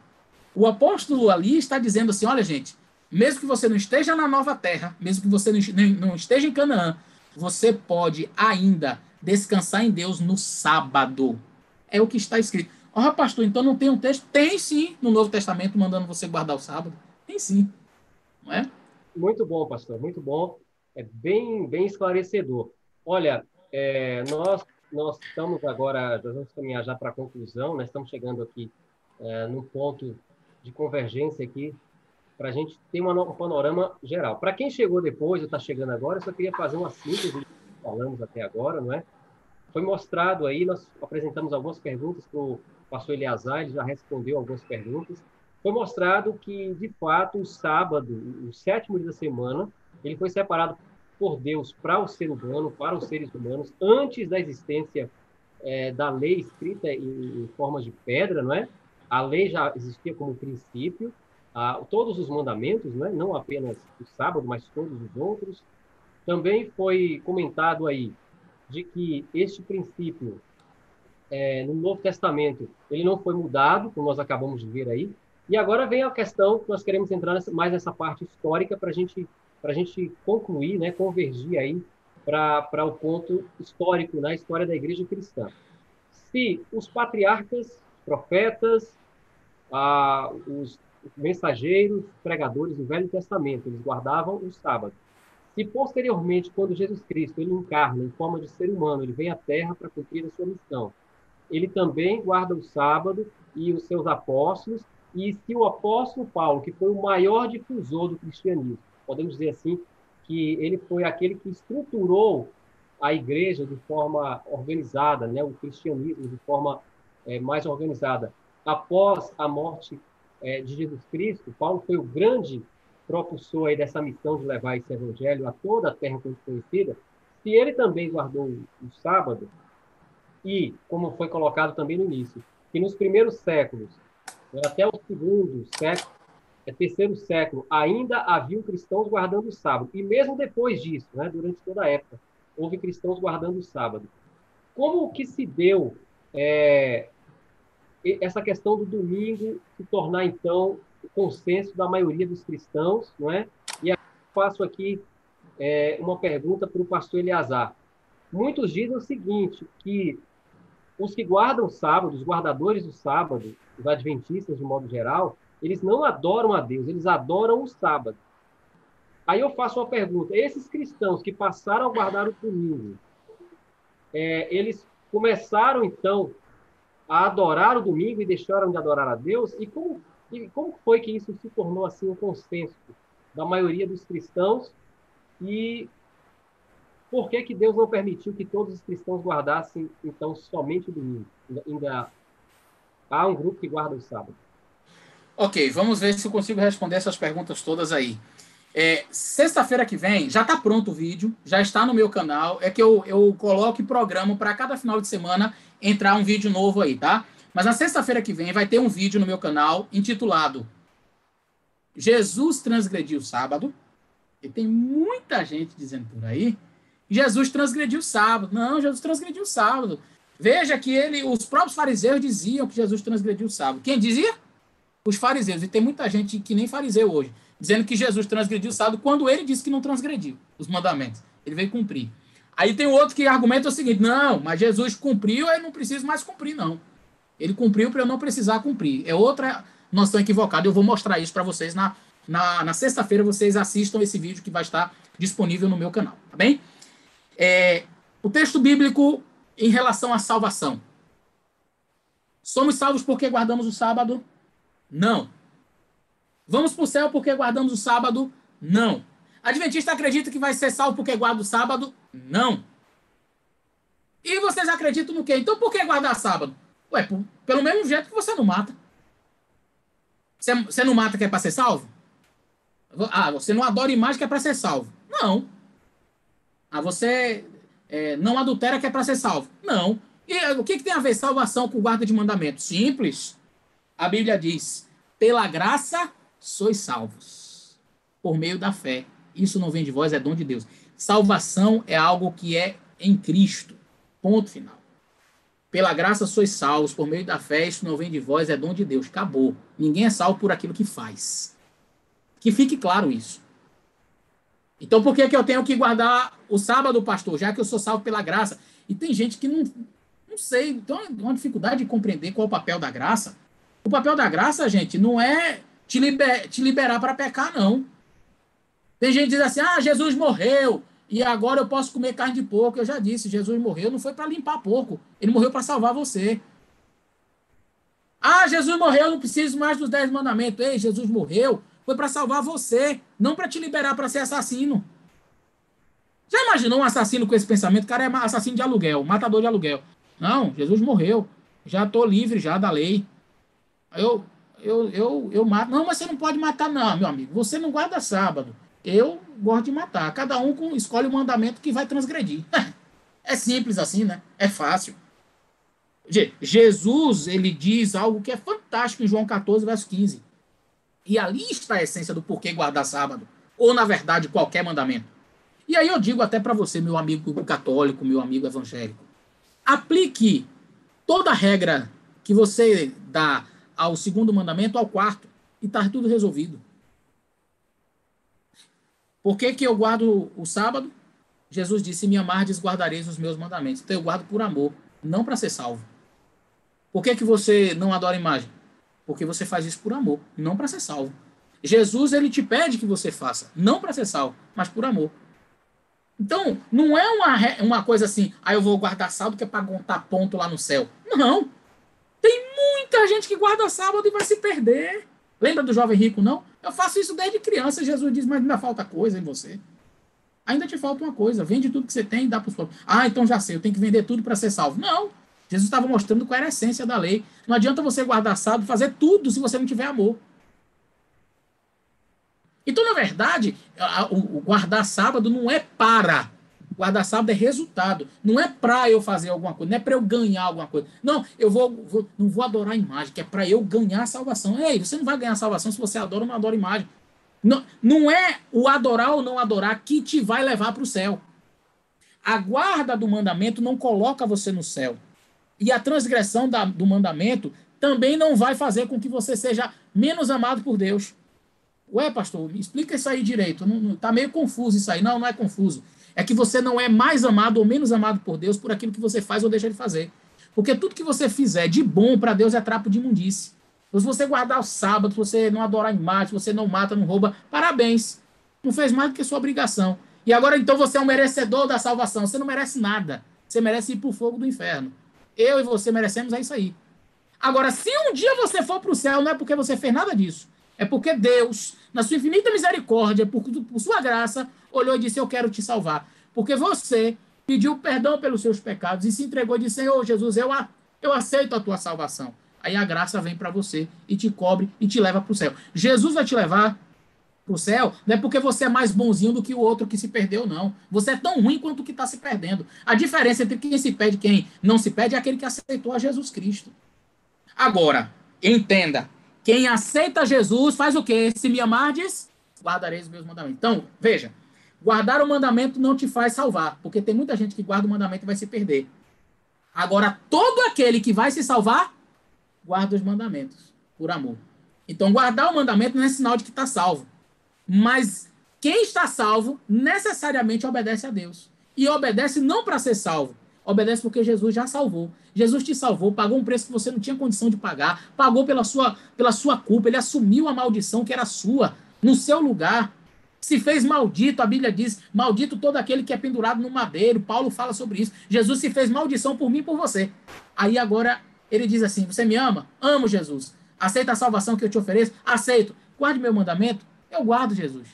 O apóstolo ali está dizendo assim, olha gente, mesmo que você não esteja na nova terra, mesmo que você não esteja em Canaã, você pode ainda descansar em Deus no sábado. É o que está escrito. Ó, pastor, então não tem um texto? Tem sim, no Novo Testamento, mandando você guardar o sábado. Tem sim, não é? Muito bom, pastor, muito bom. É bem esclarecedor. Olha, nós estamos agora, nós vamos caminhar já para a conclusão, nós estamos chegando aqui num ponto de convergência aqui, para a gente ter um panorama geral. Para quem chegou depois ou está chegando agora, eu só queria fazer uma síntese do que falamos até agora, não é? Foi mostrado aí, nós apresentamos algumas perguntas para o pastor Eleazar, ele já respondeu algumas perguntas. Foi mostrado que, de fato, o sábado, o sétimo dia da semana, ele foi separado por Deus para o ser humano, para os seres humanos, antes da existência da lei escrita em formas de pedra, não é? A lei já existia como princípio, todos os mandamentos, não é? Não apenas o sábado, mas todos os outros. Também foi comentado aí de que este princípio, no Novo Testamento, ele não foi mudado, como nós acabamos de ver aí. E agora vem a questão que nós queremos entrar mais nessa parte histórica para a gente concluir, né, convergir aí para o ponto histórico na história da Igreja Cristã. Se os patriarcas, profetas, mensageiros, pregadores do Velho Testamento, eles guardavam o sábado. Se posteriormente, quando Jesus Cristo ele encarna em forma de ser humano, ele vem à Terra para cumprir a sua missão, ele também guarda o sábado e os seus apóstolos, e se o apóstolo Paulo, que foi o maior difusor do cristianismo, podemos dizer assim, que ele foi aquele que estruturou a igreja de forma organizada, né, o cristianismo de forma mais organizada. Após a morte de Jesus Cristo, Paulo foi o grande propulsor aí dessa missão de levar esse evangelho a toda a terra conhecida. Se ele também guardou o sábado, e, como foi colocado também no início, que nos primeiros séculos, até o segundo século, terceiro século, ainda haviam cristãos guardando o sábado. E mesmo depois disso, né, durante toda a época, houve cristãos guardando o sábado. Como que se deu essa questão do domingo se tornar, então, o consenso da maioria dos cristãos, não é? E faço aqui uma pergunta para o pastor Eleazar. Muitos dizem o seguinte, que os que guardam o sábado, os guardadores do sábado, os adventistas de modo geral, eles não adoram a Deus, eles adoram o sábado. Aí eu faço uma pergunta, esses cristãos que passaram a guardar o domingo, eles começaram então a adorar o domingo e deixaram de adorar a Deus? E como foi que isso se tornou assim um consenso da maioria dos cristãos? E por que Deus não permitiu que todos os cristãos guardassem, então, somente o domingo? Ainda há um grupo que guarda o sábado. Ok, vamos ver se eu consigo responder essas perguntas todas aí. Sexta-feira que vem, já está pronto o vídeo, já está no meu canal. É que eu coloco e programo para cada final de semana entrar um vídeo novo aí, tá? Mas na sexta-feira que vem vai ter um vídeo no meu canal intitulado Jesus transgrediu o sábado. E tem muita gente dizendo por aí Jesus transgrediu o sábado. Não, Jesus transgrediu o sábado. Veja que os próprios fariseus diziam que Jesus transgrediu o sábado. Quem dizia? Os fariseus. E tem muita gente que nem fariseu hoje, dizendo que Jesus transgrediu o sábado quando ele disse que não transgrediu os mandamentos. Ele veio cumprir. Aí tem outro que argumenta o seguinte, não, mas Jesus cumpriu, eu não preciso mais cumprir, não. Ele cumpriu para eu não precisar cumprir. É outra noção equivocada. Eu vou mostrar isso para vocês na sexta-feira. Vocês assistam esse vídeo que vai estar disponível no meu canal, tá bem? O texto bíblico em relação à salvação. Somos salvos porque guardamos o sábado? Não. Vamos para o céu porque guardamos o sábado? Não. Adventista acredita que vai ser salvo porque guarda o sábado? Não. E vocês acreditam no quê? Então por que guardar sábado? Ué, pelo mesmo jeito que você não mata. Você não mata que é para ser salvo? Você não adora imagem que é para ser salvo? Não. Você não adultera que é para ser salvo? Não. E o que tem a ver salvação com guarda de mandamento? Simples. A Bíblia diz, pela graça sois salvos, por meio da fé. Isso não vem de vós, é dom de Deus. Salvação é algo que é em Cristo. Ponto final. Pela graça sois salvos, por meio da fé, isso não vem de vós, é dom de Deus. Acabou. Ninguém é salvo por aquilo que faz. Que fique claro isso. Então por que eu tenho que guardar o sábado, pastor? Já que eu sou salvo pela graça. E tem gente que não sei, tem uma dificuldade de compreender qual é o papel da graça. O papel da graça, gente, não é te liberar para pecar, não. Tem gente que diz assim, Jesus morreu e agora eu posso comer carne de porco. Eu já disse, Jesus morreu não foi para limpar porco. Ele morreu para salvar você. Jesus morreu, eu não preciso mais dos 10 mandamentos. Ei, Jesus morreu, foi para salvar você, não para te liberar para ser assassino. Já imaginou um assassino com esse pensamento? O cara é assassino de aluguel, matador de aluguel. Não, Jesus morreu. Já estou livre já da lei. Eu mato. Não, mas você não pode matar, não, meu amigo. Você não guarda sábado. Eu gosto de matar. Cada um escolhe o mandamento que vai transgredir. É simples assim, né? É fácil. Jesus, ele diz algo que é fantástico em João 14, verso 15. E ali está a essência do porquê guardar sábado. Ou, na verdade, qualquer mandamento. E aí eu digo até para você, meu amigo católico, meu amigo evangélico. Aplique toda a regra que você dá ao segundo mandamento ao quarto. E está tudo resolvido. Por que eu guardo o sábado? Jesus disse, me amardes, guardareis os meus mandamentos. Então eu guardo por amor, não para ser salvo. Por que você não adora imagem? Porque você faz isso por amor, não para ser salvo. Jesus, ele te pede que você faça, não para ser salvo, mas por amor. Então, não é uma coisa assim, eu vou guardar sábado que é para contar ponto lá no céu. Não. Tem muita gente que guarda sábado e vai se perder. Lembra do jovem rico, não? Eu faço isso desde criança. Jesus diz, mas ainda falta coisa em você. Ainda te falta uma coisa. Vende tudo que você tem e dá para os pobres. Então já sei, eu tenho que vender tudo para ser salvo. Não. Jesus estava mostrando qual era a essência da lei. Não adianta você guardar sábado, fazer tudo se você não tiver amor. Então, na verdade, o guardar sábado não é para. Guardar sábado é resultado. Não é para eu fazer alguma coisa, não é para eu ganhar alguma coisa. Não, não vou adorar a imagem, que é para eu ganhar a salvação. Ei, você não vai ganhar a salvação se você adora ou não adora a imagem. Não, não é o adorar ou não adorar que te vai levar para o céu. A guarda do mandamento não coloca você no céu. E a transgressão do mandamento também não vai fazer com que você seja menos amado por Deus. Ué, pastor, me explica isso aí direito. Tá meio confuso isso aí. Não, não é confuso. É que você não é mais amado ou menos amado por Deus por aquilo que você faz ou deixa de fazer. Porque tudo que você fizer de bom para Deus é trapo de imundície. Se você guardar o sábado, se você não adorar a imagem, se você não mata, não rouba, parabéns. Não fez mais do que sua obrigação. E agora, então, você é um merecedor da salvação. Você não merece nada. Você merece ir para o fogo do inferno. Eu e você merecemos isso aí. Agora, se um dia você for para o céu, não é porque você fez nada disso. É porque Deus, na sua infinita misericórdia, por sua graça, olhou e disse, eu quero te salvar. Porque você pediu perdão pelos seus pecados e se entregou e disse, Senhor Jesus, eu aceito a tua salvação. Aí a graça vem para você e te cobre e te leva para o céu. Jesus vai te levar para o céu, não é porque você é mais bonzinho do que o outro que se perdeu, não. Você é tão ruim quanto o que está se perdendo. A diferença entre quem se perde e quem não se perde é aquele que aceitou a Jesus Cristo. Agora, entenda, quem aceita Jesus faz o quê? Se me amardes, guardareis os meus mandamentos. Então, veja, guardar o mandamento não te faz salvar, porque tem muita gente que guarda o mandamento e vai se perder. Agora, todo aquele que vai se salvar, guarda os mandamentos, por amor. Então, guardar o mandamento não é sinal de que está salvo. Mas quem está salvo necessariamente obedece a Deus. E obedece não para ser salvo, obedece porque Jesus já salvou. Jesus te salvou, pagou um preço que você não tinha condição de pagar, pagou pela sua culpa, ele assumiu a maldição que era sua, no seu lugar. Se fez maldito, a Bíblia diz, maldito todo aquele que é pendurado no madeiro. Paulo fala sobre isso. Jesus se fez maldição por mim e por você. Aí agora ele diz assim, você me ama? Amo, Jesus. Aceita a salvação que eu te ofereço? Aceito. Guarde meu mandamento? Eu guardo, Jesus.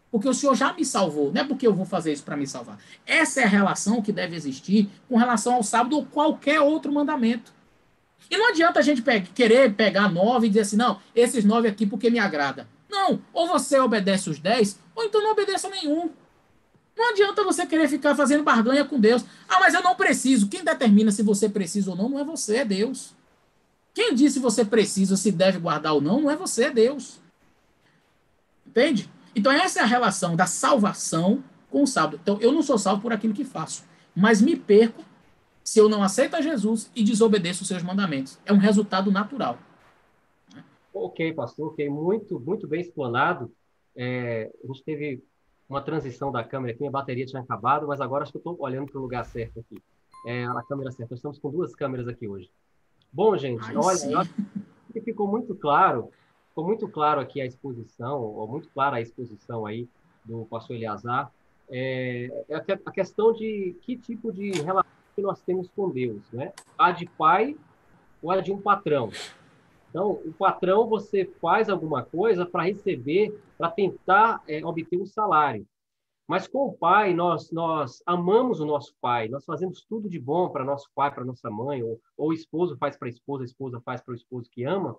Porque o Senhor já me salvou. Não é porque eu vou fazer isso para me salvar. Essa é a relação que deve existir com relação ao sábado ou qualquer outro mandamento. E não adianta a gente querer pegar 9 e dizer assim, não, esses 9 aqui porque me agrada. Não, ou você obedece os 10, ou então não obedeça nenhum. Não adianta você querer ficar fazendo barganha com Deus. Mas eu não preciso. Quem determina se você precisa ou não é você, é Deus. Quem diz se você precisa, se deve guardar ou não é você, é Deus. Entende? Então essa é a relação da salvação com o sábado. Então eu não sou salvo por aquilo que faço, mas me perco se eu não aceito a Jesus e desobedeço os seus mandamentos. É um resultado natural. Ok, pastor, ok. Muito, muito bem explanado. A gente teve uma transição da câmera aqui, minha bateria tinha acabado, mas agora acho que eu estou olhando para o lugar certo aqui. A câmera certa. Nós estamos com 2 câmeras aqui hoje. Bom, gente, olha, eu acho que ficou muito claro aqui a exposição, ou muito clara a exposição aí do pastor Eleazar, a questão de que tipo de relação que nós temos com Deus, né? A de pai ou a de um patrão. Então, o patrão, você faz alguma coisa para receber, para tentar obter um salário. Mas com o pai, nós amamos o nosso pai, nós fazemos tudo de bom para nosso pai, para nossa mãe, ou o esposo faz para a esposa faz para o esposo que ama,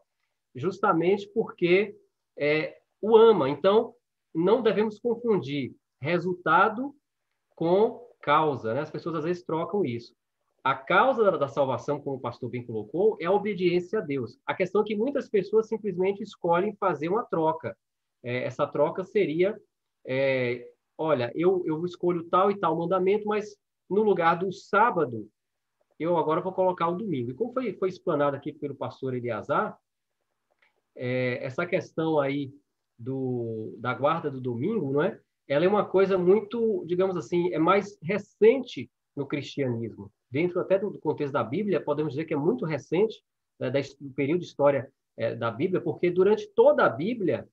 justamente porque o ama. Então, não devemos confundir resultado com causa, né? As pessoas às vezes trocam isso. A causa da salvação, como o pastor bem colocou, é a obediência a Deus. A questão é que muitas pessoas simplesmente escolhem fazer uma troca. Essa troca seria, olha, eu escolho tal e tal mandamento, mas no lugar do sábado, eu agora vou colocar o domingo. E como foi explanado aqui pelo pastor Eleazar, essa questão aí da guarda do domingo, não é? Ela é uma coisa muito, digamos assim, é mais recente no cristianismo. Dentro até do contexto da Bíblia, podemos dizer que é muito recente, né, do período de história da Bíblia, porque durante toda a Bíblia,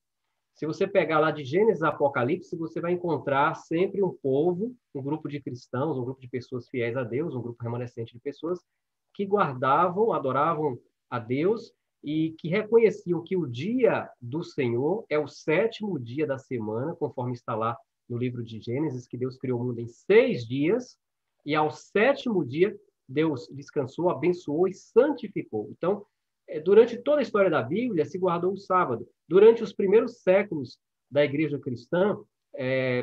se você pegar lá de Gênesis a Apocalipse, você vai encontrar sempre um povo, um grupo de cristãos, um grupo de pessoas fiéis a Deus, um grupo remanescente de pessoas que guardavam, adoravam a Deus e que reconheciam que o dia do Senhor é o 7º dia da semana, conforme está lá no livro de Gênesis, que Deus criou o mundo em 6 dias, e ao 7º dia Deus descansou, abençoou e santificou. Então, durante toda a história da Bíblia, se guardou o sábado. Durante os primeiros séculos da igreja cristã,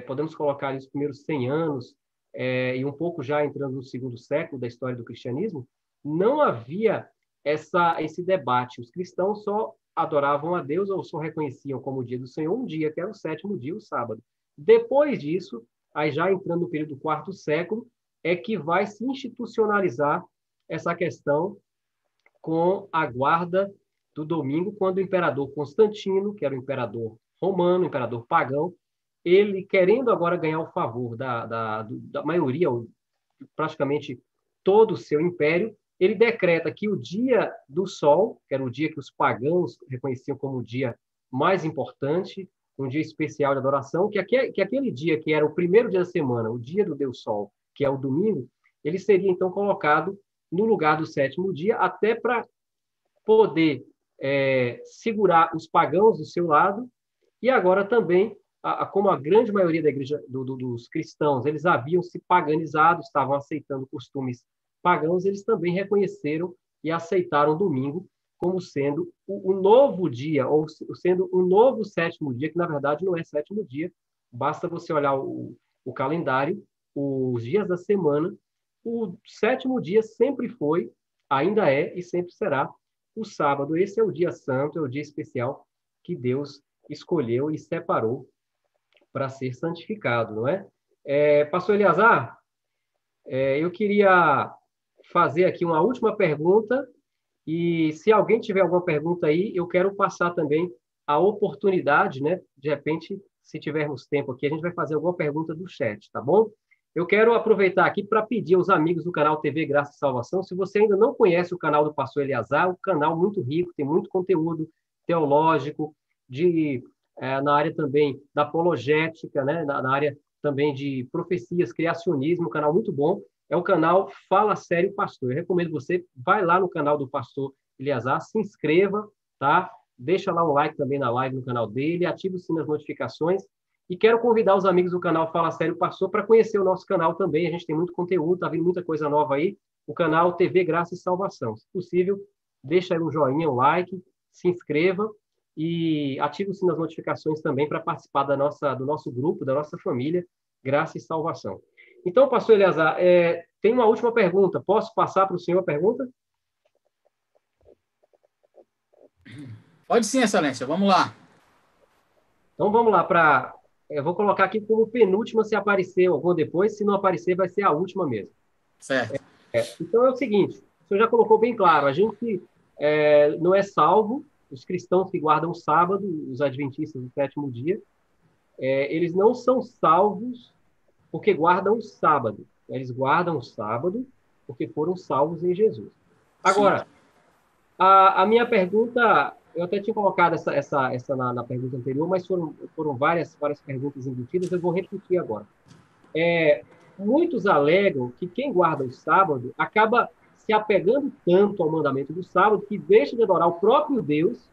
podemos colocar ali os primeiros 100 anos, e um pouco já entrando no 2º século da história do cristianismo, não havia esse debate. Os cristãos só adoravam a Deus ou só reconheciam como o dia do Senhor um dia, que era o 7º dia, o sábado. Depois disso, aí já entrando no período do 4º século, é que vai se institucionalizar essa questão com a guarda do domingo, quando o imperador Constantino, que era o imperador romano, o imperador pagão, ele, querendo agora ganhar o favor da maioria, ou praticamente todo o seu império, ele decreta que o dia do sol, que era o dia que os pagãos reconheciam como o dia mais importante, um dia especial de adoração, que aquele dia que era o primeiro dia da semana, o dia do Deus Sol, que é o domingo, ele seria então colocado no lugar do 7º dia, até para poder segurar os pagãos do seu lado, e agora também, como a grande maioria da igreja, dos cristãos, eles haviam se paganizado, estavam aceitando costumes pagãos, eles também reconheceram e aceitaram o domingo como sendo o novo dia, ou sendo o novo 7º dia, que na verdade não é 7º dia, basta você olhar o calendário, os dias da semana, o 7º dia sempre foi, ainda é e sempre será o sábado. Esse é o dia santo, é o dia especial que Deus escolheu e separou para ser santificado, não é? Pastor Eleazar, eu queria fazer aqui uma última pergunta, e se alguém tiver alguma pergunta aí, eu quero passar também a oportunidade, né? De repente, se tivermos tempo aqui, a gente vai fazer alguma pergunta do chat, tá bom? Eu quero aproveitar aqui para pedir aos amigos do canal TV Graça e Salvação, se você ainda não conhece o canal do Pastor Eleazar, um canal muito rico, tem muito conteúdo teológico, na área também da apologética, né? Na área também de profecias, criacionismo, um canal muito bom. É o canal Fala Sério Pastor. Eu recomendo você, vai lá no canal do Pastor Eleazar, se inscreva, tá? Deixa lá um like também na live no canal dele, ative o sininho das notificações. E quero convidar os amigos do canal Fala Sério Pastor para conhecer o nosso canal também. A gente tem muito conteúdo, tá vindo muita coisa nova aí. O canal TV Graça e Salvação. Se possível, deixa aí um joinha, um like, se inscreva e ative o sininho das notificações também para participar do nosso grupo, da nossa família Graça e Salvação. Então, pastor Eleazar, tem uma última pergunta. Posso passar para o senhor a pergunta? Pode sim, excelência. Vamos lá. Então, vamos lá. Eu vou colocar aqui como penúltima, se aparecer alguma depois. Se não aparecer, vai ser a última mesmo. Certo. Então, é o seguinte. O senhor já colocou bem claro. A gente não é salvo. Os cristãos que guardam o sábado, os adventistas do 7º dia, eles não são salvos porque guardam o sábado. Eles guardam o sábado porque foram salvos em Jesus. Agora, a minha pergunta, eu até tinha colocado essa na pergunta anterior, mas foram várias perguntas embutidas, eu vou repetir agora. Muitos alegam que quem guarda o sábado acaba se apegando tanto ao mandamento do sábado que deixa de adorar o próprio Deus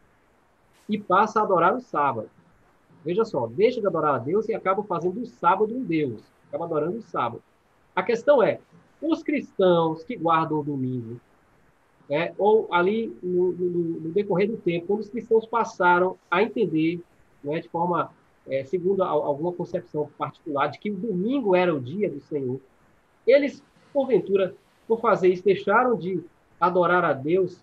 e passa a adorar o sábado. Veja só, deixa de adorar a Deus e acaba fazendo do sábado um Deus. Acaba adorando o sábado. A questão é, os cristãos que guardam o domingo, ou ali no decorrer do tempo, quando os cristãos passaram a entender, de forma, segundo alguma concepção particular, de que o domingo era o dia do Senhor, eles, porventura, por fazer isso, deixaram de adorar a Deus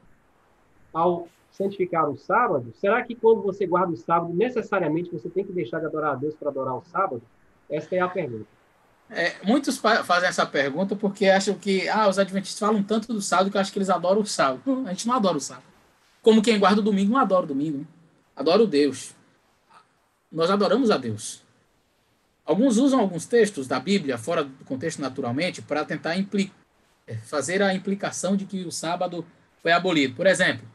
ao santificar o sábado? Será que quando você guarda o sábado, necessariamente você tem que deixar de adorar a Deus para adorar o sábado? Essa é a pergunta. Muitos fazem essa pergunta porque acham que os adventistas falam tanto do sábado que eu acho que eles adoram o sábado. A gente não adora o sábado. Como quem guarda o domingo não adora o domingo, né? Adora o Deus. Nós adoramos a Deus. Alguns usam alguns textos da Bíblia, fora do contexto naturalmente, para tentar fazer a implicação de que o sábado foi abolido. Por exemplo,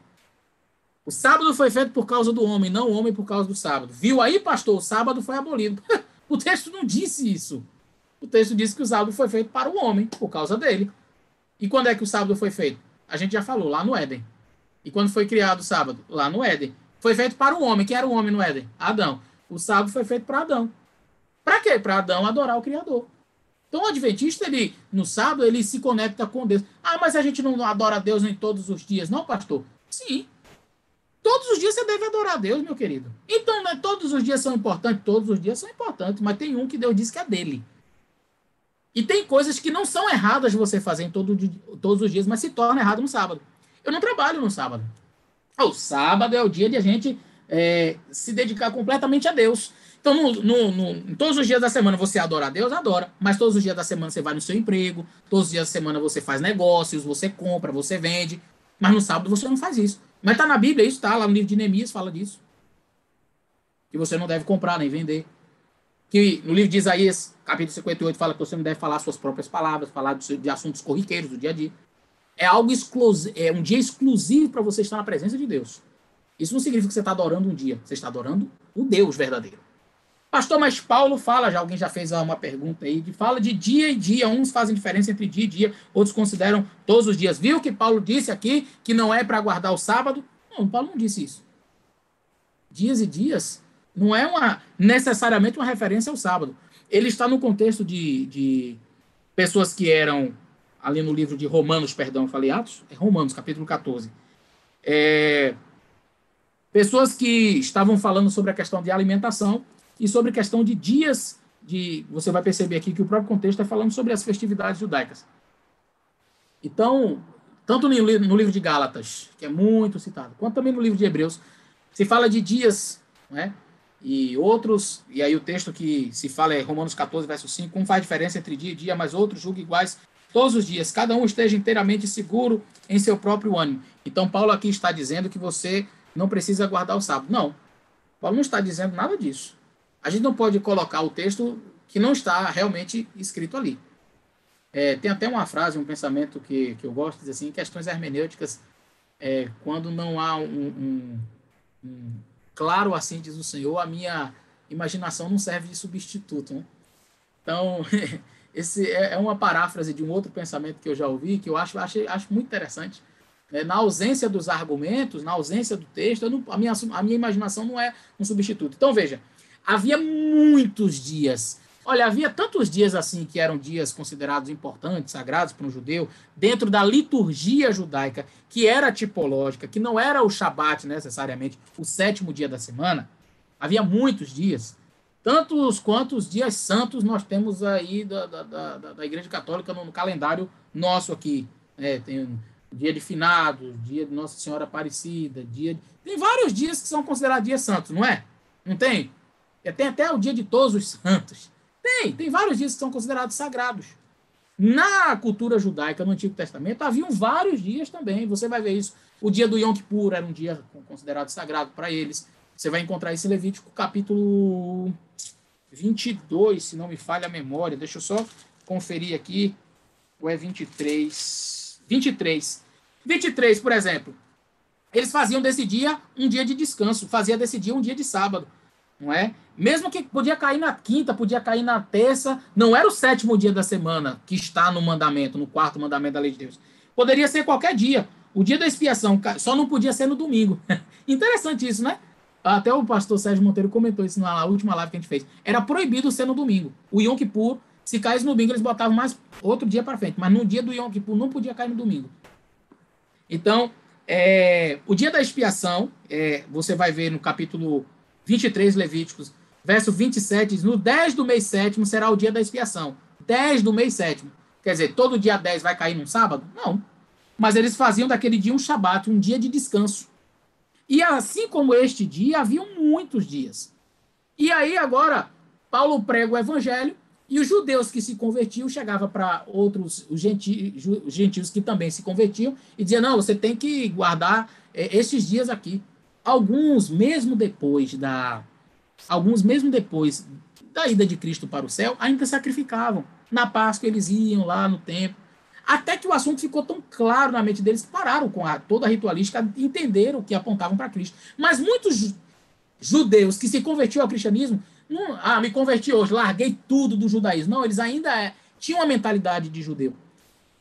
O sábado foi feito por causa do homem, não o homem por causa do sábado. Viu aí, pastor? O sábado foi abolido. O texto não disse isso. O texto disse que o sábado foi feito para o homem, por causa dele. E quando é que o sábado foi feito? A gente já falou, lá no Éden. E quando foi criado o sábado? Lá no Éden. Foi feito para o homem. Quem era o homem no Éden? Adão. O sábado foi feito para Adão. Para quê? Para Adão adorar o Criador. Então o adventista, ele, no sábado, ele se conecta com Deus. Ah, mas a gente não adora a Deus em todos os dias. Não, pastor? Sim. Todos os dias você deve adorar a Deus, meu querido. Então, né, todos os dias são importantes? Todos os dias são importantes, mas tem um que Deus disse que é dele. E tem coisas que não são erradas você fazer em todos os dias, mas se torna errado no sábado. Eu não trabalho no sábado. O sábado é o dia de a gente se dedicar completamente a Deus. Então, em todos os dias da semana você adora a Deus? Adora. Mas todos os dias da semana você vai no seu emprego, todos os dias da semana você faz negócios, você compra, você vende. Mas no sábado você não faz isso. Mas está na Bíblia, isso está lá no livro de Neemias, fala disso. Que você não deve comprar nem vender. Que no livro de Isaías, capítulo 58, fala que você não deve falar suas próprias palavras, falar de assuntos corriqueiros do dia a dia. É algo exclusivo, é um dia exclusivo para você estar na presença de Deus. Isso não significa que você está adorando um dia, você está adorando o Deus verdadeiro. Pastor, mas Paulo fala, alguém já fez uma pergunta aí, fala de dia e dia, uns fazem diferença entre dia e dia, outros consideram todos os dias. Viu que Paulo disse aqui que não é para guardar o sábado? Não, Paulo não disse isso. Dias e dias não é necessariamente uma referência ao sábado. Ele está no contexto de pessoas que eram, ali no livro de Romanos, perdão, eu falei Atos? É Romanos, capítulo 14. Pessoas que estavam falando sobre a questão de alimentação e sobre a questão de dias, você vai perceber aqui que o próprio contexto está falando sobre as festividades judaicas. Então, tanto no livro de Gálatas, que é muito citado, quanto também no livro de Hebreus, se fala de dias, né? E outros, e aí o texto que se fala é Romanos 14, verso 5, um faz diferença entre dia e dia, mas outros julga iguais todos os dias, cada um esteja inteiramente seguro em seu próprio ânimo. Então, Paulo aqui está dizendo que você não precisa guardar o sábado. Não, Paulo não está dizendo nada disso. A gente não pode colocar o texto que não está realmente escrito ali. Tem até uma frase, um pensamento que eu gosto, diz assim, questões hermenêuticas, quando não há claro, assim diz o Senhor, a minha imaginação não serve de substituto. Né? Então, esse é uma paráfrase de um outro pensamento que eu já ouvi, que eu acho muito interessante. Na ausência dos argumentos, na ausência do texto, a minha imaginação não é um substituto. Então, veja, havia muitos dias. Olha, havia tantos dias assim que eram dias considerados importantes, sagrados para um judeu, dentro da liturgia judaica, que era tipológica, que não era o Shabat necessariamente, o 7º dia da semana. Havia muitos dias. Tantos quantos dias santos nós temos aí da Igreja Católica no calendário nosso aqui. Tem dia de finados, dia de Nossa Senhora Aparecida, tem vários dias que são considerados dias santos, não é? Não tem? Tem até o dia de Todos os Santos. Tem vários dias que são considerados sagrados. Na cultura judaica, no Antigo Testamento, haviam vários dias também. Você vai ver isso. O dia do Yom Kippur era um dia considerado sagrado para eles. Você vai encontrar isso em Levítico, capítulo 22, se não me falha a memória. Deixa eu só conferir aqui. Ou é 23? 23, por exemplo. Eles faziam desse dia um dia de descanso. Fazia desse dia um dia de sábado. Não é? Mesmo que podia cair na quinta, podia cair na terça, não era o 7º dia da semana que está no mandamento, no 4º mandamento da lei de Deus. Poderia ser qualquer dia. O dia da expiação só não podia ser no domingo. Interessante isso, né? Até o pastor Sérgio Monteiro comentou isso na última live que a gente fez. Era proibido ser no domingo. O Yom Kippur, se caísse no domingo, eles botavam mais outro dia para frente. Mas no dia do Yom Kippur não podia cair no domingo. Então, o dia da expiação, você vai ver no capítulo 23, Levíticos, verso 27, diz, no 10 do mês 7º será o dia da expiação. 10 do mês 7º. Quer dizer, todo dia 10 vai cair num sábado? Não. Mas eles faziam daquele dia um shabat, um dia de descanso. E assim como este dia, haviam muitos dias. E aí agora, Paulo prega o evangelho e os judeus que se convertiam chegavam para outros, os gentios que também se convertiam e diziam, não, você tem que guardar estes dias aqui. Alguns mesmo depois da ida de Cristo para o céu, ainda sacrificavam. Na Páscoa eles iam lá no templo. Até que o assunto ficou tão claro na mente deles que pararam com toda a ritualística, entenderam que apontavam para Cristo. Mas muitos judeus que se convertiam ao cristianismo, não, me converti hoje, larguei tudo do judaísmo. Não, eles ainda tinham uma mentalidade de judeu.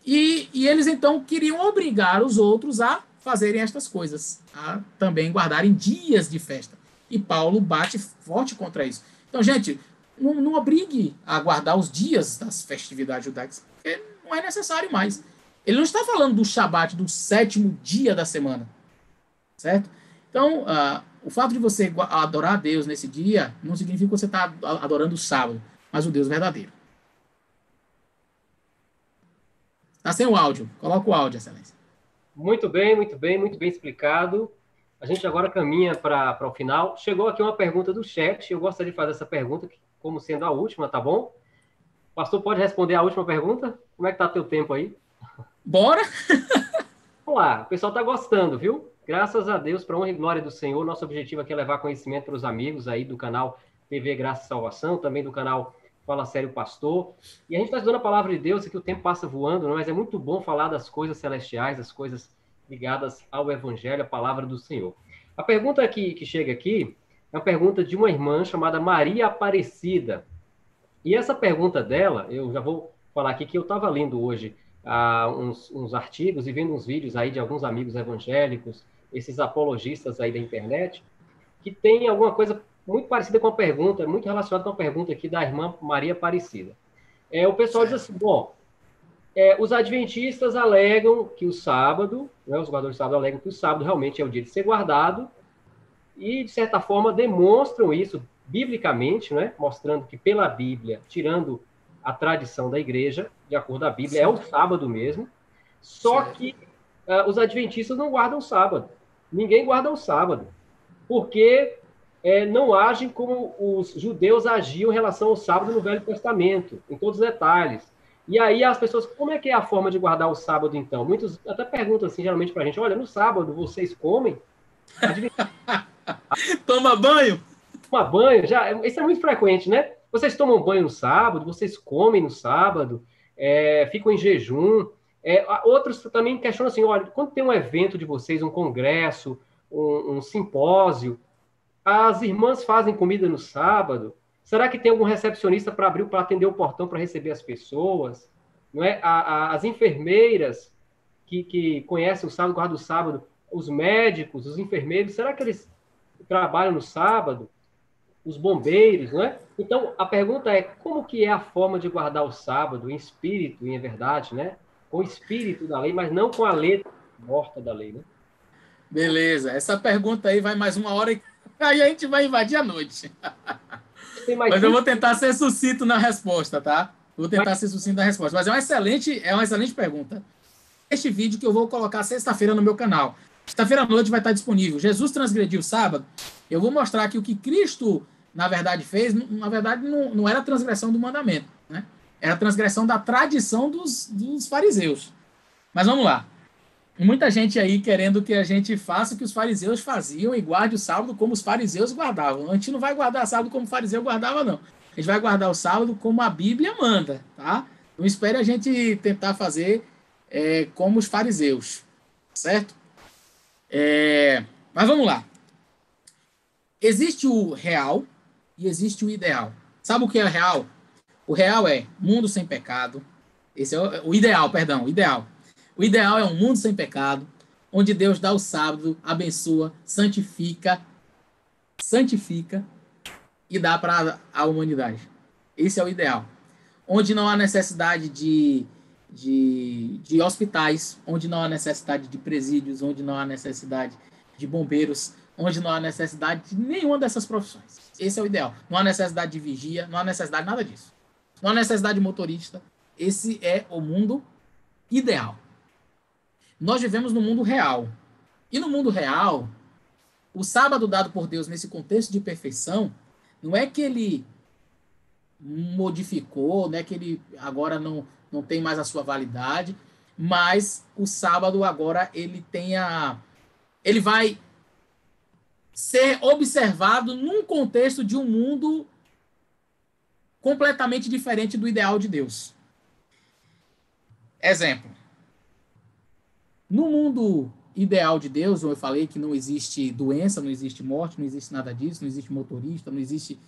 E eles então queriam obrigar os outros a fazerem estas coisas, a também guardarem dias de festa. E Paulo bate forte contra isso. Então, gente, não obrigue a guardar os dias das festividades judaicas, porque não é necessário mais. Ele não está falando do Shabat, do 7º dia da semana, certo? Então, o fato de você adorar a Deus nesse dia não significa que você está adorando o sábado, mas o Deus verdadeiro. Está sem o áudio. Coloca o áudio, Excelência. Muito bem, muito bem, muito bem explicado. A gente agora caminha para o final. Chegou aqui uma pergunta do chat. Eu gostaria de fazer essa pergunta como sendo a última, tá bom? O pastor pode responder a última pergunta? Como é que tá teu tempo aí? Bora! Vamos lá, o pessoal tá gostando, viu? Graças a Deus, para honra e glória do Senhor. Nosso objetivo aqui é levar conhecimento para os amigos aí do canal TV Graça e Salvação, também do canal Fala Sério Pastor. E a gente está estudando a palavra de Deus, e que o tempo passa voando, mas é muito bom falar das coisas celestiais, das coisas ligadas ao Evangelho, a palavra do Senhor. A pergunta que chega aqui é uma pergunta de uma irmã chamada Maria Aparecida. E essa pergunta dela, eu já vou falar aqui que eu estava lendo hoje uns artigos e vendo uns vídeos aí de alguns amigos evangélicos, esses apologistas aí da internet, que tem alguma coisa muito parecida com a pergunta, muito relacionada com a pergunta aqui da irmã Maria Aparecida. O pessoal diz assim, bom, os adventistas alegam que o sábado, né, os guardadores do sábado alegam que o sábado realmente é o dia de ser guardado, e, de certa forma, demonstram isso biblicamente, né, mostrando que pela Bíblia, tirando a tradição da igreja, de acordo com a Bíblia, é o sábado mesmo, só que os adventistas não guardam o sábado. Ninguém guarda o sábado, porque não agem como os judeus agiam em relação ao sábado no Velho Testamento, em todos os detalhes. E aí as pessoas, como é que é a forma de guardar o sábado, então? Muitos até perguntam assim, geralmente pra gente, olha, no sábado vocês comem? Toma banho? Toma banho? Isso é muito frequente, né? Vocês tomam banho no sábado, vocês comem no sábado, ficam em jejum. Outros também questionam assim, olha, quando tem um evento de vocês, um congresso, um simpósio, as irmãs fazem comida no sábado? Será que tem algum recepcionista para atender o portão para receber as pessoas? Não é? As enfermeiras que conhecem o sábado, guardam o sábado, os médicos, os enfermeiros, será que eles trabalham no sábado? Os bombeiros, não é? Então, a pergunta é, como que é a forma de guardar o sábado em espírito e em verdade, né? Com o espírito da lei, mas não com a letra morta da lei, né? Beleza. Essa pergunta aí vai mais 1 hora e aí a gente vai invadir a noite. Mas eu vou tentar ser sucinto na resposta, tá? Vou tentar ser sucinto na resposta. Mas é uma excelente pergunta. Este vídeo que eu vou colocar sexta-feira no meu canal. Sexta-feira à noite vai estar disponível. Jesus transgrediu o sábado. Eu vou mostrar que o que Cristo, na verdade, fez, na verdade, não era transgressão do mandamento, né? Era transgressão da tradição dos fariseus. Mas vamos lá. Muita gente aí querendo que a gente faça o que os fariseus faziam e guarde o sábado como os fariseus guardavam. A gente não vai guardar o sábado como o fariseu guardava, não. A gente vai guardar o sábado como a Bíblia manda, tá? Não espere a gente tentar fazer como os fariseus, certo? Mas vamos lá. Existe o real e existe o ideal. Sabe o que é o real? O real é mundo sem pecado. Esse é o ideal, perdão, o ideal. O ideal é um mundo sem pecado, onde Deus dá o sábado, abençoa, santifica e dá para a humanidade. Esse é o ideal. Onde não há necessidade de hospitais, onde não há necessidade de presídios, onde não há necessidade de bombeiros, onde não há necessidade de nenhuma dessas profissões. Esse é o ideal. Não há necessidade de vigia, não há necessidade de nada disso. Não há necessidade de motorista. Esse é o mundo ideal. Nós vivemos no mundo real. E no mundo real, o sábado dado por Deus nesse contexto de perfeição, não é que ele modificou, não é que ele agora não tem mais a sua validade, mas o sábado agora ele vai ser observado num contexto de um mundo completamente diferente do ideal de Deus. Exemplo. No mundo ideal de Deus, eu falei que não existe doença, não existe morte, não existe nada disso, não existe motorista, não existe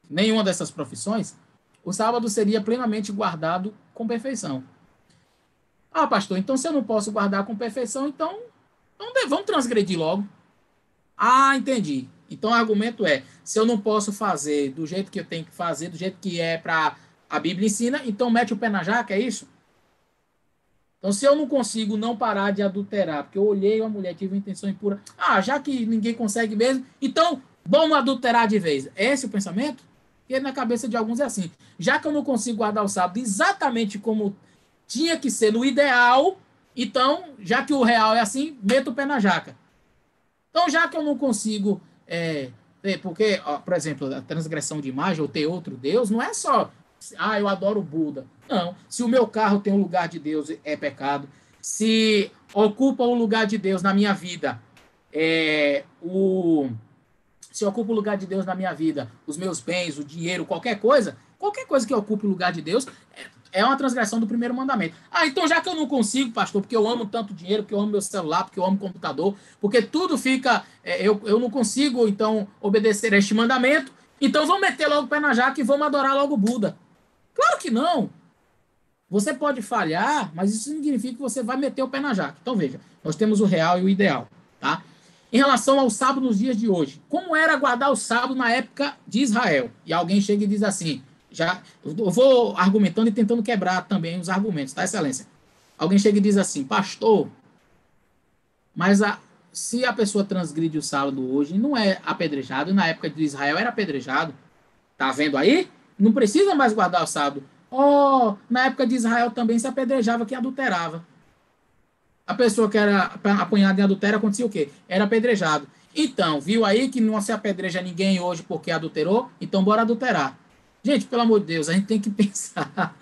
nenhuma dessas profissões, o sábado seria plenamente guardado com perfeição. Ah, pastor, então se eu não posso guardar com perfeição, então vamos transgredir logo. Ah, entendi. Então o argumento é, se eu não posso fazer do jeito que eu tenho que fazer, do jeito que é para a Bíblia ensina, então mete o pé na jaca, é isso? Então se eu não consigo não parar de adulterar, porque eu olhei uma mulher, tive uma intenção impura, já que ninguém consegue mesmo, então vamos adulterar de vez. É esse o pensamento? E na cabeça de alguns é assim, já que eu não consigo guardar o sábado exatamente como tinha que ser no ideal, então, já que o real é assim, meto o pé na jaca. Então, já que eu não consigo, porque, por exemplo, a transgressão de imagem ou ter outro Deus, não é só, eu adoro o Buda. Não, se o meu carro tem um lugar de Deus, é pecado. Se ocupa o lugar de Deus na minha vida, se ocupa o lugar de Deus na minha vida, os meus bens, o dinheiro, qualquer coisa que ocupe o lugar de Deus, é uma transgressão do primeiro mandamento. Então já que eu não consigo, pastor, porque eu amo tanto dinheiro, porque eu amo meu celular, porque eu amo computador, porque tudo fica, eu não consigo, então, obedecer a este mandamento, então vamos meter logo o pé na jaca e vamos adorar logo o Buda. Claro que não. Você pode falhar, mas isso significa que você vai meter o pé na jaca. Então veja, nós temos o real e o ideal, tá? Em relação ao sábado nos dias de hoje, como era guardar o sábado na época de Israel? E alguém chega e diz assim, eu vou argumentando e tentando quebrar também os argumentos, tá, excelência? Alguém chega e diz assim, pastor, mas se a pessoa transgride o sábado hoje, não é apedrejado, e na época de Israel era apedrejado. Tá vendo aí? Não precisa mais guardar o sábado. Na época de Israel também se apedrejava quem adulterava. A pessoa que era apanhada em adultério, acontecia o quê? Era apedrejado. Então, viu aí que não se apedreja ninguém hoje porque adulterou? Então, bora adulterar. Gente, pelo amor de Deus, a gente tem que pensar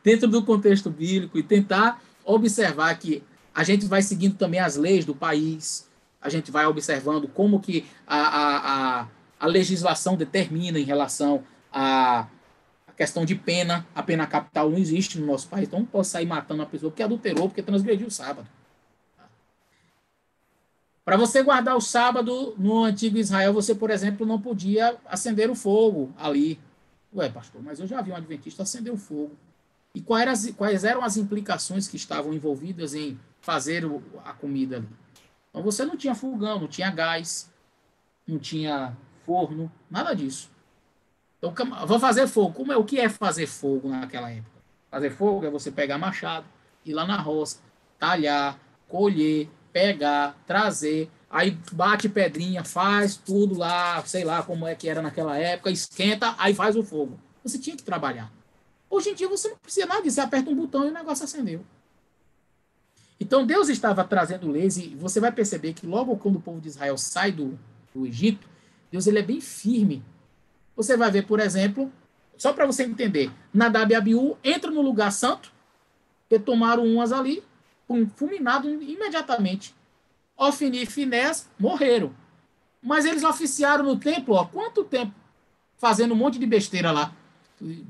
dentro do contexto bíblico e tentar observar que a gente vai seguindo também as leis do país, a gente vai observando como que a legislação determina em relação à questão de pena. A pena capital não existe no nosso país, então não posso sair matando uma pessoa porque adulterou, porque transgrediu o sábado. Para você guardar o sábado no antigo Israel, você, por exemplo, não podia acender o fogo ali. Ué, pastor, mas eu já vi um adventista acender o fogo. E quais eram as implicações que estavam envolvidas em fazer a comida ali? Então você não tinha fogão, não tinha gás, não tinha forno, nada disso. Então, vou fazer fogo. O que é fazer fogo naquela época? Fazer fogo é você pegar machado, ir lá na roça, talhar, colher, pegar, trazer, aí bate pedrinha, faz tudo lá, sei lá como é que era naquela época, esquenta, aí faz o fogo. Você tinha que trabalhar. Hoje em dia você não precisa nada disso, você aperta um botão e o negócio acendeu. Então Deus estava trazendo leis e você vai perceber que logo quando o povo de Israel sai do Egito, Deus ele é bem firme. Você vai ver, por exemplo, só para você entender, Nadab e Abiú entram no lugar santo, que tomaram umas ali, fulminado imediatamente. Ofni e Finés morreram. Mas eles oficiaram no templo, quanto tempo? Fazendo um monte de besteira lá.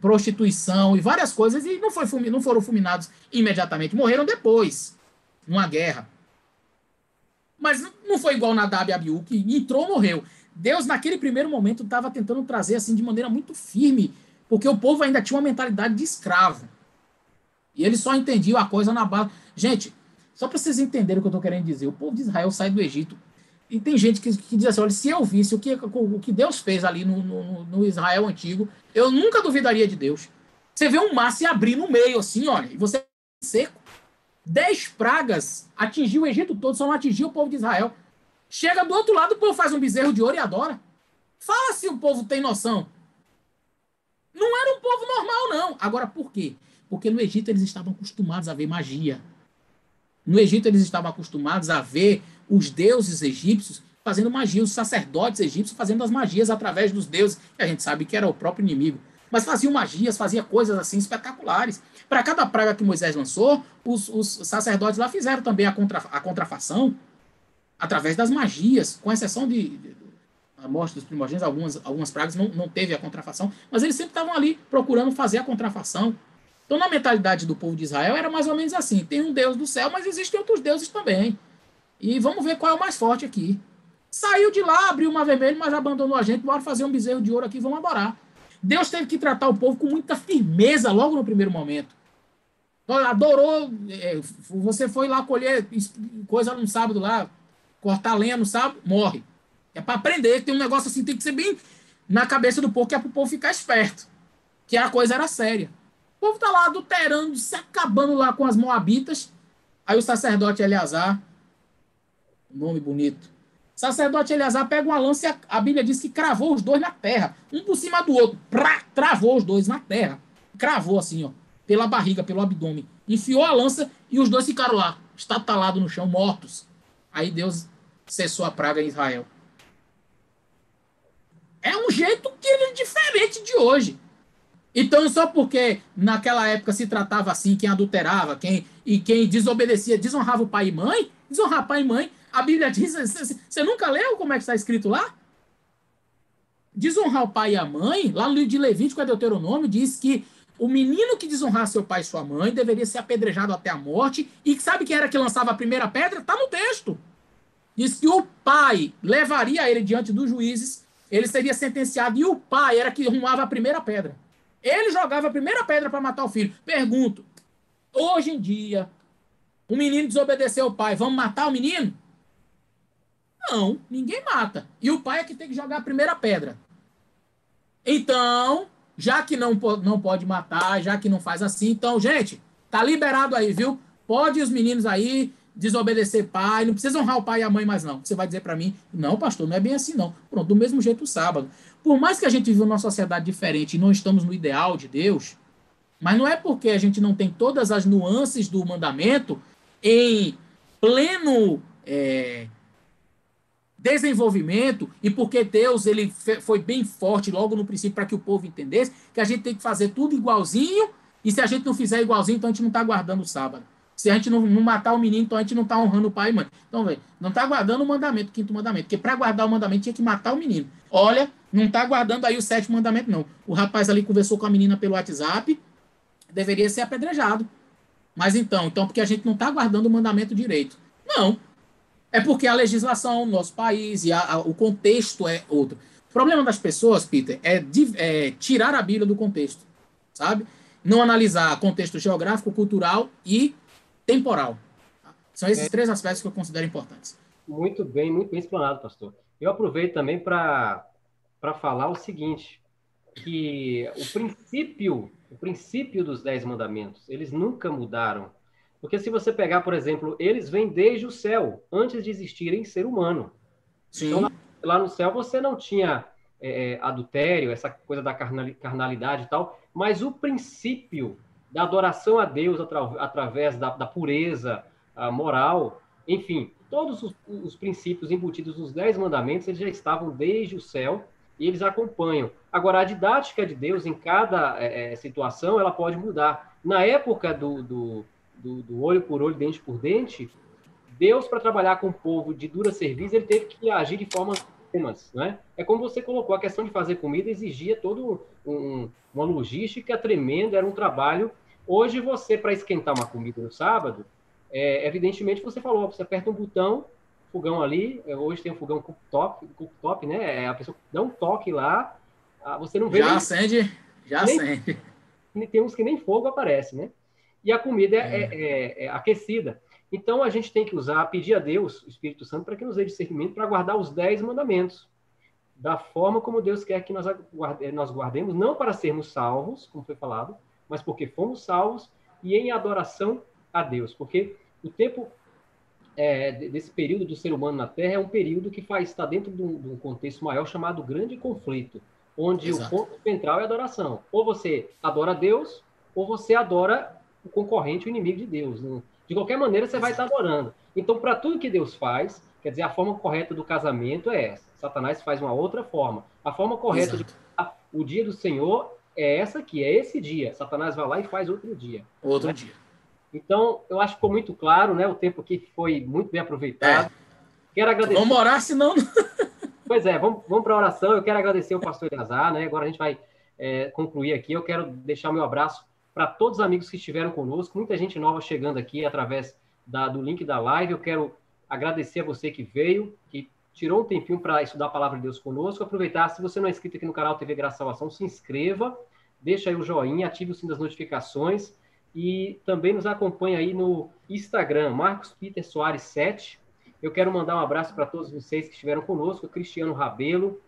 Prostituição e várias coisas, e não foram fulminados imediatamente. Morreram depois, numa guerra. Mas não foi igual Nadab e Abiú, que entrou e morreu. Deus, naquele primeiro momento, estava tentando trazer assim de maneira muito firme, porque o povo ainda tinha uma mentalidade de escravo. E eles só entendiam a coisa na base. Gente, só para vocês entenderem o que eu estou querendo dizer, o povo de Israel sai do Egito. E tem gente que diz assim, olha, se eu visse o que Deus fez ali no Israel antigo, eu nunca duvidaria de Deus. Você vê um mar se abrir no meio, assim, olha, e você seco. 10 pragas atingiu o Egito todo, só não atingiu o povo de Israel. Chega do outro lado, o povo faz um bezerro de ouro e adora. Fala se o povo tem noção. Não era um povo normal, não. Agora, por quê? Porque no Egito eles estavam acostumados a ver magia. No Egito eles estavam acostumados a ver os deuses egípcios fazendo magia, os sacerdotes egípcios fazendo as magias através dos deuses, que a gente sabe que era o próprio inimigo. Mas faziam magias, faziam coisas assim espetaculares. Para cada praga que Moisés lançou, os sacerdotes lá fizeram também a contrafação através das magias, com exceção de a morte dos primogênitos, algumas pragas não teve a contrafação, mas eles sempre estavam ali procurando fazer a contrafação. Então, na mentalidade do povo de Israel, era mais ou menos assim: tem um Deus do céu, mas existem outros deuses também. E vamos ver qual é o mais forte aqui. Saiu de lá, abriu o mar vermelho, mas abandonou a gente. Bora fazer um bezerro de ouro aqui, vamos adorar. Deus teve que tratar o povo com muita firmeza logo no primeiro momento. Adorou, você foi lá colher coisa no sábado lá, cortar lenha no sábado, morre. É para aprender, tem um negócio assim, tem que ser bem na cabeça do povo, que é para o povo ficar esperto. Que a coisa era séria. O povo tá lá adulterando, se acabando lá com as moabitas. Aí o sacerdote Eleazar, nome bonito, sacerdote Eleazar pega uma lança e a Bíblia diz que cravou os dois na terra, um por cima do outro, travou os dois na terra, cravou assim, ó, pela barriga, pelo abdômen, enfiou a lança e os dois ficaram lá, estatalados no chão, mortos. Aí Deus cessou a praga em Israel. É um jeito que é diferente de hoje. Então, só porque naquela época se tratava assim, quem adulterava, quem desobedecia, desonrava o pai e mãe, desonrar pai e mãe, a Bíblia diz, você nunca leu como é que está escrito lá? Desonrar o pai e a mãe, lá no livro de Levítico, Deuteronômio, diz que o menino que desonrar seu pai e sua mãe deveria ser apedrejado até a morte, e sabe quem era que lançava a primeira pedra? Está no texto. Diz que o pai levaria ele diante dos juízes, ele seria sentenciado, e o pai era que arrumava a primeira pedra. Ele jogava a primeira pedra para matar o filho. Pergunto, hoje em dia, o menino desobedeceu ao pai, vamos matar o menino? Não, ninguém mata. E o pai é que tem que jogar a primeira pedra. Então, já que não pode matar, já que não faz assim, então, gente, tá liberado aí, viu? Pode os meninos aí desobedecer pai, não precisa honrar o pai e a mãe mais não. Você vai dizer para mim, não, pastor, não é bem assim não. Pronto, do mesmo jeito o sábado. Por mais que a gente viva numa sociedade diferente e não estamos no ideal de Deus, mas não é porque a gente não tem todas as nuances do mandamento em pleno desenvolvimento, e porque Deus ele foi bem forte logo no princípio para que o povo entendesse que a gente tem que fazer tudo igualzinho, e se a gente não fizer igualzinho, então a gente não está guardando o sábado. Se a gente não matar o menino, então a gente não está honrando o pai e mãe. Então, velho, não está guardando o mandamento, o quinto mandamento, porque para guardar o mandamento tinha que matar o menino. Olha, não está guardando aí o sétimo mandamento, não. O rapaz ali conversou com a menina pelo WhatsApp, deveria ser apedrejado. Mas então porque a gente não está guardando o mandamento direito. Não. É porque a legislação no nosso país e o contexto é outro. O problema das pessoas, Peter, é tirar a Bíblia do contexto, sabe? Não analisar contexto geográfico, cultural e temporal. São esses três aspectos que eu considero importantes. Muito bem explanado, pastor. Eu aproveito também para falar o seguinte, que o princípio dos 10 mandamentos, eles nunca mudaram. Porque se você pegar, por exemplo, eles vêm desde o céu, antes de existirem ser humano. Sim. Então, lá no céu você não tinha adultério, essa coisa da carnalidade e tal, mas o princípio da adoração a Deus através da pureza moral, enfim, todos os princípios embutidos nos 10 mandamentos, eles já estavam desde o céu e eles acompanham. Agora, a didática de Deus em cada situação, ela pode mudar. Na época do olho por olho, dente por dente, Deus, para trabalhar com o povo de dura serviço, ele teve que agir de formas extremas, né? É como você colocou, a questão de fazer comida exigia toda uma logística tremenda, era um trabalho. Hoje, você, para esquentar uma comida no sábado, evidentemente, você falou, você aperta um botão, fogão ali, hoje tem um fogão cooktop, né? A pessoa dá um toque lá, você não vê... Já acende. Tem uns que nem fogo aparece, né? E a comida é aquecida. Então, a gente tem que pedir a Deus, o Espírito Santo, para que nos dê discernimento para guardar os 10 mandamentos, da forma como Deus quer que nós guardemos, não para sermos salvos, como foi falado, mas porque fomos salvos e em adoração a Deus. Porque o tempo desse período do ser humano na Terra é um período que está dentro de um contexto maior chamado grande conflito, onde Exato. O ponto central é a adoração. Ou você adora a Deus, ou você adora o concorrente, o inimigo de Deus. De qualquer maneira, você vai estar adorando. Então, para tudo que Deus faz, quer dizer, a forma correta do casamento é essa. Satanás faz uma outra forma. A forma correta o dia do Senhor é essa aqui, é esse dia. Satanás vai lá e faz outro dia. Outro dia. Então, eu acho que ficou muito claro, né? O tempo aqui foi muito bem aproveitado. Quero agradecer... Vamos orar, senão... Pois vamos para a oração. Eu quero agradecer o pastor Eleazar, né? Agora a gente vai concluir aqui. Eu quero deixar o meu abraço para todos os amigos que estiveram conosco, muita gente nova chegando aqui através do link da live. Eu quero agradecer a você que veio, que tirou um tempinho para estudar a Palavra de Deus conosco. Aproveitar, se você não é inscrito aqui no canal TV Graça e Salvação, se inscreva, deixa aí o joinha, ative o sininho das notificações e também nos acompanha aí no Instagram, Marcos Peter Soares 7. Eu quero mandar um abraço para todos vocês que estiveram conosco, o Cristiano Rabelo,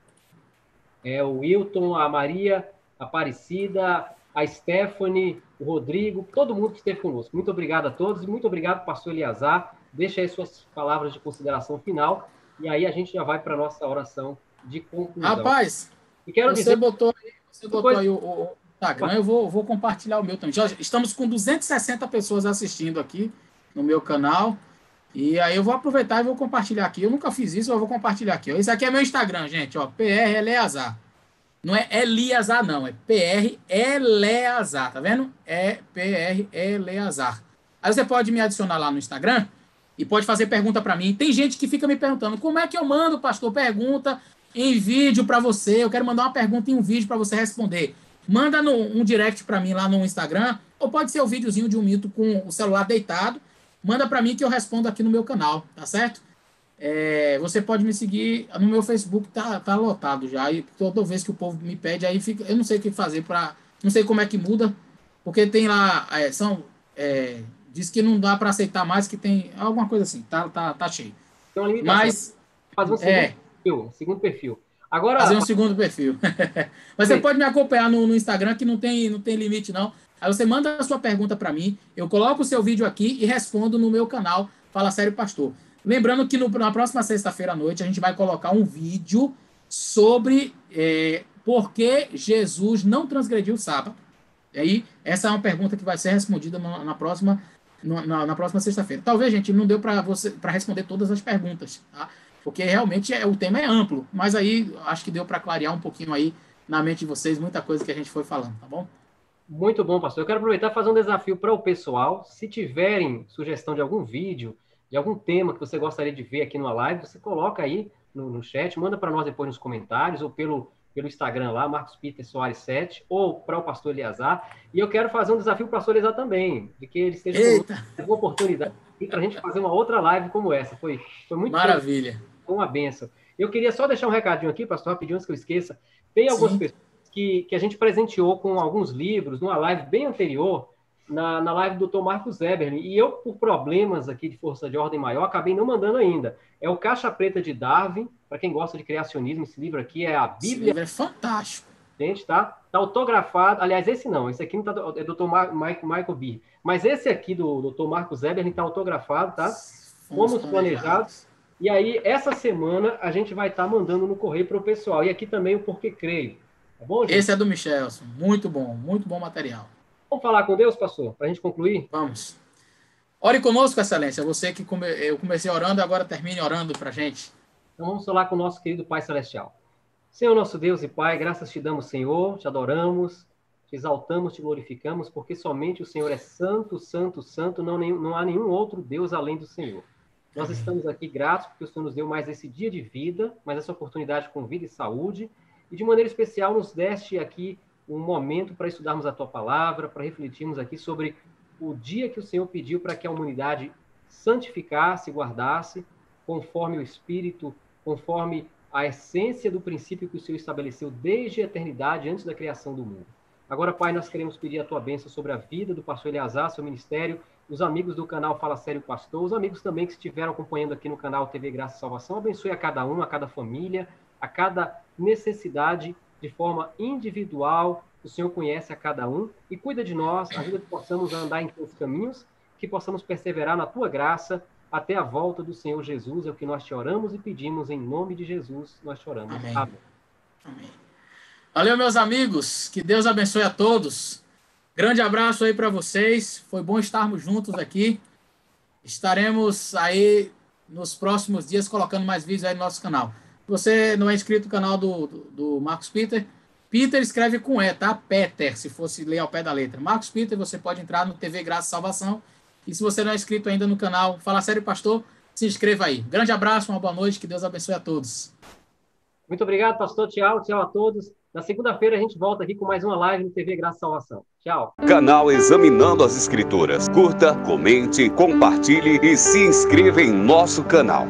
o Wilton, a Maria Aparecida, a Stephanie, o Rodrigo, todo mundo que esteve conosco. Muito obrigado a todos e muito obrigado, pastor Eliazar. Deixa aí suas palavras de consideração final e aí a gente já vai para a nossa oração de conclusão. Rapaz, e quero você dizer... botou aí o Instagram, eu vou compartilhar o meu também. Já estamos com 260 pessoas assistindo aqui no meu canal. E aí eu vou aproveitar e vou compartilhar aqui. Eu nunca fiz isso, eu vou compartilhar aqui. Ó. Esse aqui é meu Instagram, gente. Ó, PR Eleazar. Não é Eliazar, não. É PR Eleazar. Tá vendo? É PR Eleazar. Aí você pode me adicionar lá no Instagram e pode fazer pergunta para mim. Tem gente que fica me perguntando como é que eu mando, pastor, pergunta em vídeo para você. Eu quero mandar uma pergunta em um vídeo para você responder. Manda um direct para mim lá no Instagram. Ou pode ser o videozinho de 1 minuto com o celular deitado. Manda para mim que eu respondo aqui no meu canal, tá certo? Você pode me seguir no meu Facebook, tá lotado já. E toda vez que o povo me pede, aí fica, eu não sei o que fazer para, não sei como é que muda, porque tem lá, diz que não dá para aceitar mais, que tem alguma coisa assim, tá cheio. Tem uma limitação. Mas fazer um segundo perfil. Agora fazer um segundo perfil. Mas você pode me acompanhar no Instagram, que não tem limite não. Aí você manda a sua pergunta para mim, eu coloco o seu vídeo aqui e respondo no meu canal Fala Sério Pastor. Lembrando que na próxima sexta-feira à noite a gente vai colocar um vídeo sobre por que Jesus não transgrediu o sábado. E aí, essa é uma pergunta que vai ser respondida na próxima sexta-feira. Talvez, gente, não deu para responder todas as perguntas, tá? Porque realmente o tema é amplo, mas aí acho que deu para clarear um pouquinho aí na mente de vocês muita coisa que a gente foi falando, tá bom? Muito bom, pastor. Eu quero aproveitar e fazer um desafio para o pessoal. Se tiverem sugestão de algum vídeo, de algum tema que você gostaria de ver aqui numa live, você coloca aí no chat, manda para nós depois nos comentários, ou pelo Instagram lá, Marcos Peter Soares 7, ou para o pastor Eliazar. E eu quero fazer um desafio para o pastor Eliazar também, de que ele esteja com uma oportunidade para a gente fazer uma outra live como essa. Foi muito maravilha. Foi uma benção. Eu queria só deixar um recadinho aqui, pastor, rapidinho, antes que eu esqueça. Tem algumas pessoas que a gente presenteou com alguns livros, numa live bem anterior, na live do Dr. Marcos Eberlin, e eu, por problemas aqui de força de ordem maior, acabei não mandando ainda. É o Caixa Preta de Darwin, para quem gosta de criacionismo, esse livro aqui é a Bíblia. Esse livro é fantástico. Gente, tá autografado, aliás, esse não, esse aqui não tá, é do Dr. Michael Beer, mas esse aqui do Dr. Marcos Eberlin tá autografado, tá? Fomos planejados. E aí, essa semana, a gente vai estar mandando no correio para o pessoal. E aqui também o Porque Creio. Tá bom, gente? Esse é do Michelson. Muito bom material. Vamos falar com Deus, pastor, para a gente concluir? Vamos. Ore conosco, excelência. Você que eu comecei orando, agora termine orando para a gente. Então vamos falar com o nosso querido Pai Celestial. Senhor, nosso Deus e Pai, graças te damos, Senhor, te adoramos, te exaltamos, te glorificamos, porque somente o Senhor é santo, santo, santo, não há nenhum outro Deus além do Senhor. Nós estamos aqui gratos porque o Senhor nos deu mais esse dia de vida, mais essa oportunidade com vida e saúde, e de maneira especial nos deste aqui um momento para estudarmos a Tua Palavra, para refletirmos aqui sobre o dia que o Senhor pediu para que a humanidade santificasse, guardasse, conforme o Espírito, conforme a essência do princípio que o Senhor estabeleceu desde a eternidade, antes da criação do mundo. Agora, Pai, nós queremos pedir a Tua bênção sobre a vida do pastor Eliazar, seu ministério, os amigos do canal Fala Sério Pastor, os amigos também que estiveram acompanhando aqui no canal TV Graça e Salvação, abençoe a cada um, a cada família, a cada necessidade de forma individual. O Senhor conhece a cada um e cuida de nós, ajuda que possamos andar em teus caminhos, que possamos perseverar na tua graça até a volta do Senhor Jesus. É o que nós te oramos e pedimos em nome de Jesus, nós te oramos. Amém. Amém. Valeu, meus amigos, que Deus abençoe a todos. Grande abraço aí para vocês, foi bom estarmos juntos aqui. Estaremos aí nos próximos dias colocando mais vídeos aí no nosso canal. Se você não é inscrito no canal do Marcos Peter, Peter escreve com E, tá? Peter, se fosse ler ao pé da letra. Marcos Peter, você pode entrar no TV Graça e Salvação. E se você não é inscrito ainda no canal Fala Sério Pastor, se inscreva aí. Grande abraço, uma boa noite, que Deus abençoe a todos. Muito obrigado, pastor. Tchau a todos. Na segunda-feira a gente volta aqui com mais uma live no TV Graça e Salvação. Tchau. Canal Examinando as Escrituras. Curta, comente, compartilhe e se inscreva em nosso canal.